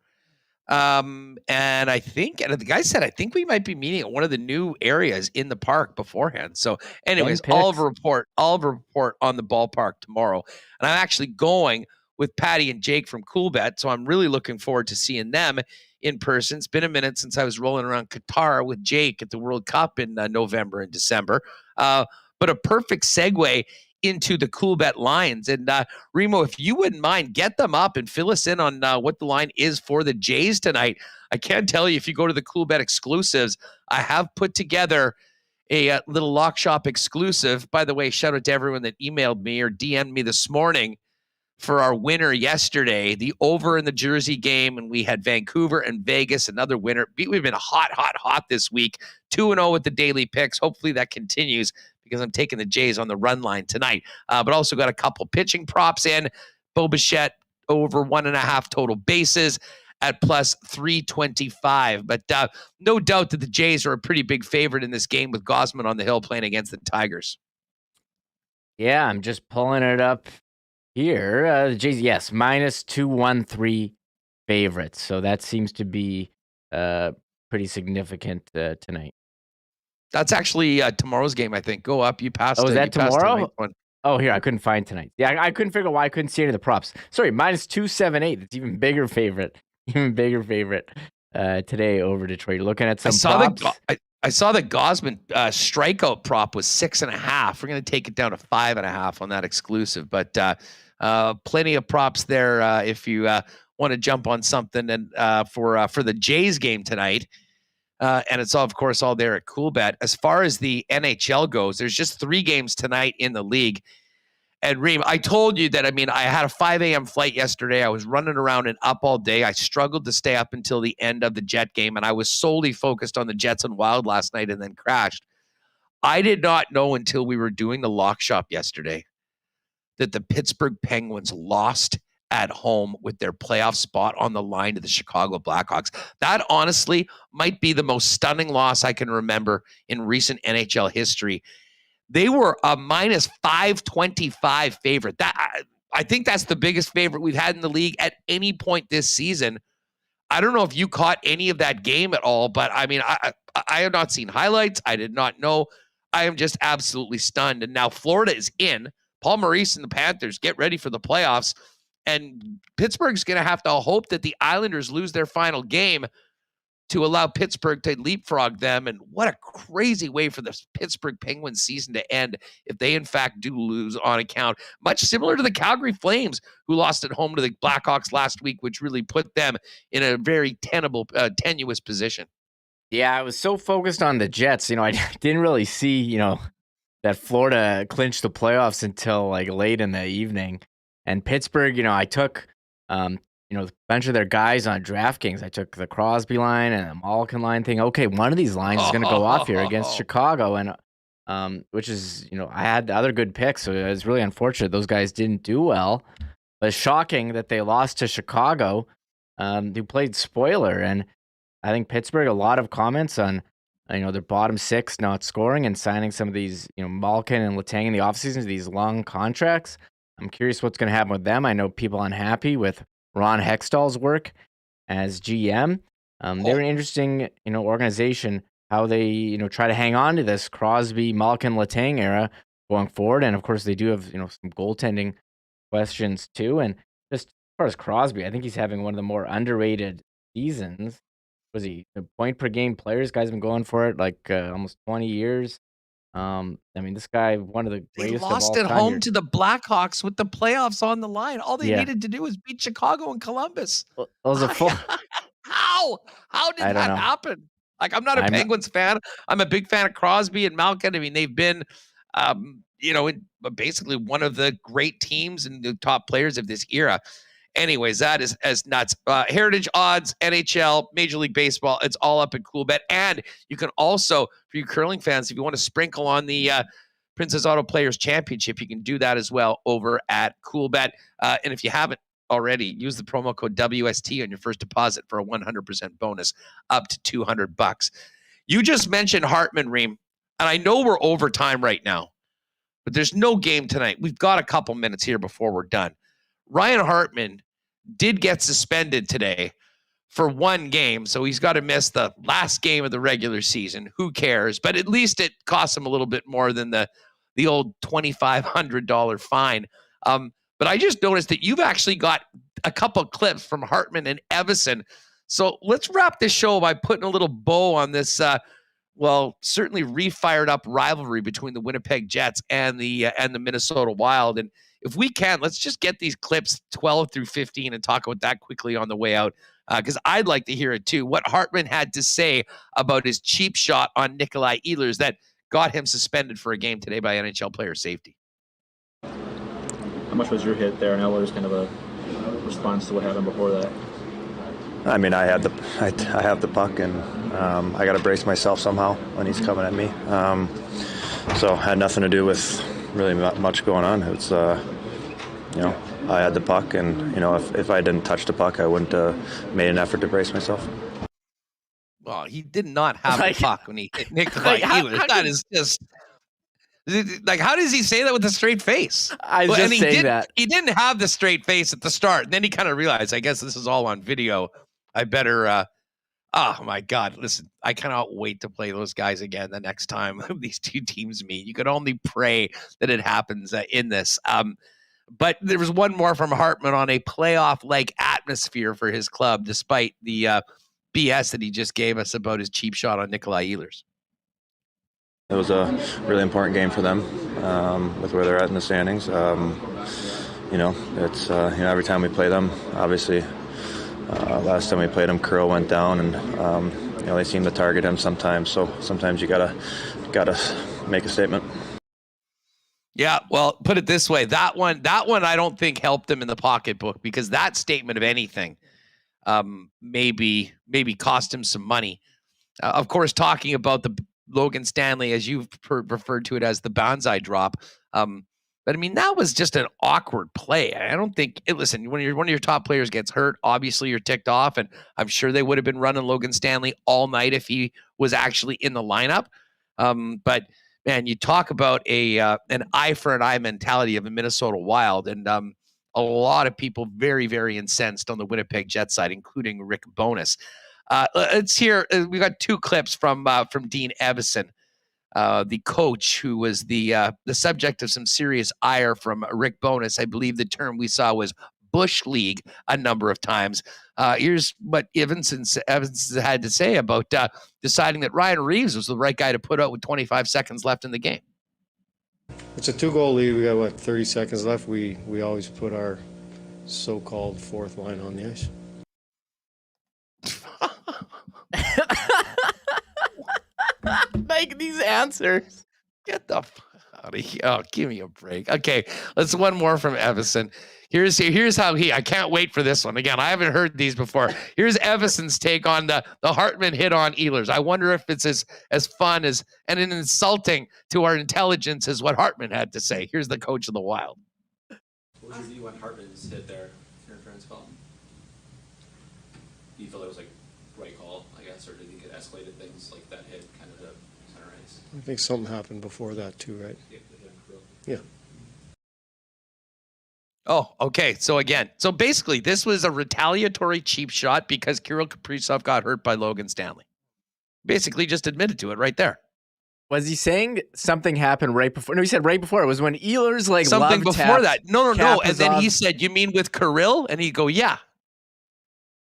And the guy said, I think we might be meeting at one of the new areas in the park beforehand. So anyways, I'll have a report on the ballpark tomorrow. And I'm actually going with Patty and Jake from Coolbet. So I'm really looking forward to seeing them in person. It's been a minute since I was rolling around Qatar with Jake at the World Cup in November and December. But a perfect segue into the Coolbet lines. And Remo, if you wouldn't mind, get them up and fill us in on what the line is for the Jays tonight. I can tell you, if you go to the Coolbet exclusives, I have put together a little lock shop exclusive. By the way, shout out to everyone that emailed me or DM'd me this morning for our winner yesterday, the over in the Jersey game, and we had Vancouver and Vegas, another winner. We've been hot this week, 2-0 with the daily picks. Hopefully that continues, because I'm taking the Jays on the run line tonight. But also got a couple pitching props in. Bo Bichette over 1.5 total bases at plus 325. But no doubt that the Jays are a pretty big favorite in this game with Gausman on the hill playing against the Tigers. Yeah, I'm just pulling it up here. The Jays, yes, minus 213 favorites. So that seems to be pretty significant tonight. That's actually tomorrow's game, I think. Go up. You passed. Oh, is that tomorrow? Oh, here, I couldn't find tonight. Yeah, I couldn't figure out why I couldn't see any of the props. Sorry, minus 278. It's even bigger favorite. Today over Detroit. Looking at some props. I saw the Gausman strikeout prop was 6.5. We're going to take it down to 5.5 on that exclusive. But plenty of props there if you want to jump on something and for the Jays game tonight. And it's all, of course, all there at Coolbet. As far as the NHL goes, there's just 3 games tonight in the league. And Reem, I told you that, I had a 5 a.m. flight yesterday. I was running around and up all day. I struggled to stay up until the end of the Jet game, and I was solely focused on the Jets and Wild last night and then crashed. I did not know until we were doing the lock shop yesterday that the Pittsburgh Penguins lost at home with their playoff spot on the line to the Chicago Blackhawks. That honestly might be the most stunning loss I can remember in recent NHL history. They were a minus 525 favorite. I think that's the biggest favorite we've had in the league at any point this season. I don't know if you caught any of that game at all, but I have not seen highlights. I did not know. I am just absolutely stunned. And now Florida is in. Paul Maurice and the Panthers get ready for the playoffs. And Pittsburgh's going to have to hope that the Islanders lose their final game to allow Pittsburgh to leapfrog them. And what a crazy way for the Pittsburgh Penguins season to end if they, in fact, do lose on account. Much similar to the Calgary Flames, who lost at home to the Blackhawks last week, which really put them in a very tenuous position. Yeah, I was so focused on the Jets. I didn't really see, that Florida clinched the playoffs until like late in the evening. And Pittsburgh, I took, a bunch of their guys on DraftKings. I took the Crosby line and the Malkin line thing. Okay, one of these lines is going to go off here against Chicago. And which is, I had the other good picks. So it was really unfortunate those guys didn't do well. But it's shocking that they lost to Chicago, who played spoiler. And I think Pittsburgh, a lot of comments on, their bottom six not scoring and signing some of these, Malkin and Letang in the offseason, these long contracts. I'm curious what's going to happen with them. I know people unhappy with Ron Hextall's work as GM. They're an interesting, organization, how they, try to hang on to this Crosby, Malkin, Letang era going forward. And of course, they do have, some goaltending questions too. And just as far as Crosby, I think he's having one of the more underrated seasons. Was he the point per game players? Guy's been going for it like almost 20 years. This guy, one of the greatest. They lost at home to the Blackhawks with the playoffs on the line. All they needed to do was beat Chicago and Columbus. Well, those are How did that happen? Like, I'm not a Penguins fan. I'm a big fan of Crosby and Malkin. They've been, basically one of the great teams and the top players of this era. Anyways, that is as nuts. Heritage odds, NHL, Major League Baseball, it's all up at Coolbet. And you can also, for you curling fans, if you want to sprinkle on the Princess Auto Players Championship, you can do that as well over at Coolbet. And if you haven't already, use the promo code WST on your first deposit for a 100% bonus up to $200. You just mentioned Hartman, Reem, and I know we're over time right now, but there's no game tonight. We've got a couple minutes here before we're done. Ryan Hartman did get suspended today for one game, so he's got to miss the last game of the regular season. Who cares? But at least it costs him a little bit more than the old $2,500 fine. But I just noticed that you've actually got a couple clips from Hartman and Evison. So let's wrap this show by putting a little bow on this, certainly refired up rivalry between the Winnipeg Jets and the Minnesota Wild. And if we can, let's just get these clips 12 through 15 and talk about that quickly on the way out, because I'd like to hear it too. What Hartman had to say about his cheap shot on Nikolai Ehlers that got him suspended for a game today by NHL player safety. How much was your hit there, and Ehlers kind of a response to what happened before that? I have the puck, and I got to brace myself somehow when he's coming at me. So it had nothing to do with really much going on. It's I had the puck, and if I didn't touch the puck, I wouldn't have made an effort to brace myself. Well, he did not have the puck when he hit Nikolai Ehlers. That is just like, how does he say that with a straight face? He didn't have the straight face at the start. And then he kind of realized, I guess this is all on video. I better. Oh my God! Listen, I cannot wait to play those guys again the next time these two teams meet. You could only pray that it happens in this. But there was one more from Hartman on a playoff-like atmosphere for his club, despite the BS that he just gave us about his cheap shot on Nikolai Ehlers. It was a really important game for them with where they're at in the standings. It's every time we play them, obviously. Last time we played him, Curl went down, and they seem to target him sometimes. So sometimes you gotta make a statement. Yeah, well, put it this way: that one I don't think helped him in the pocketbook, because that statement, of anything, maybe cost him some money. Of course, talking about the Logan Stanley, as you've referred to it as the Banzai drop. But that was just an awkward play. I don't think listen, when one of your top players gets hurt, obviously you're ticked off, and I'm sure they would have been running Logan Stanley all night if he was actually in the lineup. But man, you talk about an eye for an eye mentality of the Minnesota Wild, and a lot of people very, very incensed on the Winnipeg Jets side, including Rick Bowness. Let's hear. We got two clips from Dean Evison. the coach who was the subject of some serious ire from Rick Bowness. I believe the term we saw was Bush League a number of times. Here's what Evans had to say about deciding that Ryan Reeves was the right guy to put out with 25 seconds left in the game. It's a 2-goal lead. We got, 30 seconds left. We always put our so-called fourth line on the ice. Like these answers. Get the fuck out of here. Oh, give me a break. Okay, let's one more from Evison. Here's how I can't wait for this one. Again, I haven't heard these before. Here's Evison's take on the Hartman hit on Ehlers. I wonder if it's as fun as and insulting to our intelligence as what Hartman had to say. Here's the coach of the Wild. What was your view on Hartman's hit there, interference call? Do you feel it was like right call, I guess, or did he get escalated things like that hit kind of the center ice? I think something happened before that too, right? Yeah. Oh, okay. So basically this was a retaliatory cheap shot because Kirill Kaprizov got hurt by Logan Stanley. Basically just admitted to it right there. Was he saying something happened right before? No, he said right before. It was when Ehlers something before that. No. And then he said, "You mean with Kirill?" And he'd go, "Yeah."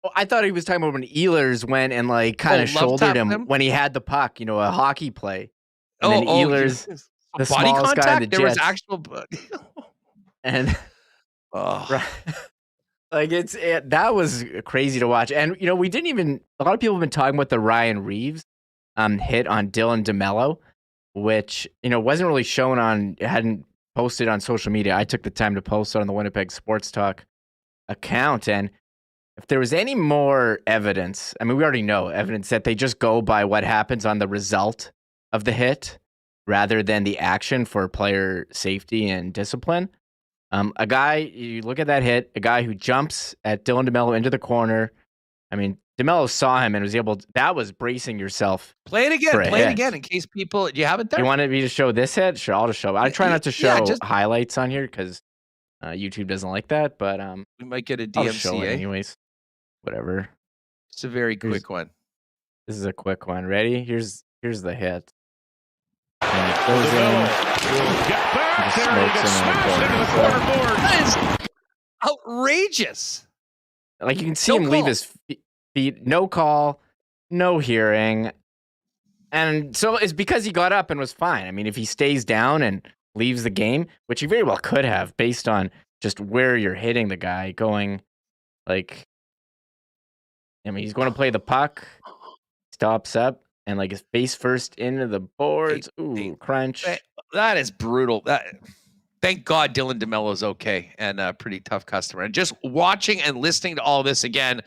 Well, I thought he was talking about when Ehlers went and kind of shouldered him when he had the puck, a hockey play. And then Ehlers, the body smallest contact. guy in the There Jets, was actual, and that was crazy to watch. And we didn't even. A lot of people have been talking about the Ryan Reeves hit on Dylan DeMello, which wasn't really shown on. It hadn't posted on social media. I took the time to post it on the Winnipeg Sports Talk account, and if there was any more evidence, I mean, we already know evidence that they just go by what happens on the result of the hit rather than the action for player safety and discipline. A guy, you look at that hit, a guy who jumps at Dylan DeMello into the corner. I mean, DeMello saw him and was able to, that was bracing yourself. Play it again in case people, do you have it there? You wanted me to show this hit? Sure, I'll just show it. I try not to show highlights on here because YouTube doesn't like that, but we might get a I'll show it DMCA. anyways. Whatever. It's a very quick one. This is a quick one. Ready? Here's the hit. And it goes in. That is outrageous. Like you can see him leave his feet. No call, no hearing. And so it's because he got up and was fine. I mean, if he stays down and leaves the game, which he very well could have based on just where you're hitting the guy going, he's going to play the puck, stops up, and his face first into the boards. Ooh, crunch. That is brutal. Thank God Dylan DeMello's okay and a pretty tough customer. And just watching and listening to all this again,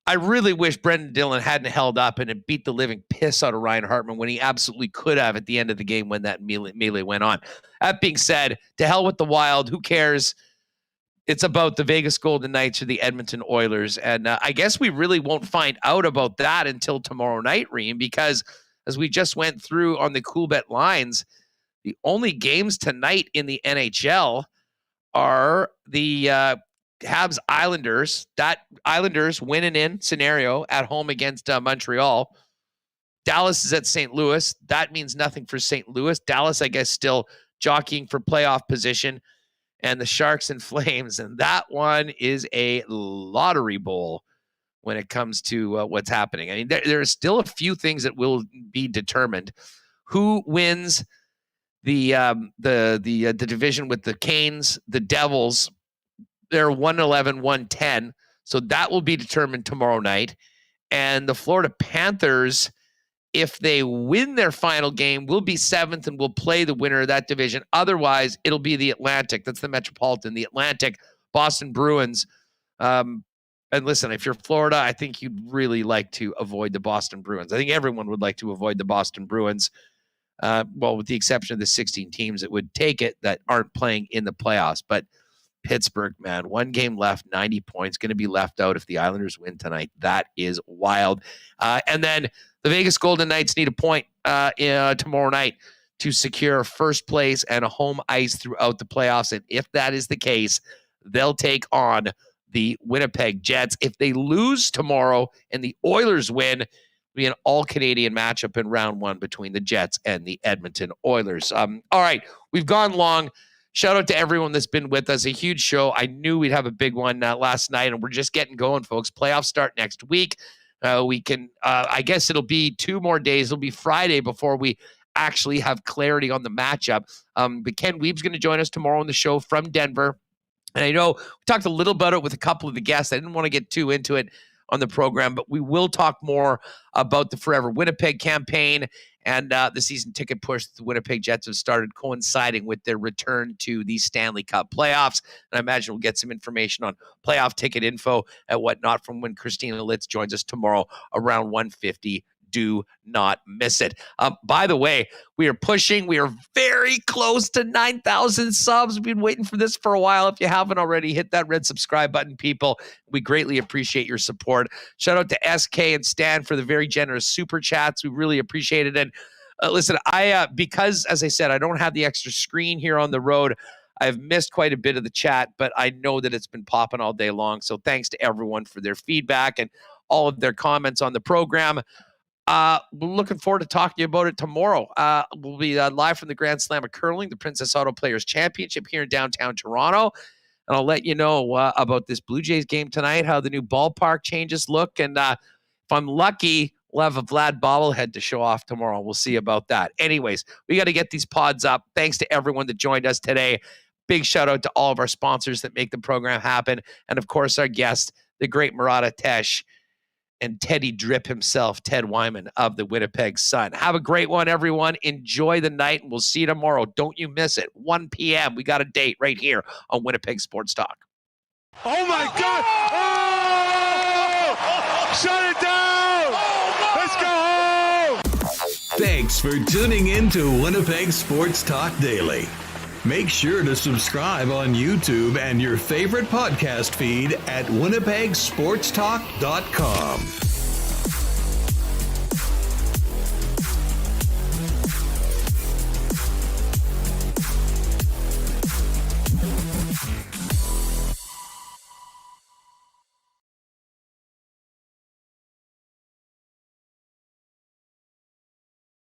I really wish Brendan Dillon hadn't held up and had beat the living piss out of Ryan Hartman when he absolutely could have at the end of the game when that melee went on. That being said, to hell with the Wild. Who cares? It's about the Vegas Golden Knights or the Edmonton Oilers. And I guess we really won't find out about that until tomorrow night, Reem, because as we just went through on the Coolbet Lines, the only games tonight in the NHL are the Habs Islanders. That Islanders winning in scenario at home against Montreal. Dallas is at St. Louis. That means nothing for St. Louis. Dallas, I guess, still jockeying for playoff position. And the Sharks and Flames. And that one is a lottery bowl when it comes to what's happening. I mean, there are still a few things that will be determined. Who wins the division with the Canes, the Devils? They're 111, 110. So that will be determined tomorrow night. And the Florida Panthers, if they win their final game, will be 7th and will play the winner of that division. Otherwise, it'll be the Atlantic. That's the Metropolitan. The Atlantic, Boston Bruins. And listen, if you're Florida, I think you'd really like to avoid the Boston Bruins. I think everyone would like to avoid the Boston Bruins. Well, with the exception of the 16 teams that would take it that aren't playing in the playoffs. But Pittsburgh, man, 1 game left, 90 points, going to be left out if the Islanders win tonight. That is wild. And then the Vegas Golden Knights need a point tomorrow night to secure first place and a home ice throughout the playoffs. And if that is the case, they'll take on the Winnipeg Jets. If they lose tomorrow and the Oilers win, Be an all-Canadian matchup in round 1 between the Jets and the Edmonton Oilers. All right, we've gone long. Shout out to everyone that's been with us. A huge show. I knew we'd have a big one last night, and we're just getting going, folks. Playoffs start next week. I guess it'll be 2 more days. It'll be Friday before we actually have clarity on the matchup. But Ken Weeb's going to join us tomorrow on the show from Denver. And I know we talked a little about it with a couple of the guests. I didn't want to get too into it on the program, but we will talk more about the Forever Winnipeg campaign and the season ticket push the Winnipeg Jets have started coinciding with their return to the Stanley Cup playoffs. And I imagine we'll get some information on playoff ticket info and whatnot from when Christina Litz joins us tomorrow around 1:50. Do not miss it. By the way, we are very close to 9,000 subs. We've been waiting for this for a while. If you haven't already, hit that red subscribe button, people. We greatly appreciate your support. Shout out to SK and Stan for the very generous super chats. We really appreciate it. And listen, because, as I said, I don't have the extra screen here on the road, I've missed quite a bit of the chat, but I know that it's been popping all day long. So thanks to everyone for their feedback and all of their comments on the program. We're looking forward to talking to you about it tomorrow. We'll be live from the Grand Slam of Curling, the Princess Auto Players Championship here in downtown Toronto. And I'll let you know about this Blue Jays game tonight, how the new ballpark changes look. And if I'm lucky, we'll have a Vlad bobblehead to show off tomorrow. We'll see about that. Anyways, we got to get these pods up. Thanks to everyone that joined us today. Big shout out to all of our sponsors that make the program happen. And of course, our guest, the great Murat and Teddy Drip himself, Ted Wyman of the Winnipeg Sun. Have a great one, everyone. Enjoy the night, and we'll see you tomorrow. Don't you miss it. 1 p.m. We got a date right here on Winnipeg Sports Talk. Oh, my God. Oh! Shut it down. Let's go home. Thanks for tuning in to Winnipeg Sports Talk Daily. Make sure to subscribe on YouTube and your favorite podcast feed at winnipegsportstalk.com.